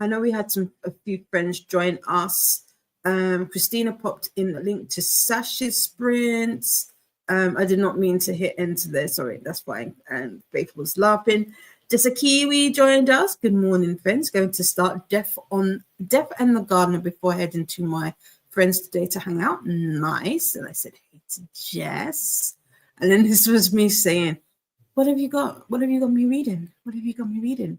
know we had a few friends join us. Christina popped in a link to Sash's sprints. I did not mean to hit enter there. Sorry, that's fine. And Faith was laughing. Just a Kiwi joined us. Good morning, friends. Going to start Deaf and the Gardener before heading to my friends today to hang out. Nice. And I said, hey to Jess. And then this was me saying, what have you got? What have you got me reading? What have you got me reading?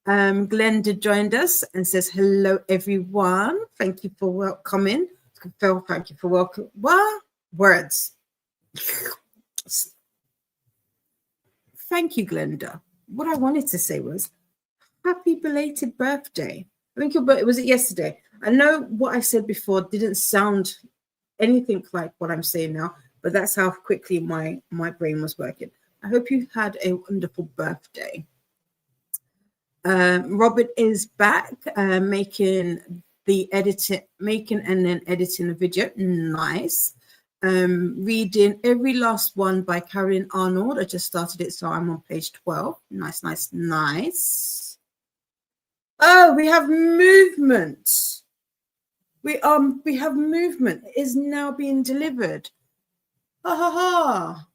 Glenda joined us and says, hello, everyone. Thank you for welcoming. Thank you for welcome. What? Words. Thank you, Glenda. What I wanted to say was, happy belated birthday. I think was it yesterday? I know what I said before didn't sound anything like what I'm saying now, but that's how quickly my brain was working. I hope you had a wonderful birthday. Robert is back, making and then editing the video. Nice. Reading Every Last One by Karen Arnold. I just started it, so I'm on page 12. Nice, nice, nice. Oh, we have movement. We have movement. It is now being delivered. Ha ha ha.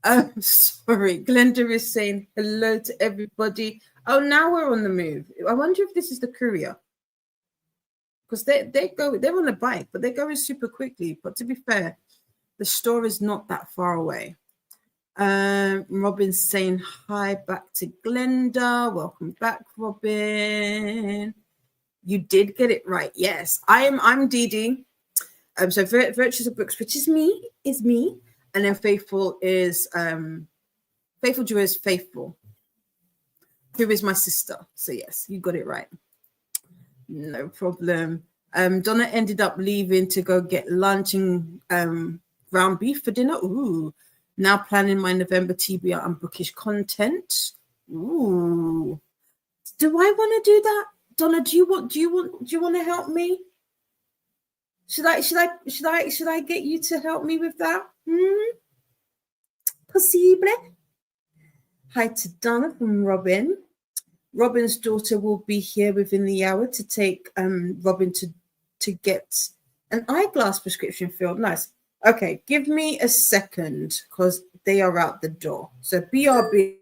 Oh, sorry. Glenda is saying hello to everybody. Oh, now we're on the move. I wonder if this is the courier. Because they're on a bike, but they're going super quickly. But to be fair, the store is not that far away. Robin's saying hi back to Glenda. Welcome back, Robin. You did get it right. Yes, I'm Dee Dee. So Virtues of Books, which is me. And then Faithful is Faithful Joy is Faithful, who is my sister. So yes, you got it right. No problem. Donna ended up leaving to go get lunch and ground beef for dinner. Ooh. Now planning my November TBR and bookish content. Ooh. Do I want to do that? Donna, do you want to help me? Should I get you to help me with that? Possible. Hi to Donna from Robin. Robin's daughter will be here within the hour to take Robin to get an eyeglass prescription filled. Nice. Okay, give me a second because they are out the door. So BRB.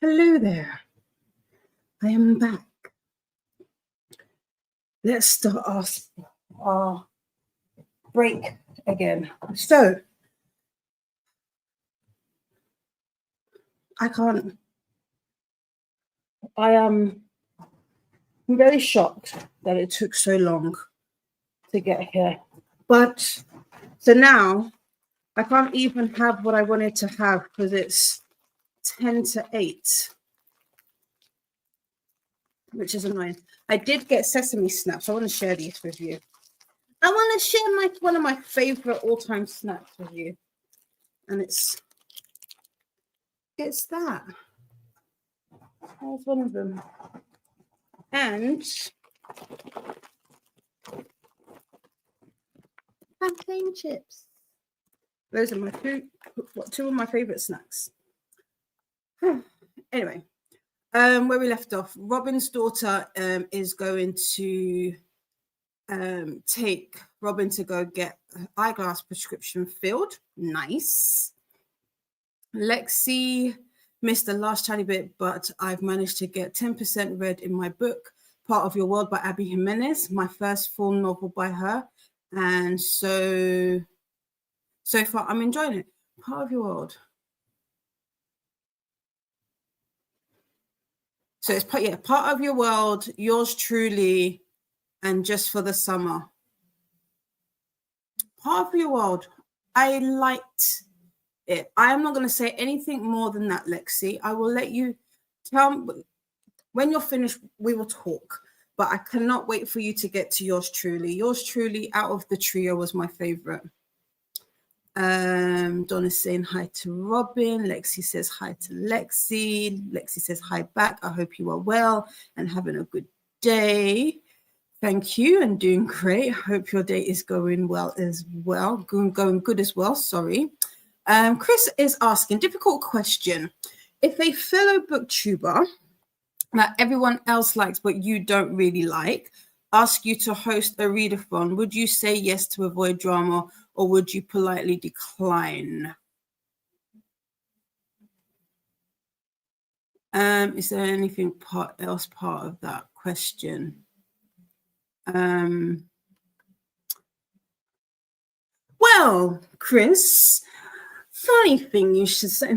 Hello there. I am back. Let's start our break again. So, I am very shocked that it took so long to get here. But so now I can't even have what I wanted to have because it's 10 to 8, which is annoying. I did get sesame snaps. I want to share these with you. I want to share one of my favorite all-time snacks with you. And it's that. There's one of them. And plantain chips. Those are my two of my favorite snacks. Anyway, where we left off, Robin's daughter is going to take Robin to go get her eyeglass prescription filled. Nice. Lexi missed the last tiny bit, but I've managed to get 10% read in my book, Part of Your World by Abby Jimenez, my first full novel by her. And so far, I'm enjoying it. Part of Your World. So it's Part of Your World, Yours Truly, and Just for the Summer. Part of Your World. I liked it. I am not going to say anything more than that, Lexi. I will let you tell me when you're finished. We will talk. But I cannot wait for you to get to Yours Truly. Yours Truly, out of the trio, was my favorite. Donna's saying hi to Robin. Lexi says hi to Lexi. Lexi says hi back. I hope you are well and having a good day. Thank you, and doing great. Hope your day is going well as well. Going good as well. Sorry. Chris is asking, difficult question. If a fellow booktuber that everyone else likes but you don't really like ask you to host a readathon, would you say yes to avoid drama, or would you politely decline? Is there anything else part of that question? Well, Chris, funny thing you should say.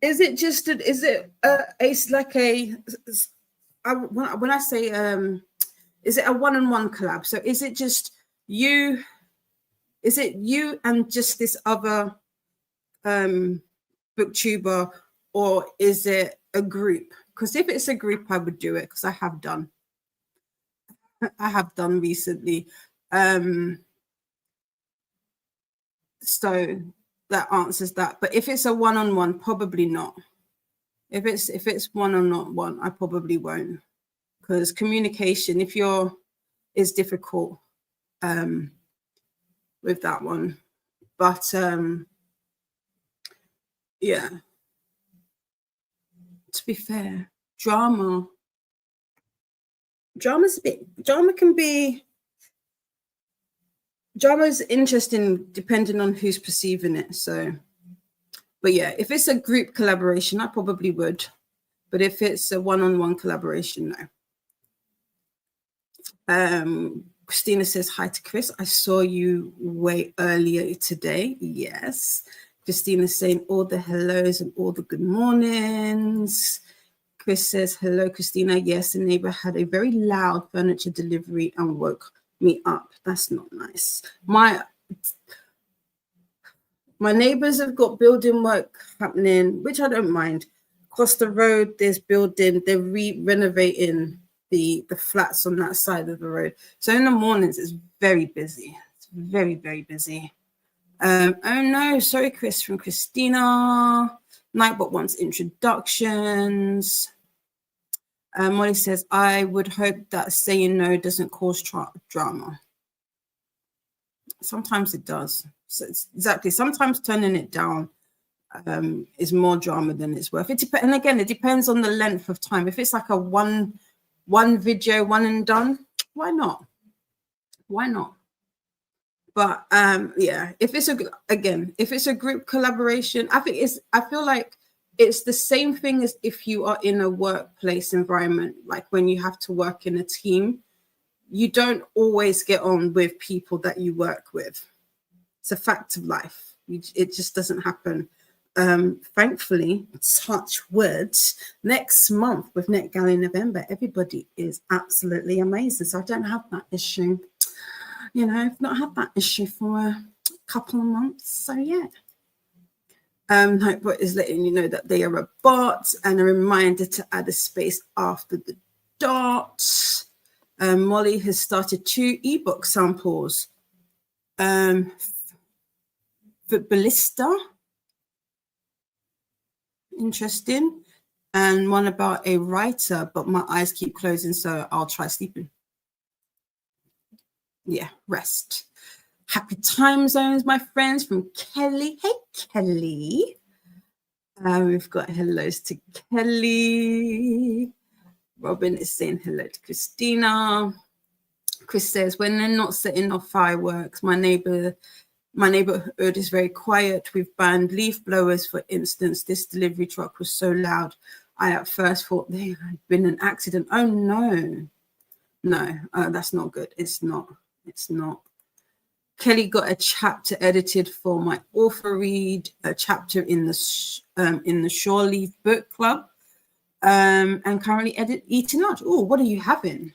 Is it just it's like when I say is it a one-on-one collab? So is it just you? Is it you and just this other booktuber, or is it a group? Because if it's a group, I would do it, because I have done recently. So that answers that. But if it's a one-on-one, probably not. If it's one-on-one, I probably won't, because communication, is difficult with that one. But yeah, to be fair, drama's interesting depending on who's perceiving it. So, but yeah, if it's a group collaboration, I probably would. But if it's a one-on-one collaboration, no. Christina says hi to Chris. I saw you way earlier today. Yes. Christina's saying all the hellos and all the good mornings. Chris says, hello, Christina. Yes, the neighbor had a very loud furniture delivery and woke me up. That's not nice. My neighbors have got building work happening, which I don't mind. Across the road, there's building. They're renovating the flats on that side of the road. So in the mornings, it's very busy. It's very, very busy. Oh no, sorry, Chris, from Christina. Nightbot wants introductions. Molly says, I would hope that saying no doesn't cause drama. Sometimes it does. So exactly. Sometimes turning it down is more drama than it's worth. And again, it depends on the length of time. If it's like a one video, one and done, why not? Why not? But yeah, if it's a group collaboration, I feel like it's the same thing as if you are in a workplace environment, like when you have to work in a team, you don't always get on with people that you work with. It's a fact of life. It just doesn't happen. Thankfully, touch words, next month with Net Gala in November, everybody is absolutely amazing. So I don't have that issue. You know, I've not had that issue for a couple of months. So yeah. Notebot is letting you know that they are a bot, and a reminder to add a space after the dot. Molly has started 2 ebook samples. For Ballista, interesting, and one about a writer, but my eyes keep closing, so I'll try sleeping. Yeah, rest. Happy time zones, my friends, from Kelly. Hey, Kelly. We've got hellos to Kelly. Robin is saying hello to Christina. Chris says, when they're not setting off fireworks, my neighborhood is very quiet. We've banned leaf blowers, for instance. This delivery truck was so loud, I at first thought there had been an accident. Oh no, that's not good. It's not. Kelly got a chapter edited for my author read, a chapter in the Shore Leaf Book Club, and currently eating lunch. Oh, what are you having?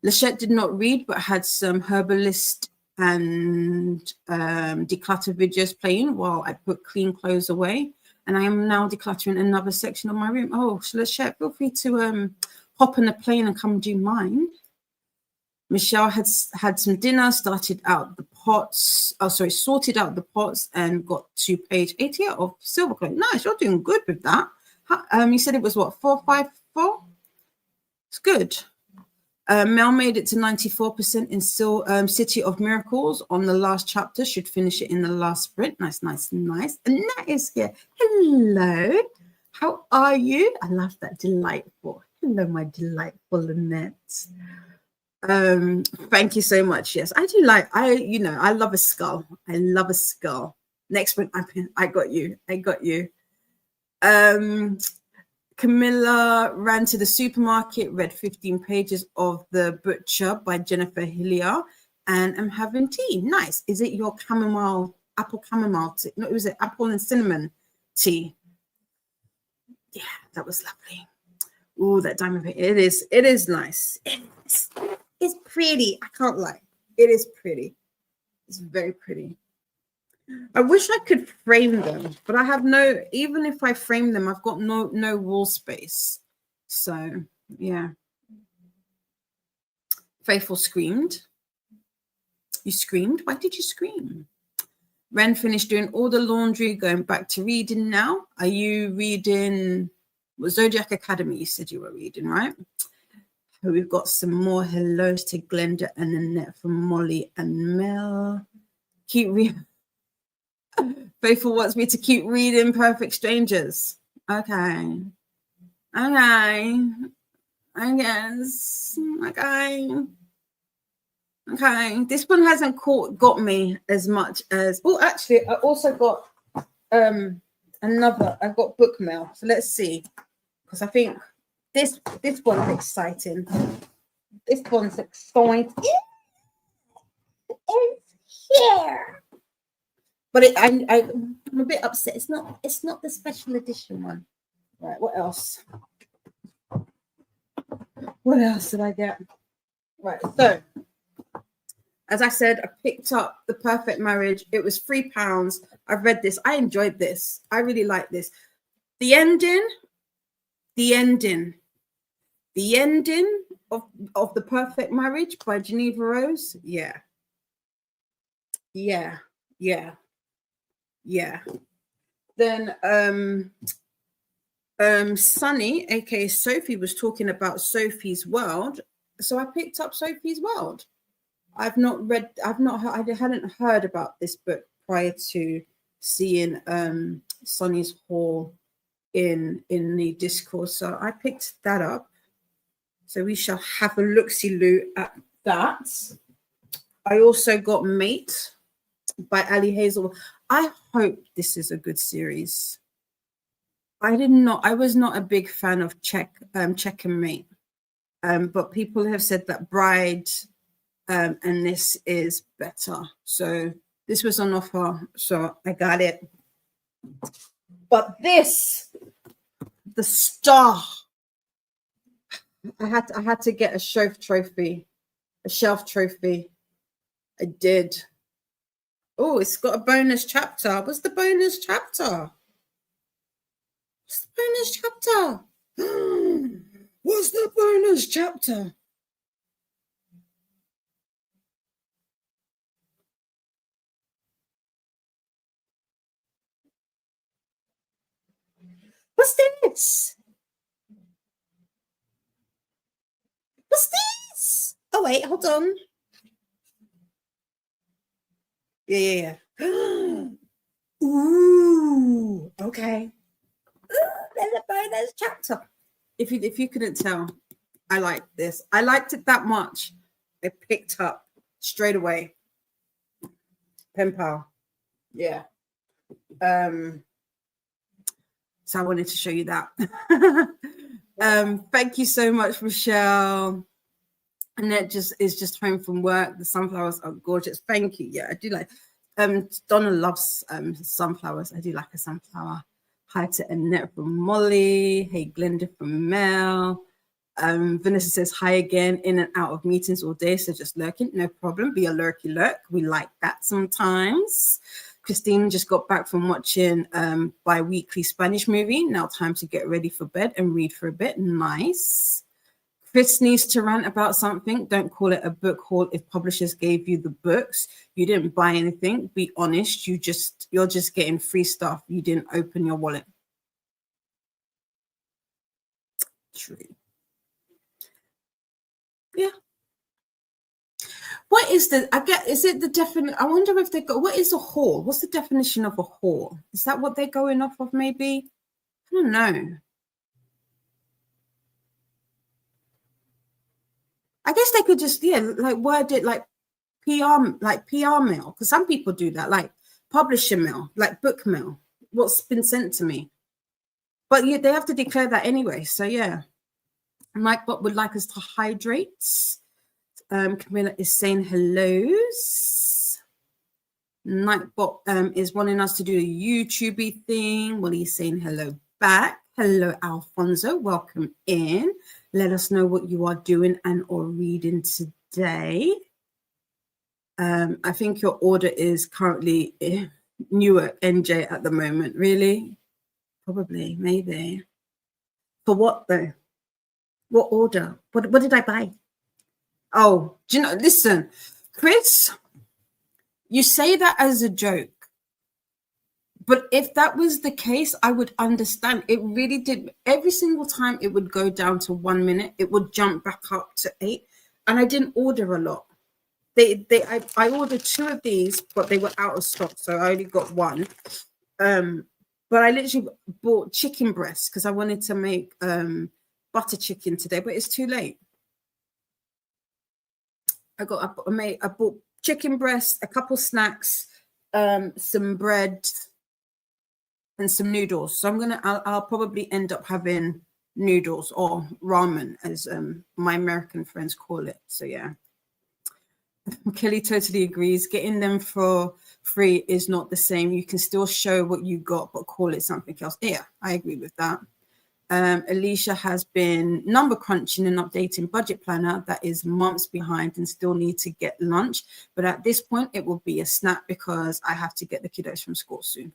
Lachette did not read, but had some herbalist and declutter videos playing while I put clean clothes away. And I am now decluttering another section of my room. Oh, Lachette, feel free to hop on a plane and come do mine. Michelle had some dinner, sorted out the pots, and got to page 88 of Silver Cloak. Nice, you're doing good with that. You said it was what, 454? It's good. Mel made it to 94% in City of Miracles on the last chapter. Should finish it in the last sprint. Nice. And that is here. Hello. How are you? I love that. Delightful. Hello, my delightful Lynette. Thank you so much. Yes, I do I love a skull. Next sprint, I got you. Camilla ran to the supermarket, read 15 pages of The Butcher by Jennifer Hillier, and I'm having tea. Nice. Is it your apple chamomile tea? No, it was apple and cinnamon tea. Yeah, that was lovely. Oh, that diamond paint. It is nice. It's pretty. I can't lie. It is pretty. It's very pretty. I wish I could frame them, but I have even if I frame them, I've got no wall space. So yeah. Faithful screamed. You screamed? Why did you scream? Ren finished doing all the laundry, going back to reading now. Are you reading Zodiac Academy? You said you were reading, right? We've got some more hellos to Glenda and Annette from Molly and Mel. Keep reading. Faithful wants me to keep reading Perfect Strangers. Okay. I guess. Okay. This one hasn't got me as much as. Oh, actually, I also got I've got book mail. So let's see. Because I think this one's exciting. This one's exciting. It's here. But I'm a bit upset. It's not the special edition one. Right, what else? What else did I get? Right, so as I said, I picked up The Perfect Marriage. It was £3. I've read this. I enjoyed this. I really like this. The ending of The Perfect Marriage by Geneva Rose. Yeah. Then Sunny, aka Sophie, was talking about Sophie's World, so I picked up Sophie's World. I hadn't heard about this book prior to seeing Sunny's haul in the Discord, so I picked that up. So we shall have a look-see-loo at that. I also got Mate by Ali Hazel. I hope this is a good series. I was not a big fan of Check and Mate. But people have said that Bride and this is better. So this was on offer, so I got it. But this, the star, I had to get a shelf trophy. I did. Oh, it's got a bonus chapter. What's the bonus chapter? What's the bonus chapter? What's the bonus chapter? What's this? What's this? Oh, wait, hold on. Yeah. Ooh, okay. There's a bonus chapter. If you couldn't tell, I liked this. I liked it that much. I picked up straight away. Pen pal. Yeah. So I wanted to show you that. Thank you so much, Michelle. Annette is just home from work. The sunflowers are gorgeous. Thank you. Yeah, I do like. Donna loves sunflowers. I do like a sunflower. Hi to Annette from Molly. Hey, Glenda from Mel. Vanessa says hi again, in and out of meetings all day, so just lurking, no problem. Be a lurky lurk. We like that sometimes. Christine just got back from watching bi-weekly Spanish movie. Now time to get ready for bed and read for a bit. Nice. Chris needs to rant about something. Don't call it a book haul if publishers gave you the books. You didn't buy anything. Be honest. You're just getting free stuff. You didn't open your wallet. True. Yeah. What is is it the definition? I wonder if they go, what is a haul? What's the definition of a haul? Is that what they're going off of maybe? I don't know. I guess they could just, like word it like PR mail, because some people do that, like publisher mail, like book mail, what's been sent to me. But they have to declare that anyway. So yeah. Mike Bot would like us to hydrate. Camilla is saying hellos. Nightbot is wanting us to do a YouTubey thing. Well, he's saying hello back. Hello, Alfonso. Welcome in. Let us know what you are doing and or reading today. I think your order is currently Newark, NJ at the moment. Really? Probably, maybe. For what though? What order? What did I buy? Oh, do you know? Listen, Chris, you say that as a joke. But if that was the case, I would understand. It really did. Every single time it would go down to 1 minute, it would jump back up to 8. And I didn't order a lot. I ordered 2 of these, but they were out of stock, so I only got 1. But I literally bought chicken breasts because I wanted to make butter chicken today, but it's too late. I bought chicken breasts, a couple snacks, some bread, and some noodles. So I'll probably end up having noodles or ramen, as my American friends call it. So yeah. Kelly totally agrees. Getting them for free is not the same. You can still show what you got, but call it something else. Yeah, I agree with that. Alicia has been number crunching and updating budget planner that is months behind and still need to get lunch. But at this point, it will be a snap because I have to get the kiddos from school soon.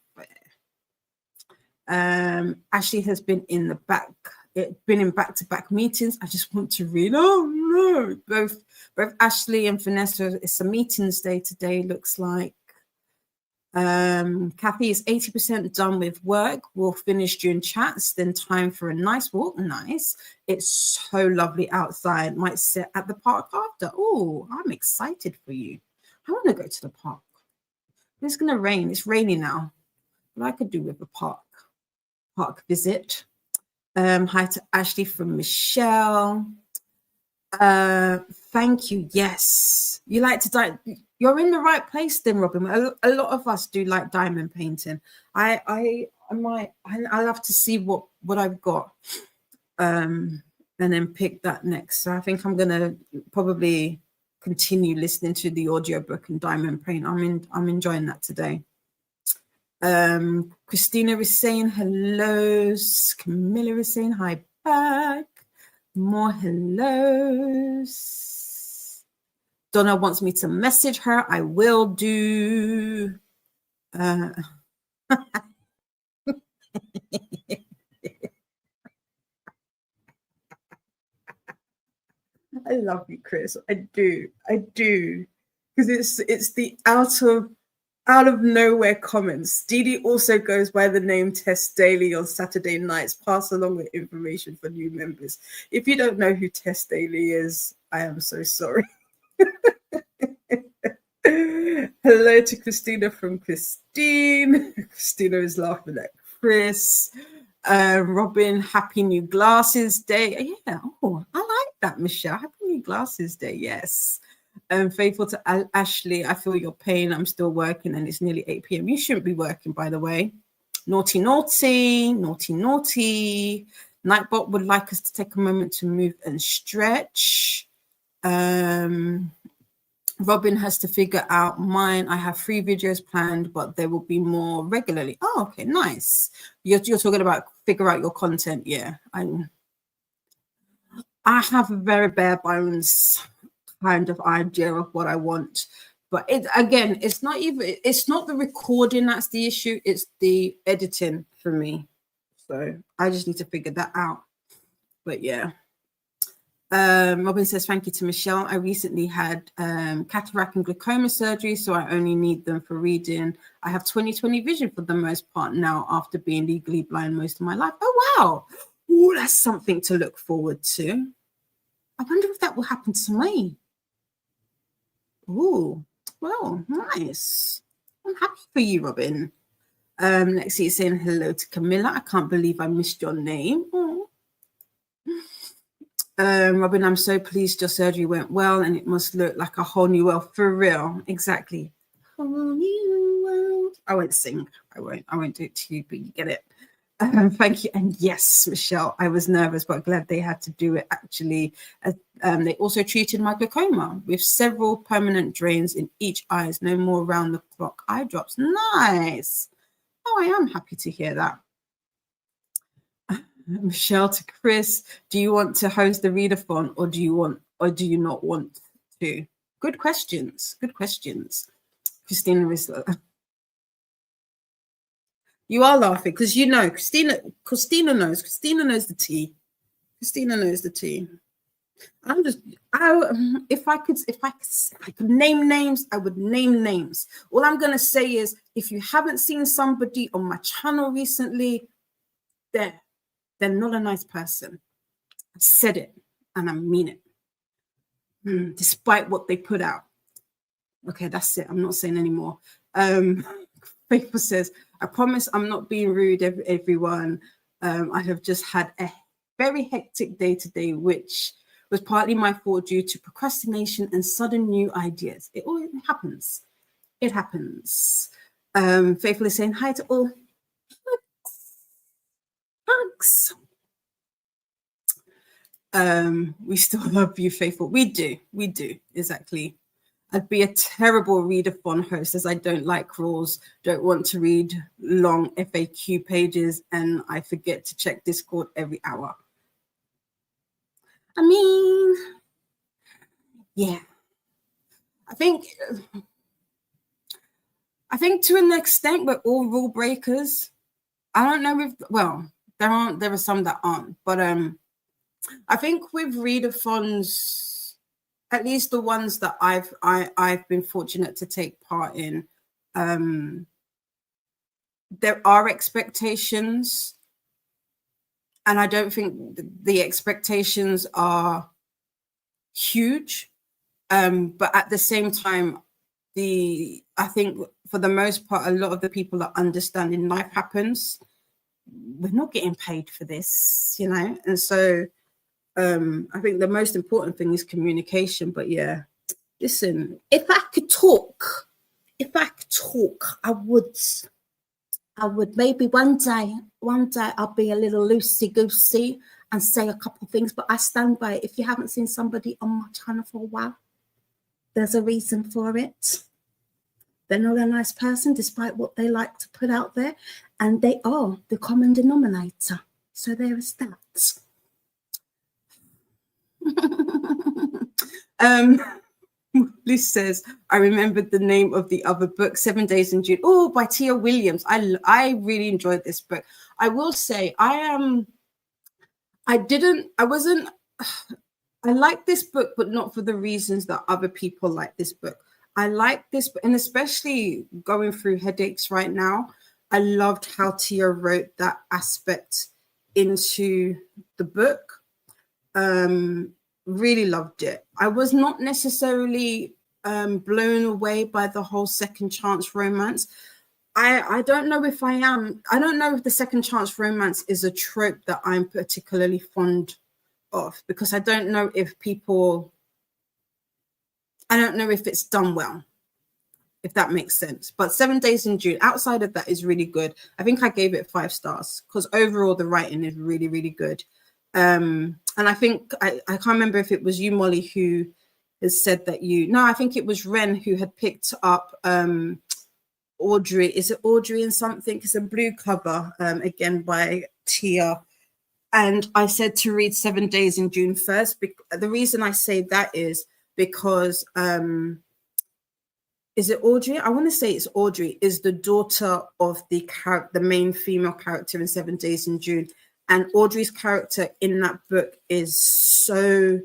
Ashley has been in back-to-back meetings. I just want to read. Oh no, both Ashley and Vanessa, it's a meetings day today, looks like. Kathy is 80% done with work. We'll finish during chats, then time for a nice walk. Nice. It's so lovely outside. Might sit at the park after. Oh, I'm excited for you. I want to go to the park. It's going to rain. It's raining now. But I could do with a park visit. Hi to Ashley from Michelle. Thank you. Yes, you like to you're in the right place then, Robin. A lot of us do like diamond painting. I love to see what I've got, and then pick that next. So I think I'm gonna probably continue listening to the audiobook and diamond paint. I'm enjoying that today. Christina is saying hellos. Camilla is saying hi back. More hellos. Donna wants me to message her. I will do. I love you, Chris. I do, because it's the out of nowhere comments. Dee also goes by the name Tess Daly on Saturday nights. Pass along the information for new members. If you don't know who Tess Daly is, I am so sorry. Hello to Christina from Christine. Christina is laughing at Chris. Robin, happy new glasses day. Yeah, oh, I like that, Michelle. Happy new glasses day, yes. Faithful to Ashley, I feel your pain. I'm still working and it's nearly 8 p.m. You shouldn't be working, by the way. Naughty, naughty, naughty, naughty. Nightbot would like us to take a moment to move and stretch. Robin has to figure out mine. I have 3 videos planned, but there will be more regularly. Oh, okay, nice. You're talking about figure out your content. Yeah, I have a very bare bones kind of idea of what I want, but it's not the recording that's the issue, it's the editing for me. So I just need to figure that out. But yeah. Robin says, thank you to Michelle. I recently had cataract and glaucoma surgery, so I only need them for reading. I have 20/20 vision for the most part now after being legally blind most of my life. Oh, wow. Ooh, that's something to look forward to. I wonder if that will happen to me. Ooh, well, nice. I'm happy for you, Robin. Lexi is saying hello to Camilla. I can't believe I missed your name. Oh. Robin, I'm so pleased your surgery went well and it must look like a whole new world. For real, exactly. Whole new world. I won't sing. I won't do it to you, but you get it. Thank you. And yes, Michelle, I was nervous, but glad they had to do it actually. They also treated my glaucoma with several permanent drains in each eye. No more round-the-clock eye drops. Nice. Oh, I am happy to hear that. Michelle to Chris, do you want to host the readathon or do you not want to? Good questions. Christina is you are laughing because you know Christina knows the tea. Christina knows the tea. If I could name names, I would name names. All I'm gonna say is if you haven't seen somebody on my channel recently, they're not a nice person. I've said it and I mean it. Despite what they put out. Okay, that's it. I'm not saying anymore. Faithful says, I promise I'm not being rude, everyone. I have just had a very hectic day today, which was partly my fault due to procrastination and sudden new ideas. It all happens. It happens. Faithful is saying hi to all. Hugs. We still love you, Faithful. We do, exactly. I'd be a terrible readathon host as I don't like rules, don't want to read long FAQ pages, and I forget to check Discord every hour. I mean, yeah. I think to an extent we're all rule breakers. I don't know if, well, there are some that aren't, but I think with readathons, at least the ones that I've been fortunate to take part in, there are expectations, and I don't think the expectations are huge, but at the same time, I think for the most part, a lot of the people that understanding life happens, we're not getting paid for this, you know, and so I think the most important thing is communication. But yeah, listen, if I could talk, I would maybe one day I'll be a little loosey goosey and say a couple of things, but I stand by it. If you haven't seen somebody on my channel for a while, there's a reason for it. They're not a nice person, despite what they like to put out there, and they are the common denominator. So there is that. Liz says, I remembered the name of the other book, 7 Days in June. Oh, by Tia Williams. I really enjoyed this book. I will say, I like this book, but not for the reasons that other people like this book. I like this, and especially going through headaches right now, I loved how Tia wrote that aspect into the book. Really loved it. I was not necessarily blown away by the whole second chance romance. I don't know if I am. I don't know if the second chance romance is a trope that I'm particularly fond of, because I don't know if it's done well, if that makes sense. But 7 Days in June, outside of that, is really good. I think I gave it 5 stars because overall the writing is really, really good. And I think I can't remember if it was you, Molly, who has said that I think it was Ren who had picked up Audrey. Is it Audrey and something? It's a blue cover, again by Tia. And I said to read 7 Days in June first. The reason I say that is because is it Audrey? I want to say it's Audrey, is the daughter of the main female character in 7 Days in June. And Audrey's character in that book is so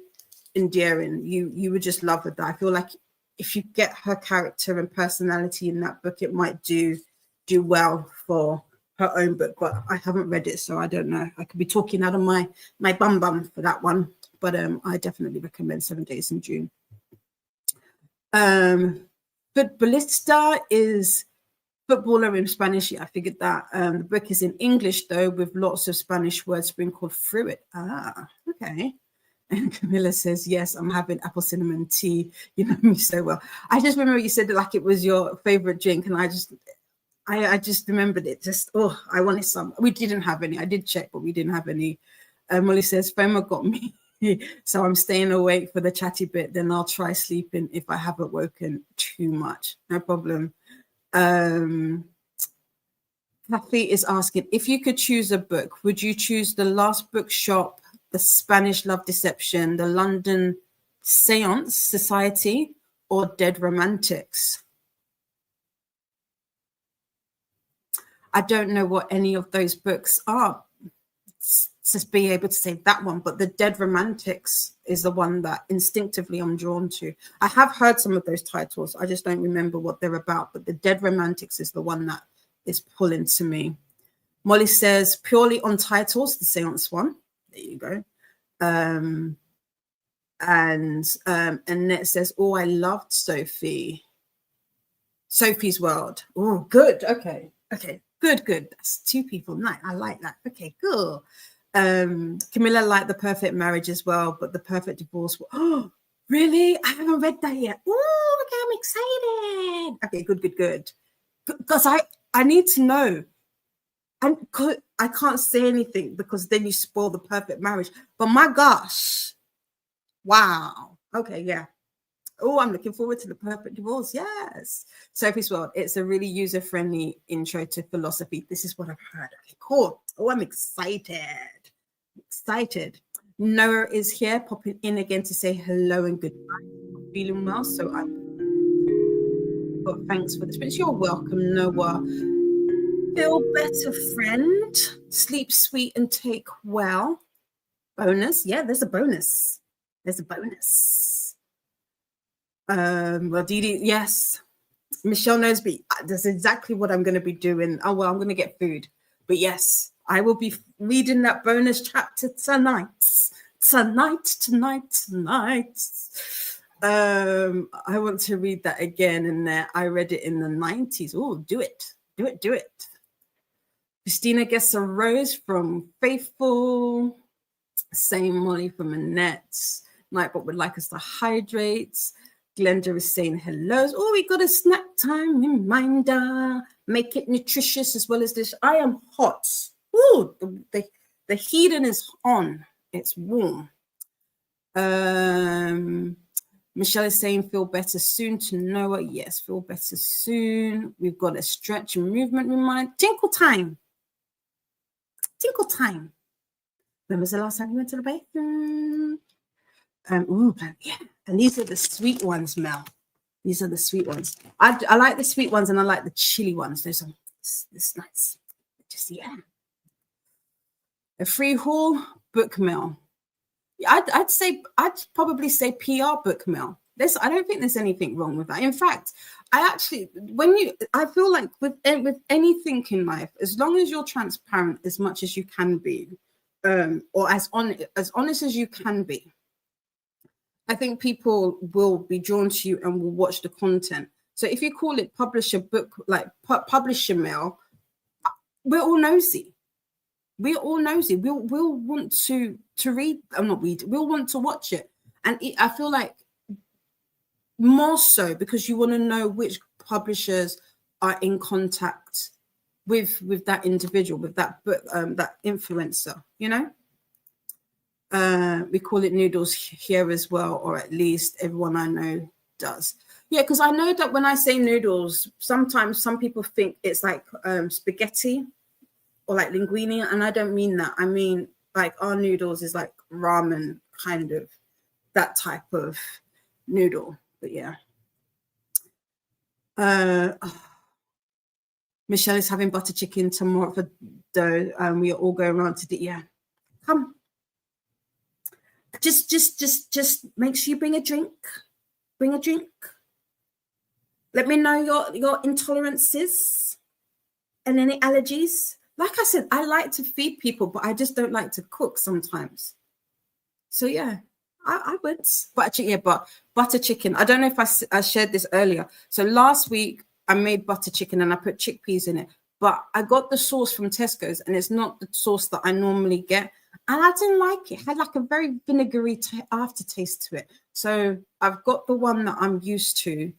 endearing. You would just love her. I feel like if you get her character and personality in that book, it might do well for her own book. But I haven't read it, so I don't know. I could be talking out of my bum for that one. But I definitely recommend 7 Days in June. But Ballista is footballer in Spanish. Yeah, I figured that. The book is in English, though, with lots of Spanish words sprinkled through it. Okay. And Camilla says, yes, I'm having apple cinnamon tea. You know me so well. I just remember you said it like it was your favorite drink, and I just remembered it. I wanted some. We didn't have any. I did check, but we didn't have any. Molly says, FOMO got me. So I'm staying awake for the chatty bit. Then I'll try sleeping if I haven't woken too much. No problem. Kathy is asking, if you could choose a book, would you choose The Last Bookshop, The Spanish Love Deception, The London Seance Society, or Dead Romantics? I don't know what any of those books are to be able to say that one, but the Dead Romantics is the one that instinctively I'm drawn to. I have heard some of those titles. I just don't remember what they're about, but the Dead Romantics is the one that is pulling to me. Molly says, purely on titles, the Seance one. There you go. And Annette says, oh, I loved Sophie's World. Oh, good. Okay. Good. That's 2 people. Nice. I like that. Okay, cool. Camilla liked The Perfect Marriage as well, but The Perfect Divorce. Oh, really? I haven't read that yet. Oh, okay, I'm excited. Okay, good. Because I need to know. And I can't say anything because then you spoil The Perfect Marriage. But my gosh. Wow. Okay, yeah. Oh, I'm looking forward to The Perfect Divorce. Yes. Sophie's World. It's a really user-friendly intro to philosophy. This is what I've heard. Okay, cool. Oh, I'm excited. Noah is here, popping in again to say hello and goodbye. I'm feeling well, so but thanks for the space. You're welcome, Noah. Feel better, friend. Sleep sweet and take well. Bonus. Yeah, there's a bonus. Well, Dee, yes. Michelle Nosby, that's exactly what I'm going to be doing. Oh, well, I'm going to get food. But yes, I will be reading that bonus chapter tonight. I want to read that again. And I read it in the 90s. Oh, do it. Christina gets a rose from Faithful. Same Molly from Annette. Nightbot would like us to hydrate. Glenda is saying hellos. Oh, we got a snack time reminder. Make it nutritious as well as this. I am hot. Ooh, the heating is on. It's warm. Michelle is saying feel better soon to Noah. Yes, feel better soon. We've got a stretch and movement reminder. Tinkle time. Tinkle time. When was the last time you went to the bathroom? Yeah. And these are the sweet ones, Mel. These are the sweet ones. I like the sweet ones and I like the chili ones. Those are this nice. Just yeah. A free haul book mail. I'd probably say PR book mail. I don't think there's anything wrong with that. In fact, I feel like with anything in life, as long as you're transparent as much as you can be, or as honest as you can be, I think people will be drawn to you and will watch the content. So if you call it publisher book, like publisher mail, we're all nosy. We're all nosy. We'll want to read. I'm not read. We'll want to watch it, and I feel like more so because you want to know which publishers are in contact with that individual, with that book, that influencer. You know. We call it noodles here as well, or at least everyone I know does. Yeah, because I know that when I say noodles, sometimes some people think it's like spaghetti or like linguine, and I don't mean that. I mean like our noodles is like ramen, kind of that type of noodle. But yeah. Michelle is having butter chicken tomorrow for dough, and we are all going around to the come. Just make sure you bring a drink. Bring a drink. Let me know your intolerances and any allergies. Like I said, I like to feed people, but I just don't like to cook sometimes. So yeah, I would. But butter chicken. I don't know if I shared this earlier. So last week I made butter chicken and I put chickpeas in it. But I got the sauce from Tesco's and it's not the sauce that I normally get. And I didn't like it. It had like a very vinegary aftertaste to it. So I've got the one that I'm used to.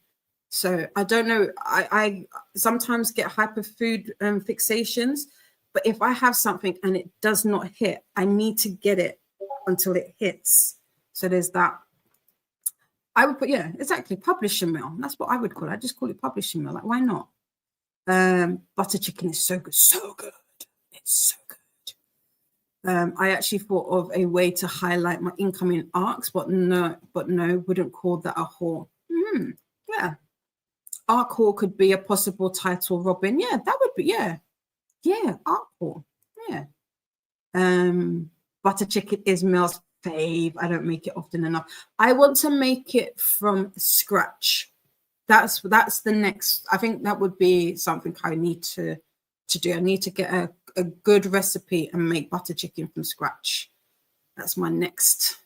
So I don't know. I sometimes get hyper food fixations. But if I have something and it does not hit, I need to get it until it hits. So there's that. I would put, yeah, exactly. Publisher meal. That's what I would call it. I just call it publisher meal. Like, why not? Butter chicken is so good. So good. It's so good. I actually thought of a way to highlight my incoming arcs, but no, wouldn't call that a haul. Yeah. Arc haul could be a possible title, Robin. Yeah, that would be, yeah. Yeah, arc haul. Yeah. Butter chicken is Mel's fave. I don't make it often enough. I want to make it from scratch. That's the next. I think that would be something I need to do. I need to get a good recipe and make butter chicken from scratch. That's my next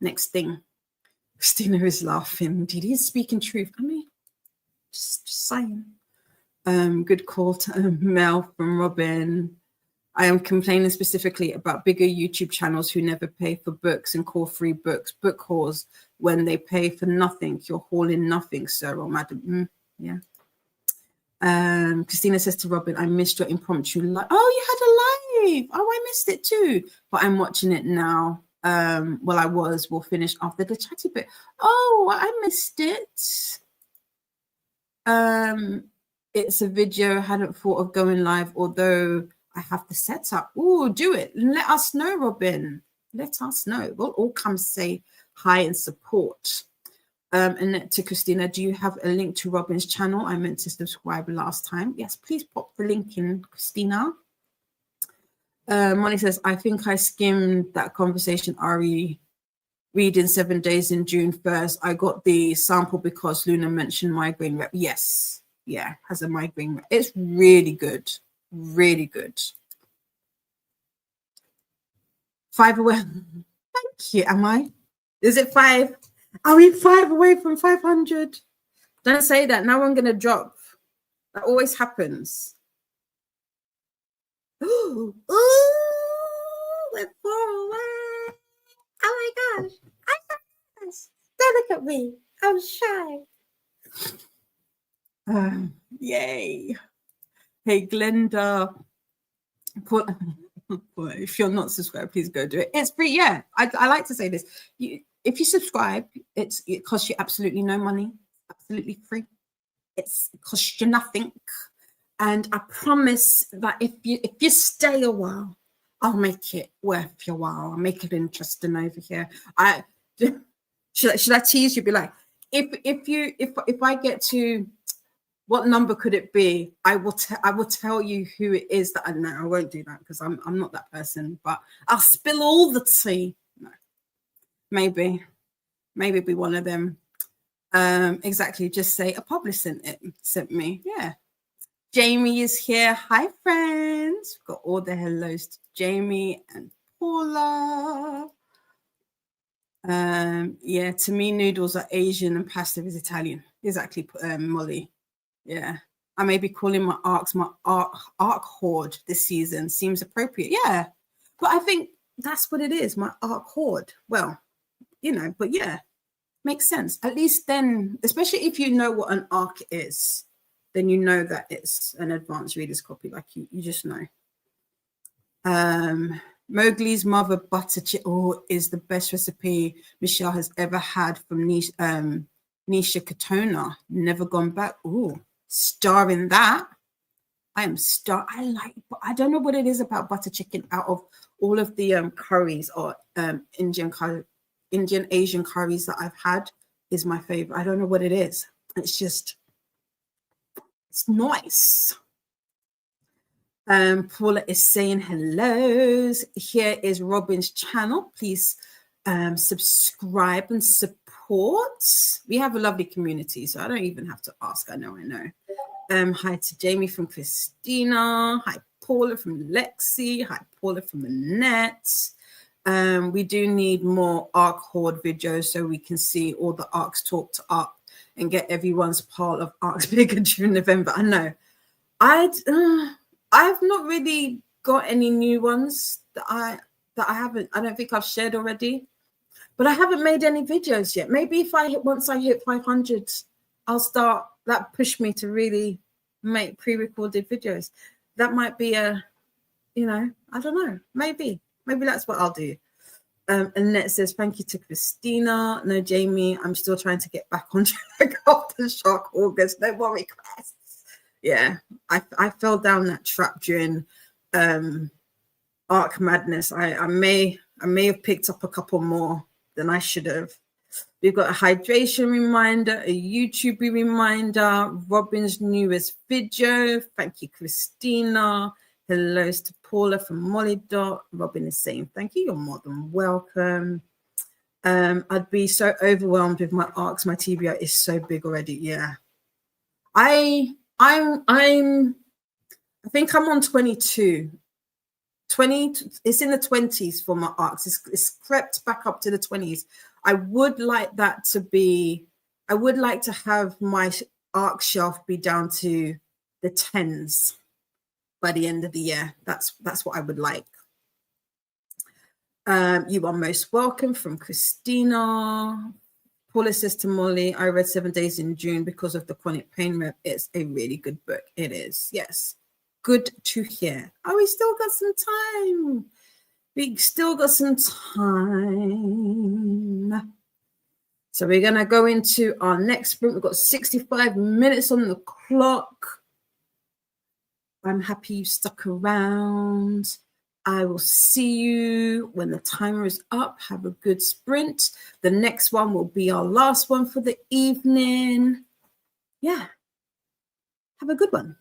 thing. Christina is laughing. Did he speak in truth? I mean, just saying. Good call to Mel from Robin. I am complaining specifically about bigger YouTube channels who never pay for books and call free books book hauls when they pay for nothing. You're hauling nothing, sir or madam. Yeah. Christina says to Robin, I missed your impromptu live. Oh, you had a live. Oh, I missed it too. But I'm watching it now. We'll finish after the chatty bit. Oh, I missed it. It's a video. I hadn't thought of going live, although I have the setup. Oh, do it. Let us know, Robin. Let us know. We'll all come say hi and support. And to Christina, do you have a link to Robin's channel? I meant to subscribe last time. Yes, please pop the link in, Christina. Molly says, I think I skimmed that conversation Ari reading 7 Days in June first. I got the sample because Luna mentioned migraine rep. Yes. Yeah, has a migraine rep. It's really good. Really good. 5 away. Thank you. Am I? Is it 5? Are we 5 away from 500? Don't say that. Now I'm going to drop. That always happens. Ooh, we're 4 away. Oh my gosh. Don't look at me. I'm shy. Yay. Hey, Glenda. If you're not subscribed, please go do it. It's free. Yeah, I like to say this. If you subscribe, it costs you absolutely no money. Absolutely free. It costs you nothing. And I promise that if you stay a while, I'll make it worth your while. I'll make it interesting over here. Should I tease you? Be like, if I get to, what number could it be? I will tell you who it is that I won't do that because I'm not that person. But I'll spill all the tea. No, maybe be one of them. Exactly. Just say a publisher sent me. Yeah. Jamie is here. Hi, friends. We've got all the hellos to Jamie and Paula. Yeah, to me, noodles are Asian and pasta is Italian. Exactly, Molly. Yeah. I may be calling my arcs my arc hoard this season. Seems appropriate. Yeah. But I think that's what it is, my arc hoard. Well, but yeah, makes sense. At least then, especially if you know what an arc is, then you know that it's an advanced reader's copy. Like you just know. Mowgli's mother butter chicken is the best recipe Michelle has ever had from Nisha Katona. Never gone back. Oh, star in that. I don't know what it is about butter chicken out of all of the curries or Indian Asian curries that I've had is my favorite. I don't know what it is. It's nice. Paula is saying hellos. Here is Robin's channel. Please subscribe and support. We have a lovely community, so I don't even have to ask. I know. Hi to Jamie from Christina. Hi, Paula from Lexi. Hi, Paula from Annette. We do need more ARC Hoard videos so we can see all the ARCs talked up and get everyone's pile of ARCs bigger during November. I know. I've not really got any new ones that I haven't. I don't think I've shared already, but I haven't made any videos yet. Maybe once I hit 500, I'll start. That push me to really make pre-recorded videos. That might be I don't know. Maybe that's what I'll do. Annette says, thank you to Christina. No, Jamie, I'm still trying to get back on track after Shark August. No more requests. Yeah, I fell down that trap during Arc Madness. I may have picked up a couple more than I should have. We've got a hydration reminder, a YouTube reminder, Robin's newest video. Thank you, Christina. Hellos to Paula from Molly Dot. Robin is saying thank you. You're more than welcome. I'd be so overwhelmed with my arcs. My TBR is so big already. Yeah, I think I'm on 22. 20, it's in the 20s for my arcs. It's crept back up to the 20s. I would like to have my arc shelf be down to the 10s by the end of the year. That's what I would like. You are most welcome from Christina. Paula says to Molly, I read 7 Days in June because of the chronic pain rep. It's a really good book. It is. Yes. Good to hear. Oh, we still got some time. So we're going to go into our next sprint. We've got 65 minutes on the clock. I'm happy you stuck around. I will see you when the timer is up. Have a good sprint. The next one will be our last one for the evening. Yeah. Have a good one.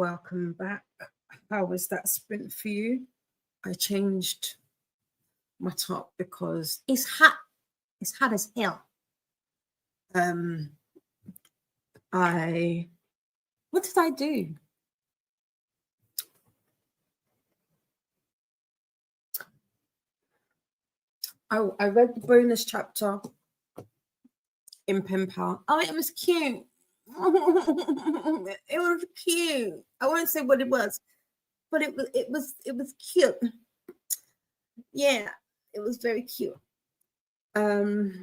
welcome back. How was that sprint for you? I changed my top because it's hot. It's hot as hell. What did I do? I read the bonus chapter in Pen Pal. Oh, it was cute. It was cute. I won't say what it was, but it was cute. Yeah, it was very cute. I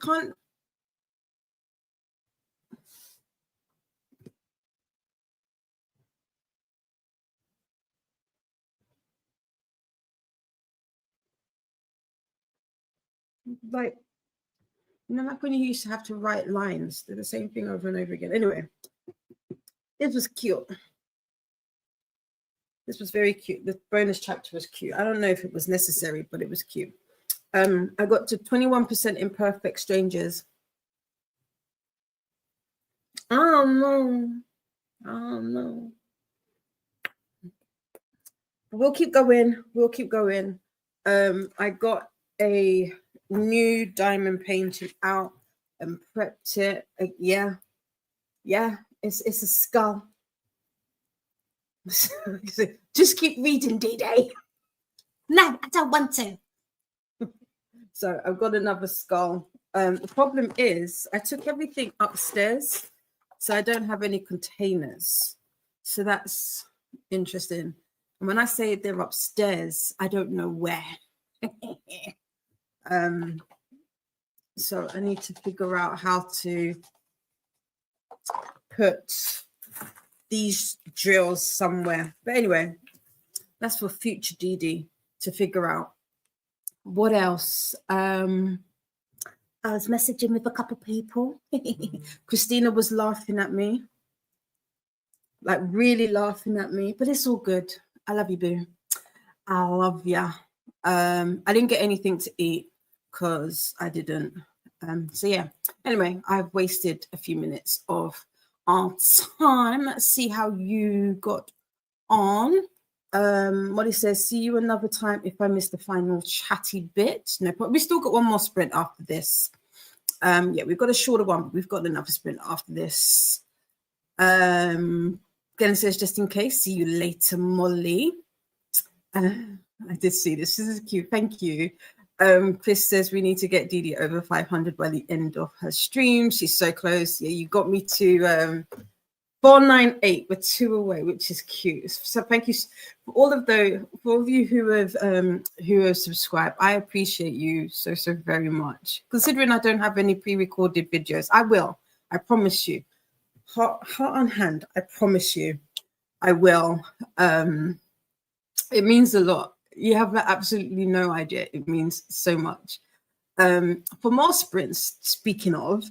can't. Like, like when you used to have to write lines, they're the same thing over and over again. Anyway, this was cute. This was very cute. The bonus chapter was cute. I don't know if it was necessary, but it was cute. I got to 21% imperfect strangers. Oh no. We'll keep going. I got a new diamond painting out and prepped it. Yeah, it's a skull. Just keep reading, D-Day. No, I don't want to. So I've got another skull. The problem is I took everything upstairs, so I don't have any containers. So that's interesting. And when I say they're upstairs, I don't know where. So I need to figure out how to put these drills somewhere. But anyway, that's for future DD to figure out. What else? I was messaging with a couple people. Christina was laughing at me, like really laughing at me, but it's all good. I love you, boo. I love ya. I didn't get anything to eat because I didn't. So yeah, anyway, I've wasted a few minutes of our time. Let's see how you got on. Molly says, see you another time if I miss the final chatty bit. No problem. We still got one more sprint after this. Yeah, we've got a shorter one, but we've got another sprint after this. Glenn says, just in case, see you later, Molly. I did see this. This is cute. Thank you. Chris says we need to get Didi over 500 by the end of her stream. She's so close. Yeah, you got me to 498. We're 2 away, which is cute. So thank you for all of you who have subscribed. I appreciate you so very much. Considering I don't have any pre-recorded videos, I will. I promise you. Heart on hand. I promise you, I will. It means a lot. You have absolutely no idea. It means so much. For more sprints, speaking of,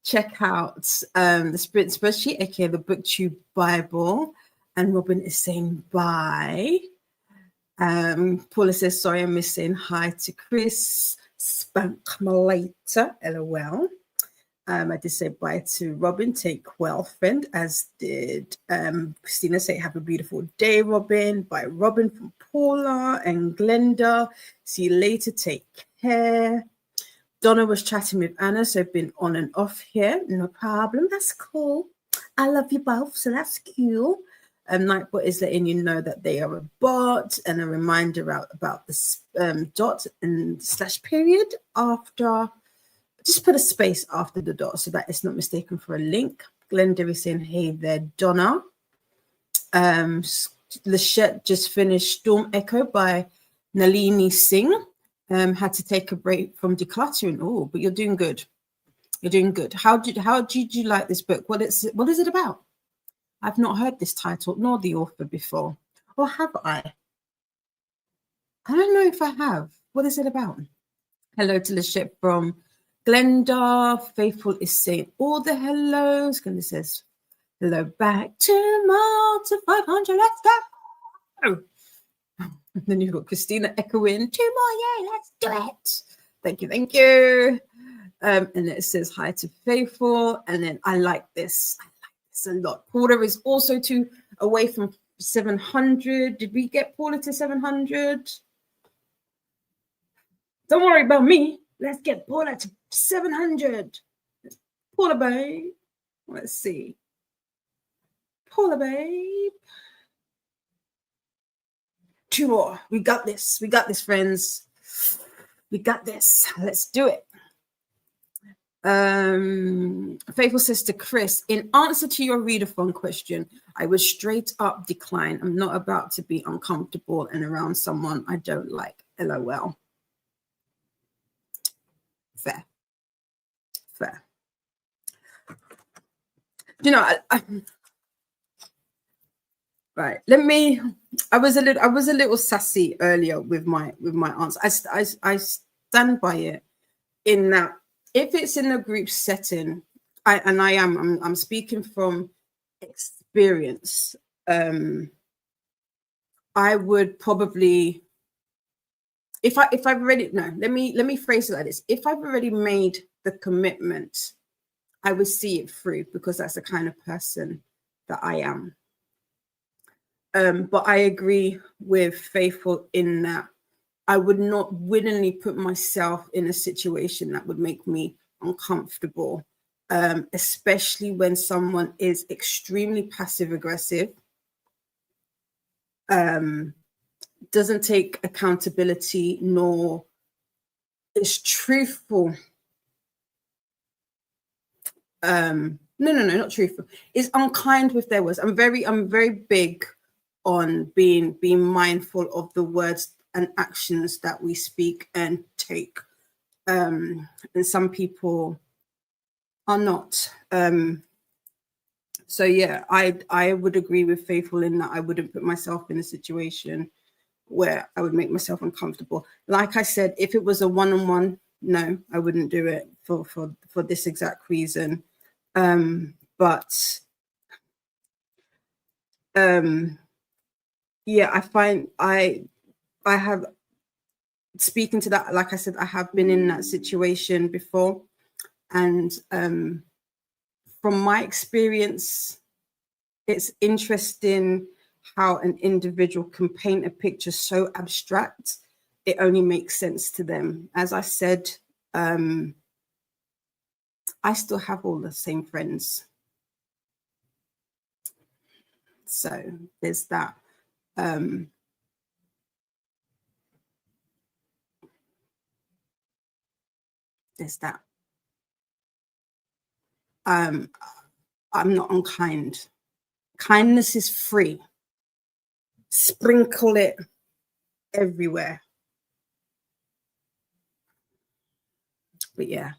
check out the sprint spreadsheet, aka the BookTube Bible. And Robin is saying bye. Paula says, sorry, I missed saying hi to Chris. Spank me later, LOL. I did say bye to Robin. Take well, friend, as did Christina say, have a beautiful day, Robin. Bye, Robin, from Paula and Glenda. See you later. Take care. Donna was chatting with Anna, so I've been on and off here. No problem. That's cool. I love you both, so that's cute. Nightbot is letting you know that they are a bot, and a reminder about the dot and slash period after. Just put a space after the dot so that it's not mistaken for a link. Glenda is saying, hey there, Donna. Lachette just finished Storm Echo by Nalini Singh. Had to take a break from decluttering. Oh, but you're doing good. You're doing good. How did you like this book? What is it about? I've not heard this title nor the author before. Or have I? I don't know if I have. What is it about? Hello to Lachette from Glenda. Faithful is saying all the hellos. Glenda says hello back to more to 500. Let's go. And then you've got Christina echoing 2 more. Yay, let's do it. Thank you. And it says hi to Faithful. And then I like this. It's a lot. Paula is also away from 700. Did we get Paula to 700? Don't worry about me. Let's get Paula to 700. Paula, babe. Let's see. Paula, babe. 2 more. We got this. We got this, friends. We got this. Let's do it. Faithful sister Chris, in answer to your readathon question, I would straight up decline. I'm not about to be uncomfortable and around someone I don't like. LOL. Fair. You know, right. I was a little sassy earlier with my answer. I stand by it in that if it's in a group setting, I'm speaking from experience. I would probably, if I've already, no, let me phrase it like this. If I've already made the commitment, I would see it through because that's the kind of person that I am. But I agree with Faithful in that I would not willingly put myself in a situation that would make me uncomfortable, especially when someone is extremely passive aggressive, doesn't take accountability, nor is truthful. No, not truthful. Is unkind with their words. I'm very big on being mindful of the words and actions that we speak and take. And some people are not. So yeah, I would agree with Faithful in that I wouldn't put myself in a situation where I would make myself uncomfortable. Like I said, if it was a one-on-one, no, I wouldn't do it for this exact reason. Yeah, I find I have, speaking to that, like I said, I have been in that situation before, and from my experience, it's interesting how an individual can paint a picture so abstract it only makes sense to them. As I said, I still have all the same friends, so there's that. There's that. I'm not unkind. Kindness is free. Sprinkle it everywhere. But yeah.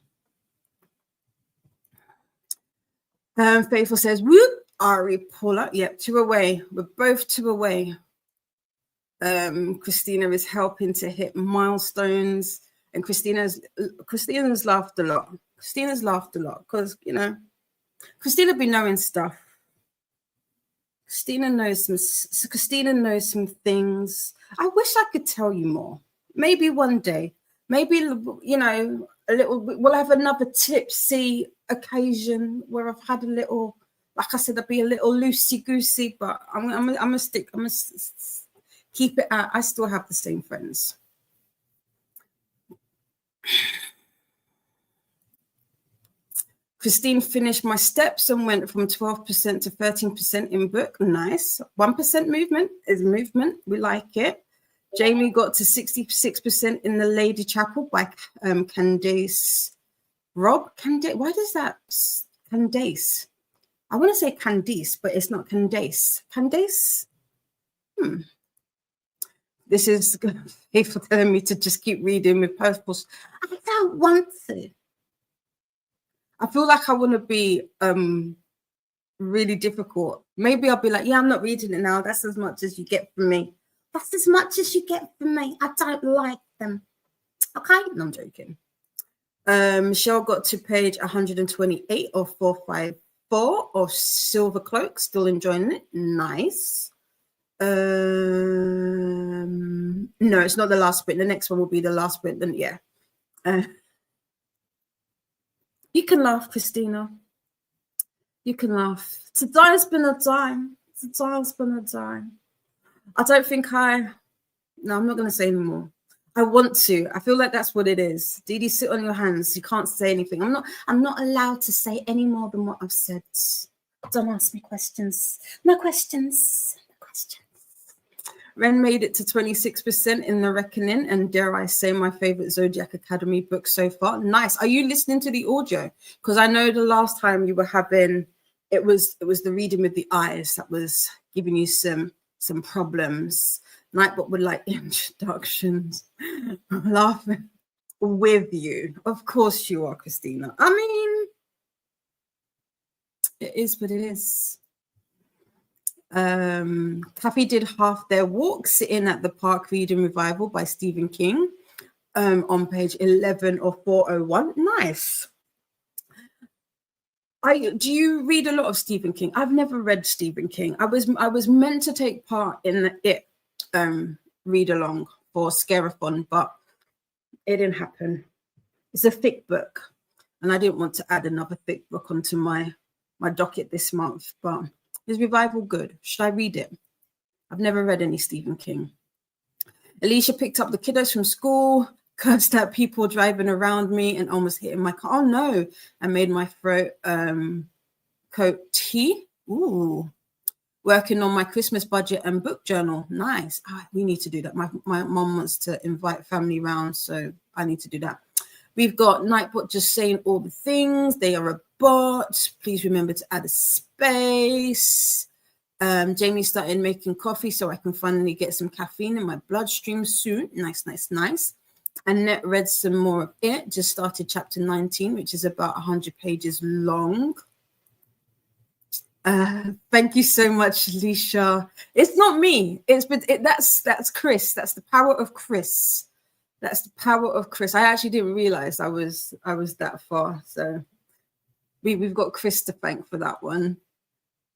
Faithful says, whoop, Ari, pull up. Yep, 2 away. We're both 2 away. Christina is helping to hit milestones. And Christina's laughed a lot. Christina's laughed a lot because, you know, Christina be knowing stuff. Christina knows some things. I wish I could tell you more. Maybe one day. Maybe, you know, a little. We'll have another tipsy occasion where I've had a little. Like I said, I'll be a little loosey goosey, but I'm gonna stick. I'm gonna keep it at. I still have the same friends. Christine finished my steps and went from 12% to 13% in book. Nice. 1% movement is movement. We like it. Jamie got to 66% in the Lady Chapel by Candace. Rob? Candace? Why does that? Candace. I want to say Candice, but it's not Candace. Candace? This is for telling me to just keep reading with purpose. I don't want to. I feel like I want to be really difficult. Maybe I'll be like, yeah, I'm not reading it now. That's as much as you get from me. That's as much as you get from me. I don't like them. Okay? No, I'm joking. Michelle got to page 128 of 454 of Silver Cloak. Still enjoying it. Nice. No, it's not the last bit. The next one will be the last bit. Then yeah. You can laugh, Christina. You can laugh. Today's been a time. Today's been a time. I don't think no, I'm not going to say anymore. I want to. I feel like that's what it is. Didi, sit on your hands. You can't say anything. I'm not allowed to say any more than what I've said. Don't ask me questions. No questions. No questions. Ren made it to 26% in The Reckoning, and dare I say, my favorite Zodiac Academy book so far. Nice. Are you listening to the audio? Because I know the last time you were having it was the reading with the eyes that was giving you some problems. Nightbot would like introductions. I'm laughing with you. Of course you are, Christina. I mean, it is what it is. Kathy did half their walk sitting at the Park Reading Revival by Stephen King on page 11 of 401. Nice. Do you read a lot of Stephen King? I've never read Stephen King. I was meant to take part in the read along for Scarathon, but it didn't happen. It's a thick book, and I didn't want to add another thick book onto my docket this month. But is Revival good? Should I read it? I've never read any Stephen King. Alicia picked up the kiddos from school, cursed at people driving around me, and almost hit in my car. Oh no! I made my throat coat tea. Ooh. Working on my Christmas budget and book journal. Nice. We need to do that. My mom wants to invite family round, so I need to do that. We've got Nightbot just saying all the things. They are a bot. Please remember to add a space. Jamie started making coffee so I can finally get some caffeine in my bloodstream soon. Nice, nice, nice. Annette read some more of it. Just started chapter 19, which is about 100 pages long. Thank you so much, Alicia. It's not me. That's Chris. That's the power of Chris. That's the power of Chris. I actually didn't realize I was that far. So we've got Chris to thank for that one.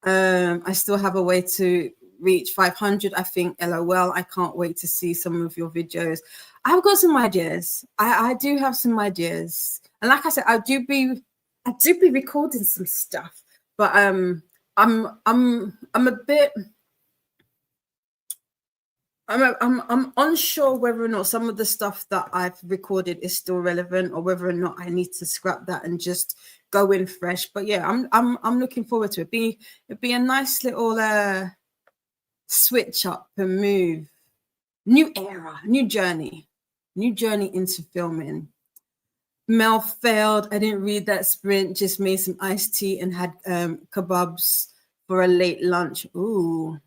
I still have a way to reach 500. I think. LOL. I can't wait to see some of your videos. I've got some ideas. I do have some ideas, and like I said, I do be recording some stuff, but I'm a bit. I'm unsure whether or not some of the stuff that I've recorded is still relevant, or whether or not I need to scrap that and just go in fresh. But yeah, I'm looking forward to it. It'd be a nice little switch up and move, new era, new journey into filming. Mel failed. I didn't read that sprint. Just made some iced tea and had kebabs for a late lunch. Ooh,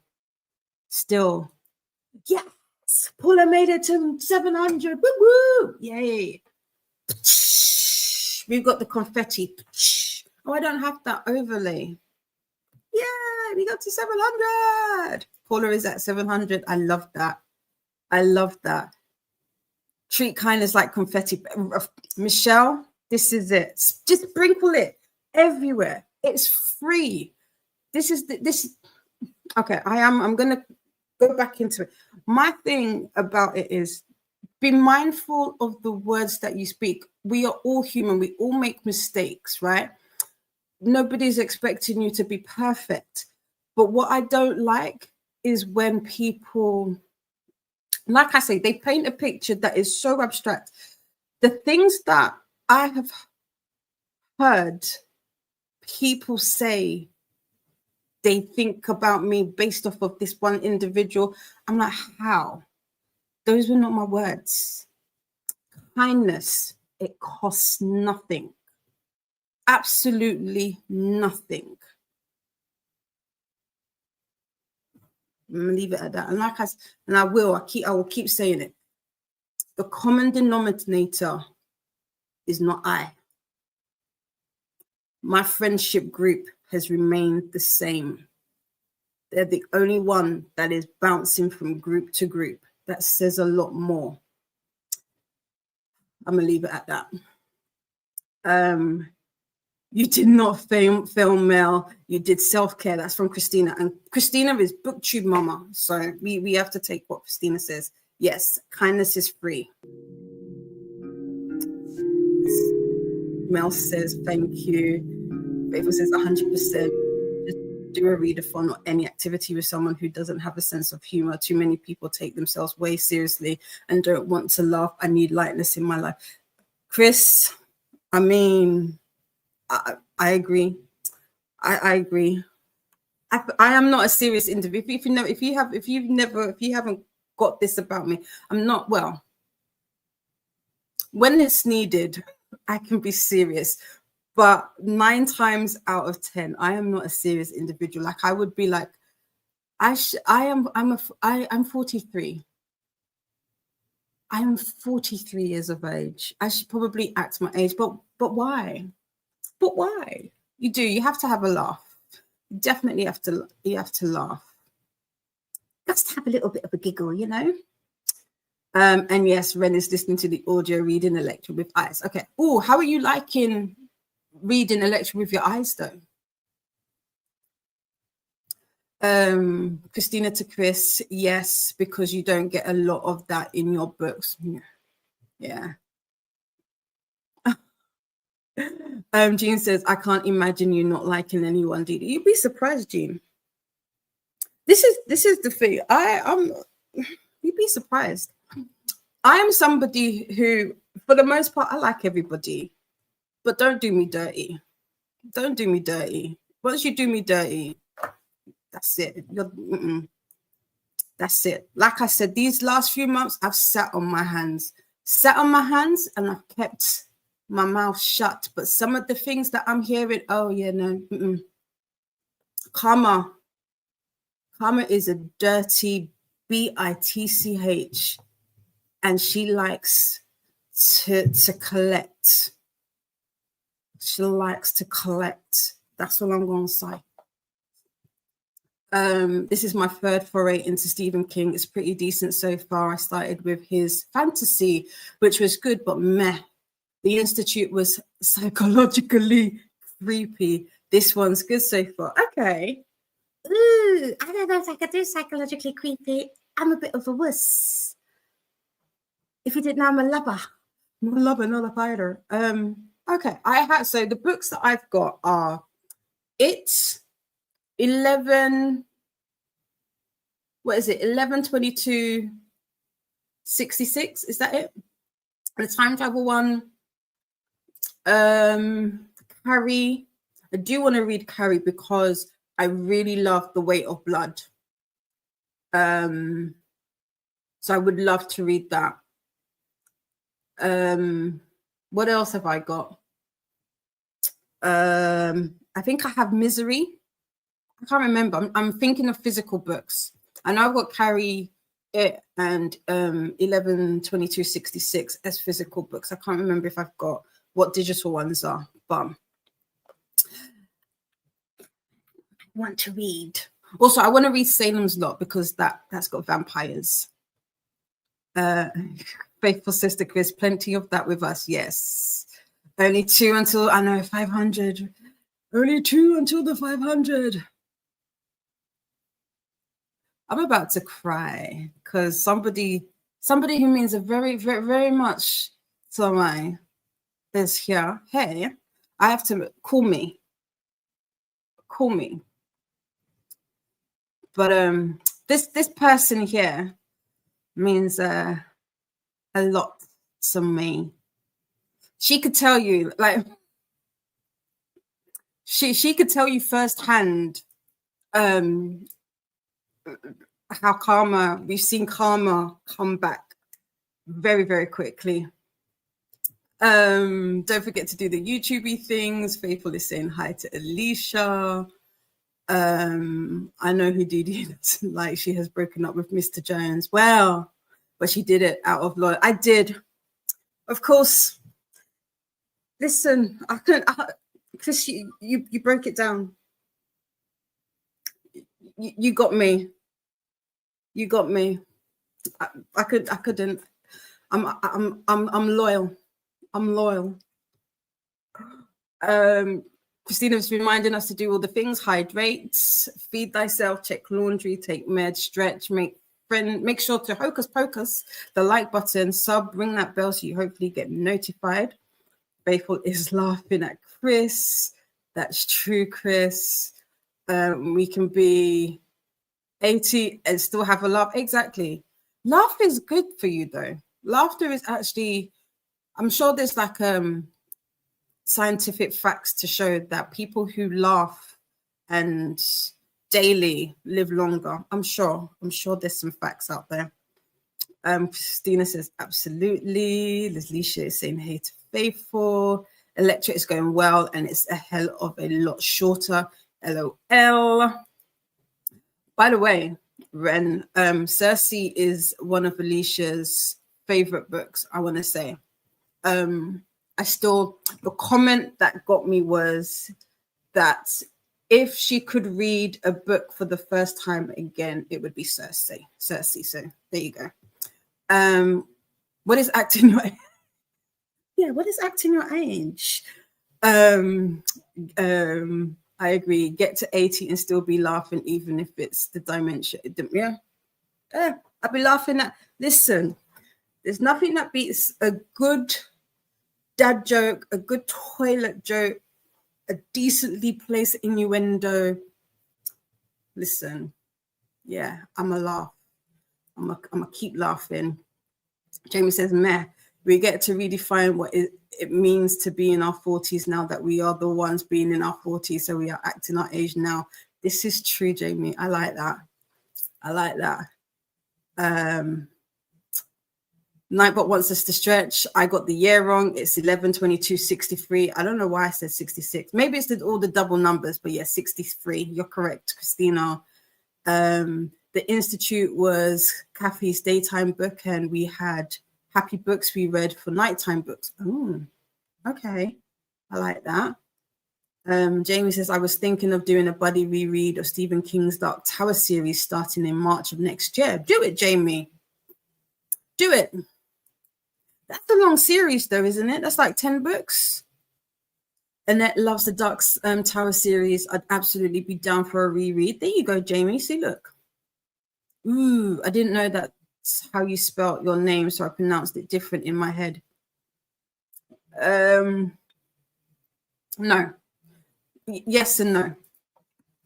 still. Yes, Paula made it to 700. Woo woo! Yay! We've got the confetti. Oh, I don't have that overlay. Yeah, we got to 700. Paula is at 700. I love that. I love that. Treat kindness like confetti. Michelle, this is it. Just sprinkle it everywhere. It's free. This. Okay, I'm gonna go back into it. My thing about it is be mindful of the words that you speak. We are all human. We all make mistakes, right? Nobody's expecting you to be perfect. But what I don't like is when people, like I say, they paint a picture that is so abstract. The things that I have heard people say they think about me based off of this one individual, I'm like, how? Those were not my words. Kindness, it costs nothing. Absolutely nothing. I'm gonna leave it at that. And I will keep saying it. The common denominator is not I. My friendship group has remained the same. They're the only one that is bouncing from group to group. That says a lot more. I'm gonna leave it at that. You did not film Mel. You did self-care. That's from Christina. And Christina is BookTube Mama. So we have to take what Christina says. Yes, kindness is free. Mel says, thank you. Faithful says 100%. Just do a readathon or any activity with someone who doesn't have a sense of humor. Too many people take themselves way seriously and don't want to laugh. I need lightness in my life. Chris, I mean, I agree. I agree. I am not a serious individual. If you haven't got this about me, I'm not. Well, when it's needed, I can be serious. But 9 times out of 10, I am not a serious individual. Like I would be like, I'm 43. I am 43 years of age. I should probably act my age, but why? But why? You have to have a laugh. You definitely have to laugh. Just have a little bit of a giggle, you know? And yes, Ren is listening to the audio reading a lecture with eyes. Okay. Oh, how are you liking reading a lecture with your eyes though? Christina to Chris, yes, because you don't get a lot of that in your books. Yeah. Jean says, I can't imagine you not liking anyone, Didi. You'd be surprised, Jean. This is the thing. You'd be surprised. I am somebody who, for the most part, I like everybody, but don't do me dirty. Don't do me dirty. Once you do me dirty, that's it. That's it. Like I said, these last few months, I've sat on my hands, and I've kept my mouth shut. But some of the things that I'm hearing, oh yeah, no. Karma is a dirty bitch, and she likes to collect. She likes to collect. That's all I'm going to say. This is my 3rd foray into Stephen King. It's pretty decent so far. I started with his fantasy, which was good, but meh. The Institute was psychologically creepy. This one's good so far. Okay. Ooh, I don't know if I could do psychologically creepy. I'm a bit of a wuss. If you didn't know, I'm a lover. I'm a lover, not a fighter. Okay. So the books that I've got are It, 11, what is it? 11/22/66. Is that it? The time travel one. Carrie. I do want to read Carrie because I really love The Weight of Blood. So I would love to read that. What else have I got? I think I have Misery. I can't remember. I'm thinking of physical books. I know I've got Carrie, It, and 11/22/66 as physical books. I can't remember if I've got what digital ones are, but I want to read. Also, I want to read Salem's Lot because that's got vampires. Faithful sister Chris, plenty of that with us. Yes. Only 2 until 500. Only 2 until the 500. I'm about to cry because somebody who means a very, very, very much to me is here. Hey, I have to call me. But this person here means a lot to me. She could tell you, like, she could tell you firsthand how we've seen karma come back very, very quickly. Don't forget to do the YouTube things. Faithful is saying hi to Alicia. I know who Didi doesn't like. She has broken up with Mr. Jones. Well, but she did it out of loyalty. I did. Of course. Listen, I couldn't. Chris, you broke it down. You got me. You got me. I couldn't. I'm loyal. I'm loyal. Christina was reminding us to do all the things: hydrate, feed thyself, check laundry, take meds, stretch, make sure to hocus pocus the like button, sub, ring that bell so you hopefully get notified. Faithful is laughing at Chris. That's true, Chris. We can be 80 and still have a laugh. Exactly. Laughter is good for you, though. Laughter is actually, I'm sure there's like scientific facts to show that people who laugh and daily live longer. I'm sure there's some facts out there. Christina says absolutely. Leslisha is saying hey to Faithful. Electric is going well and it's a hell of a lot shorter. LOL. By the way, Ren, Circe is one of Alicia's favorite books, I want to say. The comment that got me was that if she could read a book for the first time again, it would be Circe. So there you go. What is acting your age? Yeah, what is acting your age? I agree. Get to 80 and still be laughing, even if it's the dementia. Yeah. I'll be laughing at. Listen, there's nothing that beats a good dad joke, a good toilet joke, a decently placed innuendo. Listen, yeah, I'm a laugh. I'm a keep laughing. Jamie says, meh. We get to redefine what it means to be in our 40s now that we are the ones being in our 40s. So we are acting our age now. This is true, Jamie. I like that. Nightbot wants us to stretch. I got the year wrong. It's 11/22/63. I don't know why I said 66. Maybe it's all the double numbers, but yeah, 63. You're correct, Christina. The Institute was Kathy's daytime book, and we had happy books we read for nighttime books. Oh, okay. I like that. Jamie says, I was thinking of doing a buddy reread of Stephen King's Dark Tower series starting in March of next year. Do it, Jamie. Do it. That's a long series, though, isn't it? That's like 10 books. Annette loves the Dark Tower series. I'd absolutely be down for a reread. There you go, Jamie. See, look. Ooh, I didn't know that's how you spelt your name, so I pronounced it different in my head. No. Yes and no.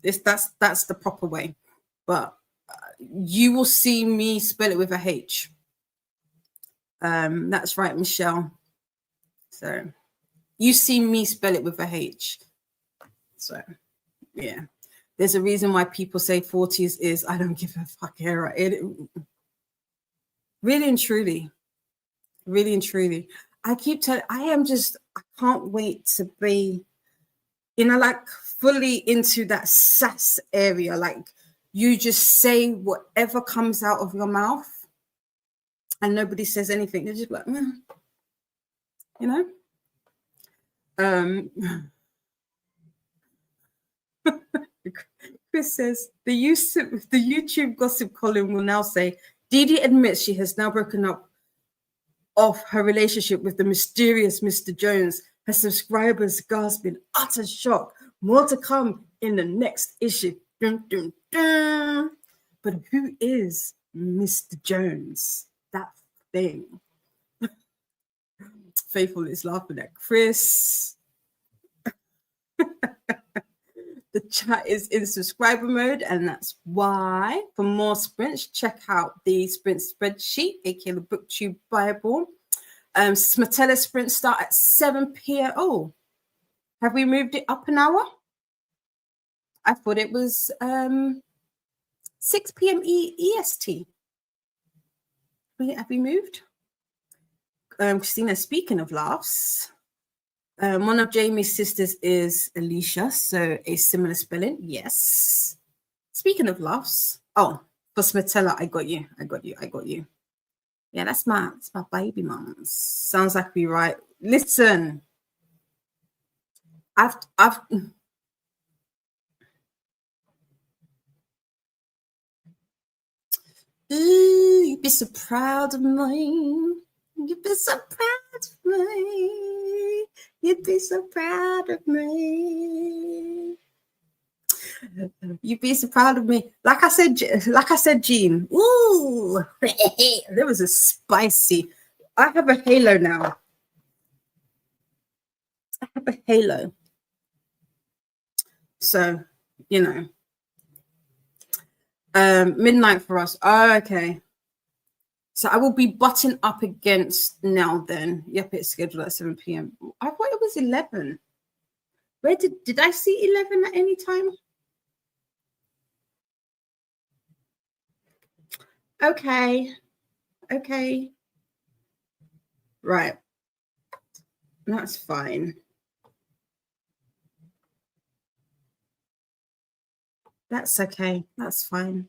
That's the proper way. But you will see me spell it with a H. That's right, Michelle. So you see me spell it with a H. So yeah. There's a reason why people say 40s is I don't give a fuck era. Really and truly. I keep telling, I can't wait to be, like fully into that sass area. Like you just say whatever comes out of your mouth and nobody says anything. They're just like, Chris says the YouTube gossip column will now say Dee admits she has now broken up of her relationship with the mysterious Mr. Jones. Her subscribers gasp in utter shock. More to come in the next issue. Dun, dun, dun. But who is Mr. Jones? That thing. Faithful is laughing at Chris. The chat is in subscriber mode, and that's why. For more sprints, check out the sprint spreadsheet, aka the BookTube Bible. Smatella sprints start at 7 p.m. Oh, have we moved it up an hour? I thought it was 6 p.m. EST. Have we moved? Christina, speaking of laughs, one of Jamie's sisters is Alicia, so a similar spelling. Yes. Speaking of laughs, for Smatella, I got you. Yeah, that's my baby mums. Sounds like we right. Listen, I've ooh, you'd be so proud of me. You'd be so proud of me. You'd be so proud of me. You'd be so proud of me. Like I said, Jean. Ooh, there was a spicy. I have a halo now. So, you know, midnight for us. Oh, okay. So I will be butting up against now then. Yep, it's scheduled at 7 p.m. I thought it was 11. Where did I see 11 at any time? Okay. Okay. Right. That's fine. That's okay. That's fine.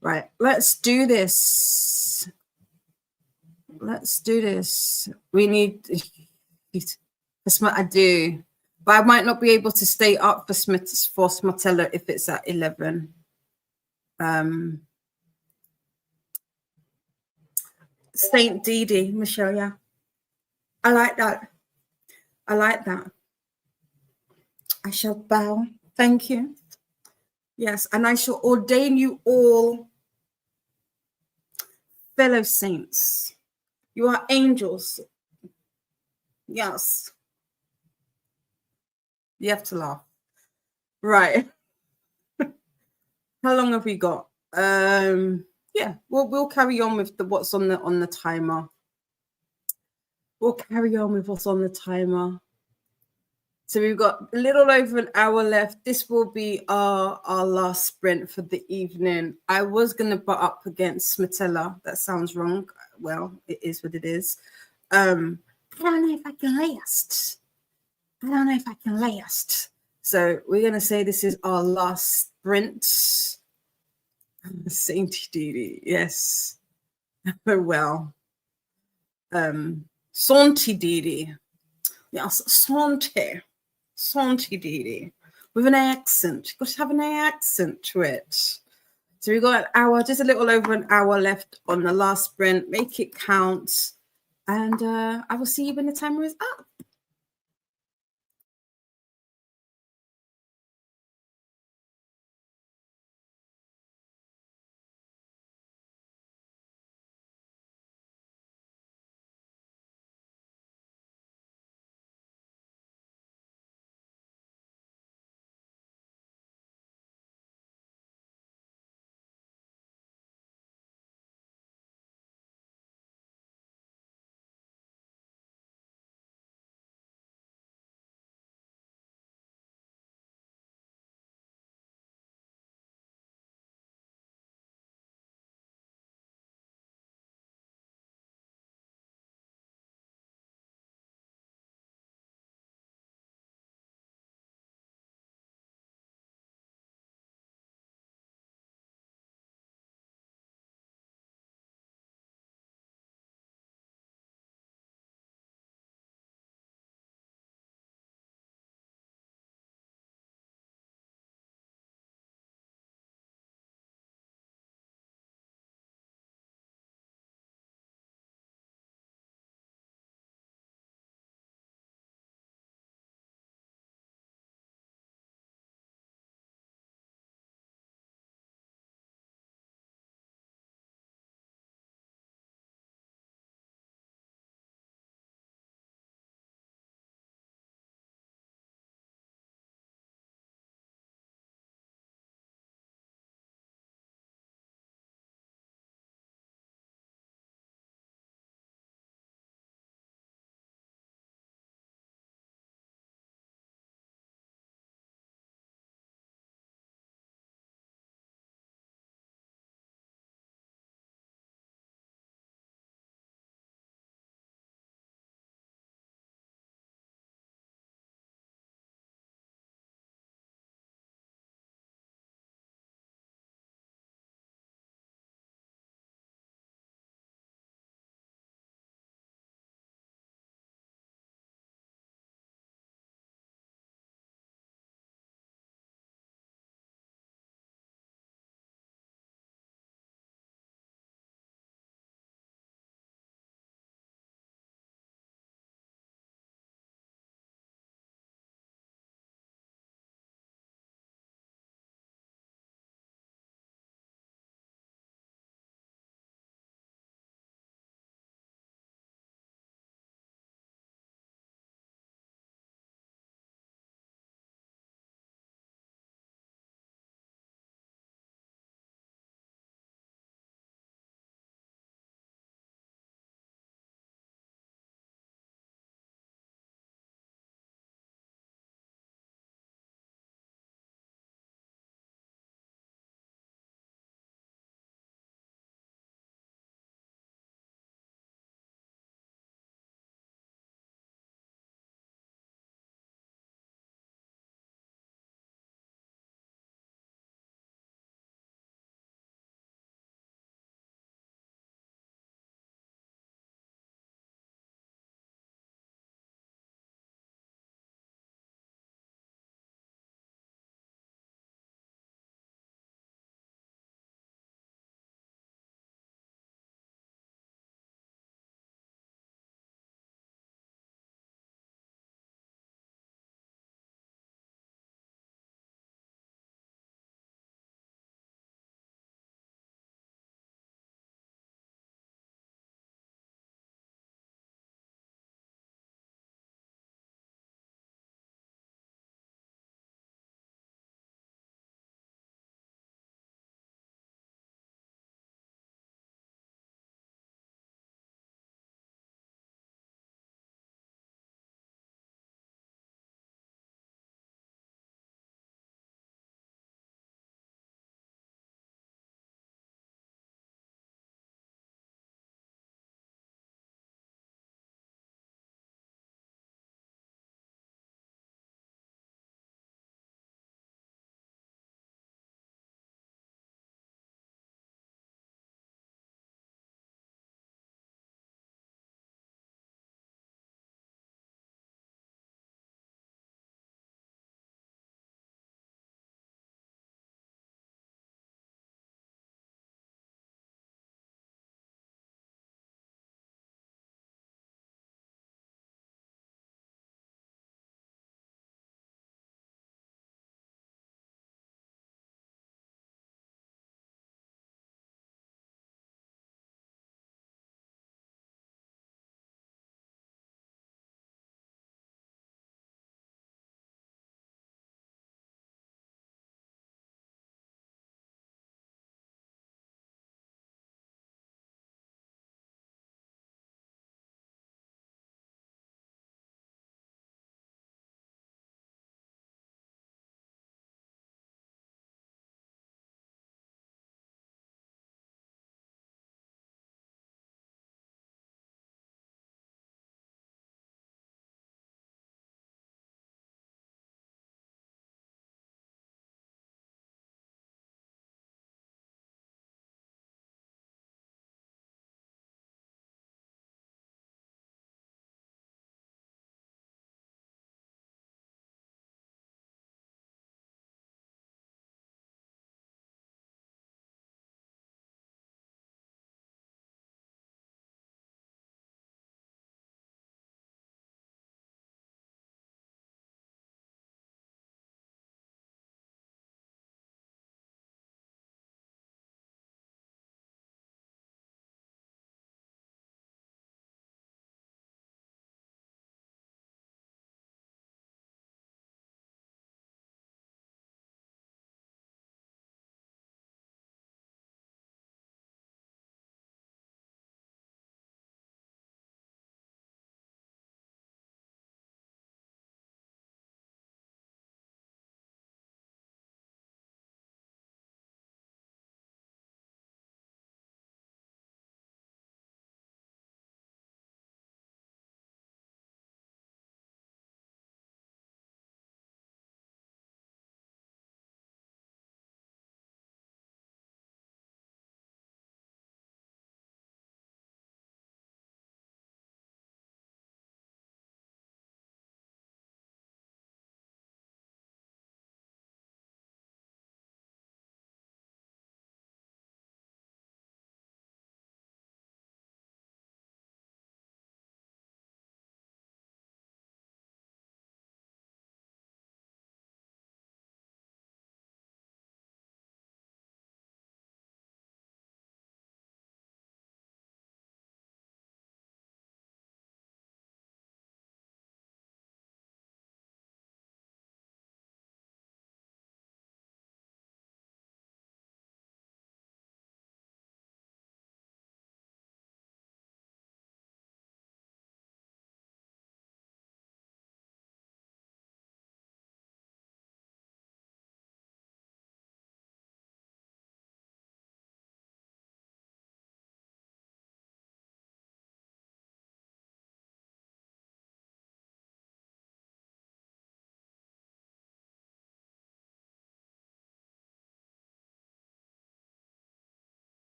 Right. Let's do this. Let's do this. We need I do. But I might not be able to stay up for Smatella if it's at 11. Saint Didi, Michelle, yeah. I like that. I like that. I shall bow. Thank you. Yes, and I shall ordain you all fellow saints. You are angels. Yes. You have to laugh. Right. How long have we got? Yeah, we'll carry on with what's on the timer. We'll carry on with what's on the timer. So we've got a little over an hour left. This will be our last sprint for the evening. I was gonna butt up against Smatella. That sounds wrong. Well, it is what it is. I don't know if I can last. I don't know if I can last. So we're gonna say this is our last sprint. Saint Didi, yes. Well. Santi Didi. Yes, Santi. Santi Didi. With an accent. You've got to have an accent to it. So we've got an hour, just a little over an hour left on the last sprint. Make it count. And I will see you when the timer is up.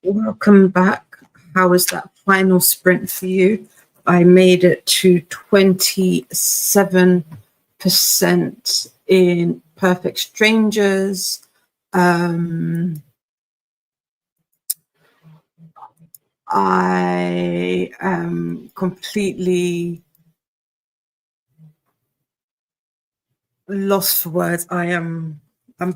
Welcome back. How was that final sprint for you? I made it to 27% in Perfect Strangers. I am completely lost for words. I'm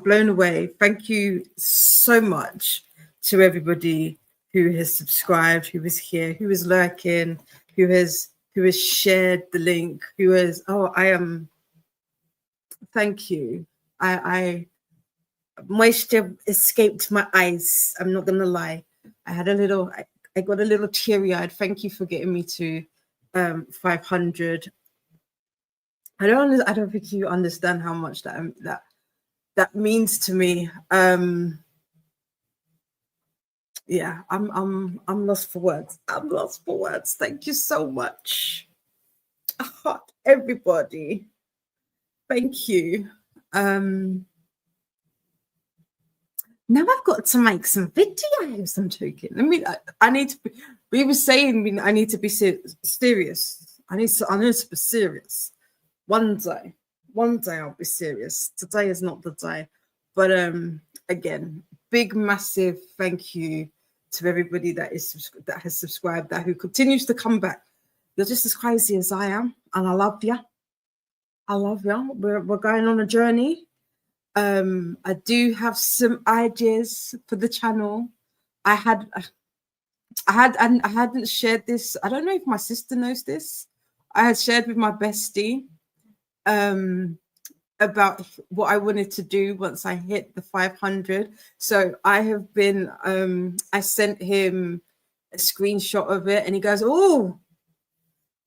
blown away. Thank you so much to everybody who has subscribed, who is here, who is lurking, who has shared the link, who has thank you. I moisture escaped my eyes. I'm not gonna lie. I got a little teary-eyed. Thank you for getting me to 500. I don't think you understand how much that means to me. Yeah, I'm lost for words. I'm lost for words. Thank you so much. Everybody. Thank you. Now I've got to make some videos. I'm joking. I mean, I need to be, we were saying I need to be serious. I need to be serious. One day I'll be serious. Today is not the day. But again, big, massive thank you to everybody that has subscribed, who continues to come back. You're just as crazy as I am, and I love you. I love you. We're going on a journey. I do have some ideas for the channel. I hadn't shared this. I don't know if my sister knows this. I had shared with my bestie about what I wanted to do once I hit the 500. So I have been I sent him a screenshot of it, and he goes, "Oh,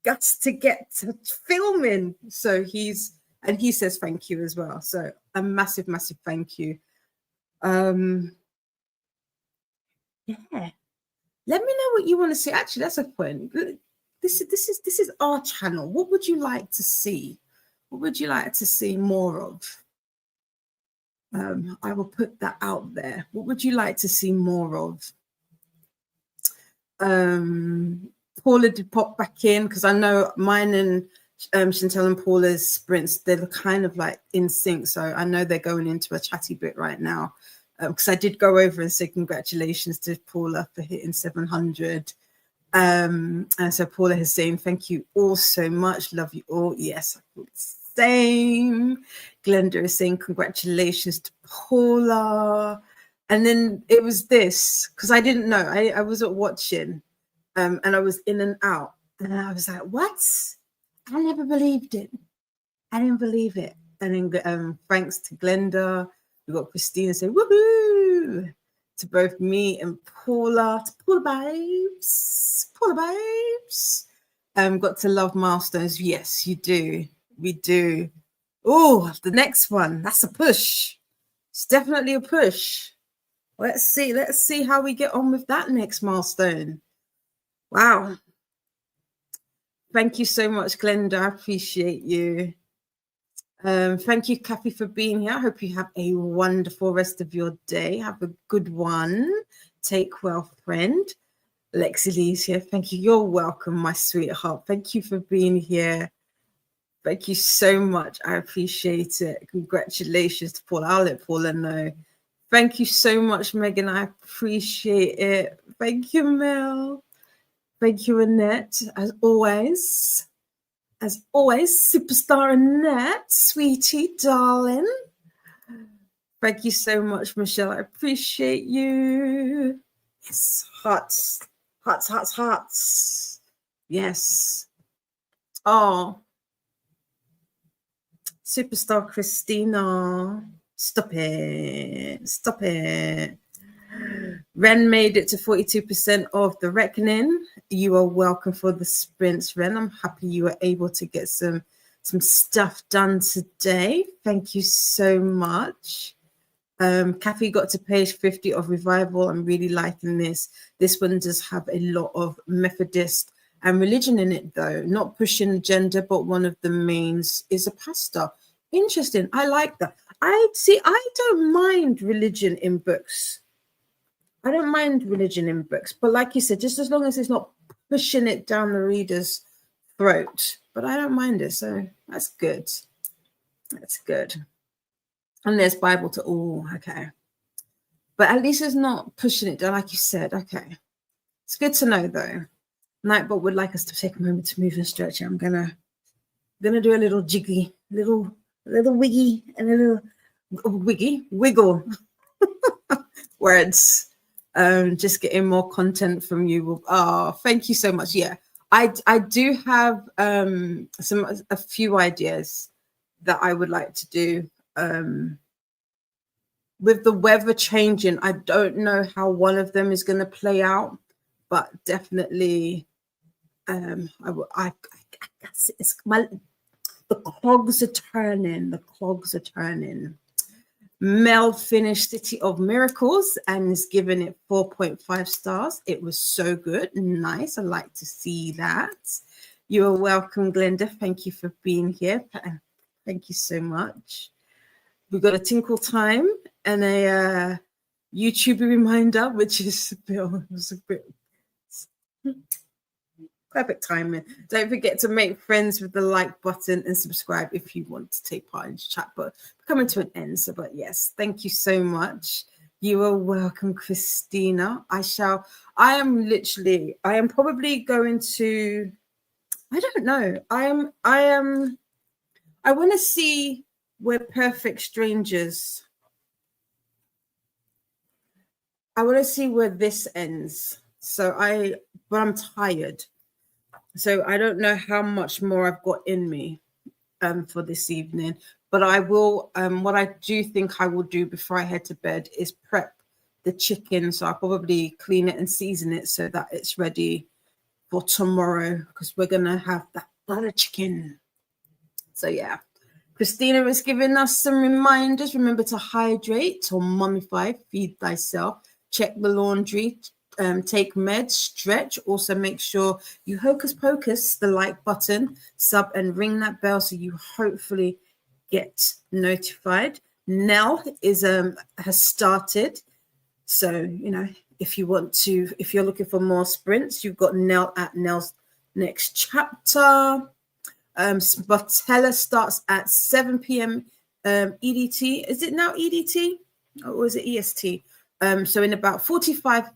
got to get to filming." So he says thank you as well. So a massive thank you. Yeah, let me know what you want to see. Actually, that's a point. This is our channel. What would you like to see? What would you like to see more of? I will put that out there. What would you like to see more of? Paula did pop back in, because I know mine and Chantel and Paula's sprints, they're kind of like in sync. So I know they're going into a chatty bit right now, because I did go over and say congratulations to Paula for hitting 700. And so Paula is saying thank you all so much. Love you all. Yes, same. Glenda is saying congratulations to Paula. And then it was this, because I didn't know. I wasn't watching, and I was in and out. And I was like, what? I never believed it. I didn't believe it. And then thanks to Glenda, we got Christina saying woohoo to both me and Paula. To Paula babes. Paula babes. Got to love milestones. Yes, you do. We do. Oh, the next one. That's a push. It's definitely a push. Let's see how we get on with that next milestone. Wow. Thank you so much, Glenda. I appreciate you. Thank you, Kathy, for being here. I hope you have a wonderful rest of your day. Have a good one. Take well, friend. Lexi Lee's here. Thank you. You're welcome, my sweetheart. Thank you for being here. Thank you so much. I appreciate it. Congratulations to Paula. I'll let Paula know. Thank you so much, Megan. I appreciate it. Thank you, Mel. Thank you, Annette. As always, superstar Annette, sweetie, darling. Thank you so much, Michelle. I appreciate you. Yes, hearts. Yes. Oh, superstar Christina. Stop it. Ren made it to 42% of the reckoning. You are welcome for the sprints, Ren. I'm happy you were able to get some stuff done today. Thank you so much. Kathy got to page 50 of Revival. I'm really liking this. This one does have a lot of Methodist and religion in it, though. Not pushing gender, but one of the mains is a pastor. Interesting. I like that. I don't mind religion in books. I don't mind religion in books, but like you said, just as long as it's not pushing it down the reader's throat. But I don't mind it, so that's good. That's good. And there's Bible to all, okay. But at least it's not pushing it down, like you said. Okay. It's good to know though. Nightbot would like us to take a moment to move and stretch. I'm gonna do a little jiggy, little wiggy, and a little wiggle words. Just getting more content from you. Oh, thank you so much. Yeah, I do have a few ideas that I would like to do. With the weather changing, I don't know how one of them is going to play out, but definitely, I guess it's the cogs are turning. The cogs are turning. Mel finished City of Miracles and is giving it 4.5 stars. It was so good. Nice. I like to see that. You are welcome, Glenda. Thank you for being here. Thank you so much. We've got a tinkle time and a YouTube reminder, which is a bit perfect timing. Don't forget to make friends with the like button and subscribe if you want to take part in the chat. But coming to an end. So, but yes, thank you so much. You are welcome, Christina. I am probably going to, I don't know. I want to see We're Perfect Strangers. I want to see where this ends. But I'm tired. So I don't know how much more I've got in me for this evening. But I will, what I do think I will do before I head to bed is prep the chicken. So I'll probably clean it and season it so that it's ready for tomorrow, because we're going to have that butter chicken. So yeah. Christina is giving us some reminders. Remember to hydrate or mummify, feed thyself, check the laundry, take meds, stretch. Also make sure you hocus pocus the like button, sub, and ring that bell so you hopefully get notified. Nell has started. So, if you're looking for more sprints, you've got Nell at Nell's next chapter. Spartella starts at 7 p.m. EDT. Is it now EDT or is it EST? So in about 55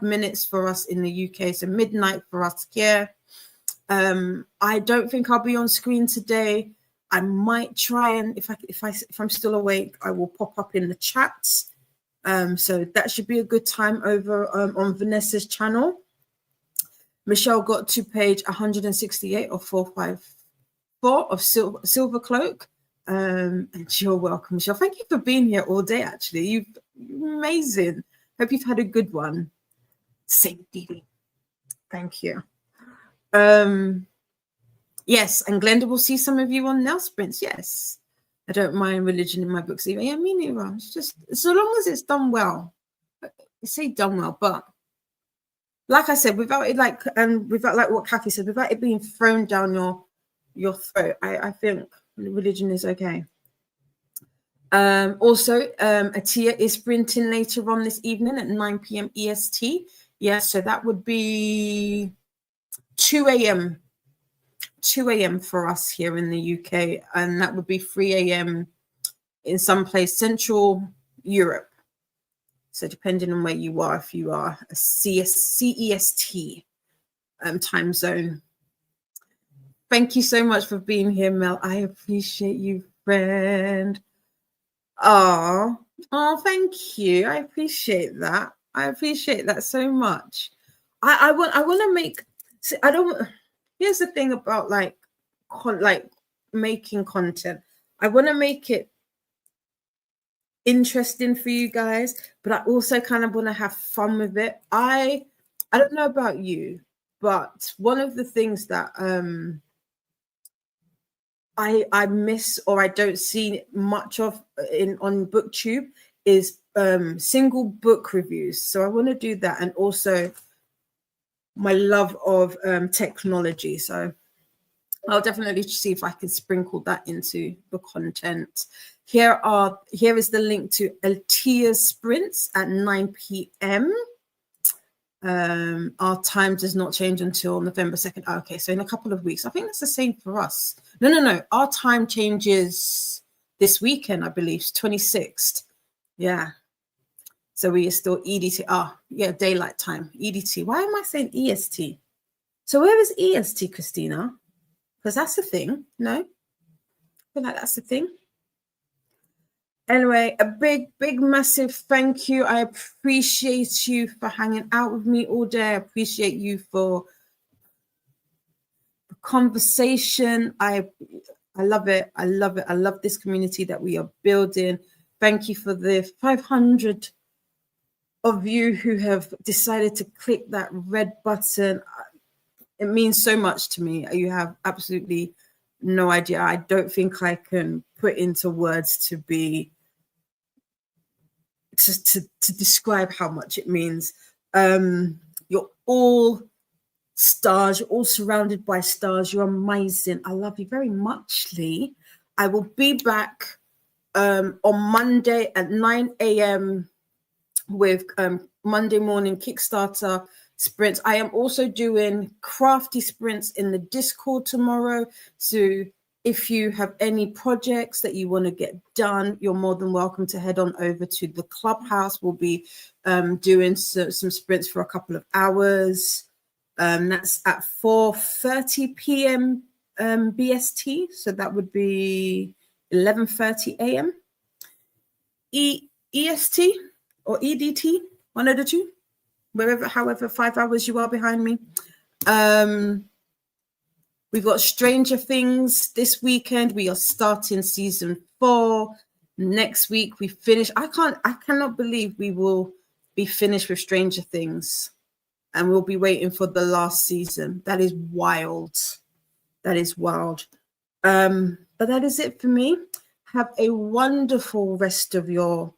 minutes for us in the UK. So midnight for us here. I don't think I'll be on screen today. I might try, and if I'm still awake, I will pop up in the chat. So that should be a good time over on Vanessa's channel. Michelle got to page 168 of 454 of Silver Cloak. And you're welcome, Michelle. Thank you for being here all day, actually. You're amazing. Hope you've had a good one. Same, Dee. Thank you. Yes, and Glenda will see some of you on Nell Sprints. Yes. I don't mind religion in my books either. Yeah, me neither. It's just, so long as it's done well. I say done well, but like I said, without what Kathy said, without it being thrown down your throat, I think religion is okay. Also, Atia is sprinting later on this evening at 9 p.m. EST. Yeah, so that would be 2 a.m. 2 a.m. for us here in the UK, and that would be 3 a.m. in some place Central Europe. So depending on where you are, if you are a CEST time zone. Thank you so much for being here, Mel. I appreciate you, friend. Oh, thank you. I appreciate that. I appreciate that so much. I want to make. I don't. Here's the thing about like making content. I want to make it interesting for you guys, but I also kind of want to have fun with it. I don't know about you, but one of the things that I miss, or I don't see much of on BookTube, is single book reviews. So I want to do that, and also my love of technology. So I'll definitely see if I can sprinkle that into the content. Here is the link to Altia's sprints at 9 p.m. Our time does not change until November 2nd. Oh, okay, so in a couple of weeks. I think that's the same for us. No. Our time changes this weekend, I believe, 26th. Yeah. So we are still EDT. Daylight time, EDT. Why am I saying EST? So where is EST, Christina? Because that's the thing. No? I feel like that's the thing. Anyway, a big, massive thank you. I appreciate you for hanging out with me all day. I appreciate you for the conversation. I love it. I love it. I love this community that we are building. Thank you for the 500 of you who have decided to click that red button. It means so much to me. You have absolutely no idea. I don't think I can put into words to describe how much it means. You're all stars. You're all surrounded by stars. You're amazing. I love you very much, Lee. I will be back on Monday at 9 a.m. with Monday morning Kickstarter sprints. I am also doing crafty sprints in the Discord tomorrow. So if you have any projects that you want to get done, you're more than welcome to head on over to the clubhouse. We'll be doing some sprints for a couple of hours. That's at 4:30 p.m. BST. So that would be 11:30 a.m. EST or EDT, one of the two, however 5 hours you are behind me. We've got Stranger Things this weekend. We are starting season 4. Next week we finish. I cannot believe we will be finished with Stranger Things and we'll be waiting for the last season. That is wild. That is wild. But that is it for me. Have a wonderful rest of your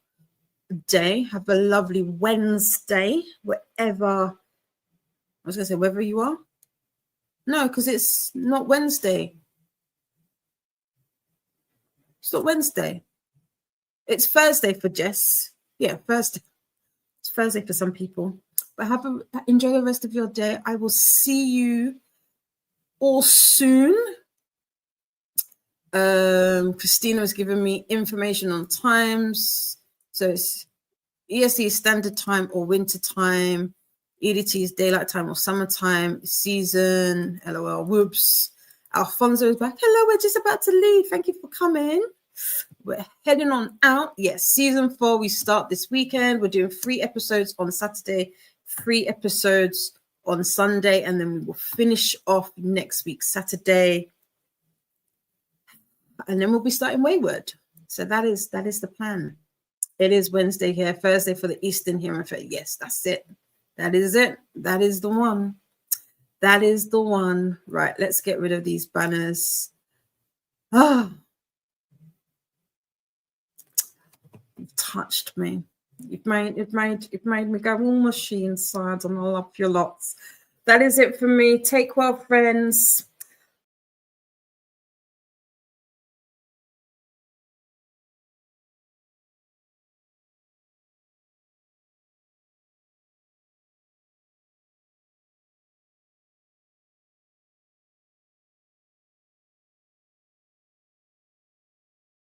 day. Have a lovely Wednesday, wherever you are. No, because it's not Wednesday. It's not Wednesday. It's Thursday for Jess. Yeah, Thursday. It's Thursday for some people. But enjoy the rest of your day. I will see you all soon. Christina has given me information on times. So it's EST is standard time or winter time. EDT is daylight time or summertime. Season, LOL, whoops. Alfonso is back. Hello, we're just about to leave. Thank you for coming. We're heading on out. Yes, season 4, we start this weekend. We're doing 3 episodes on Saturday, 3 episodes on Sunday, and then we will finish off next week, Saturday. And then we'll be starting Wayward. So that is the plan. It is Wednesday here, Thursday for the Eastern Hemisphere. Yes, that's it. That is it. That is the one. That is the one. Right, let's get rid of these banners. You've touched me. You've made me go all mushy inside, and I love your lots. That is it for me. Take well, friends.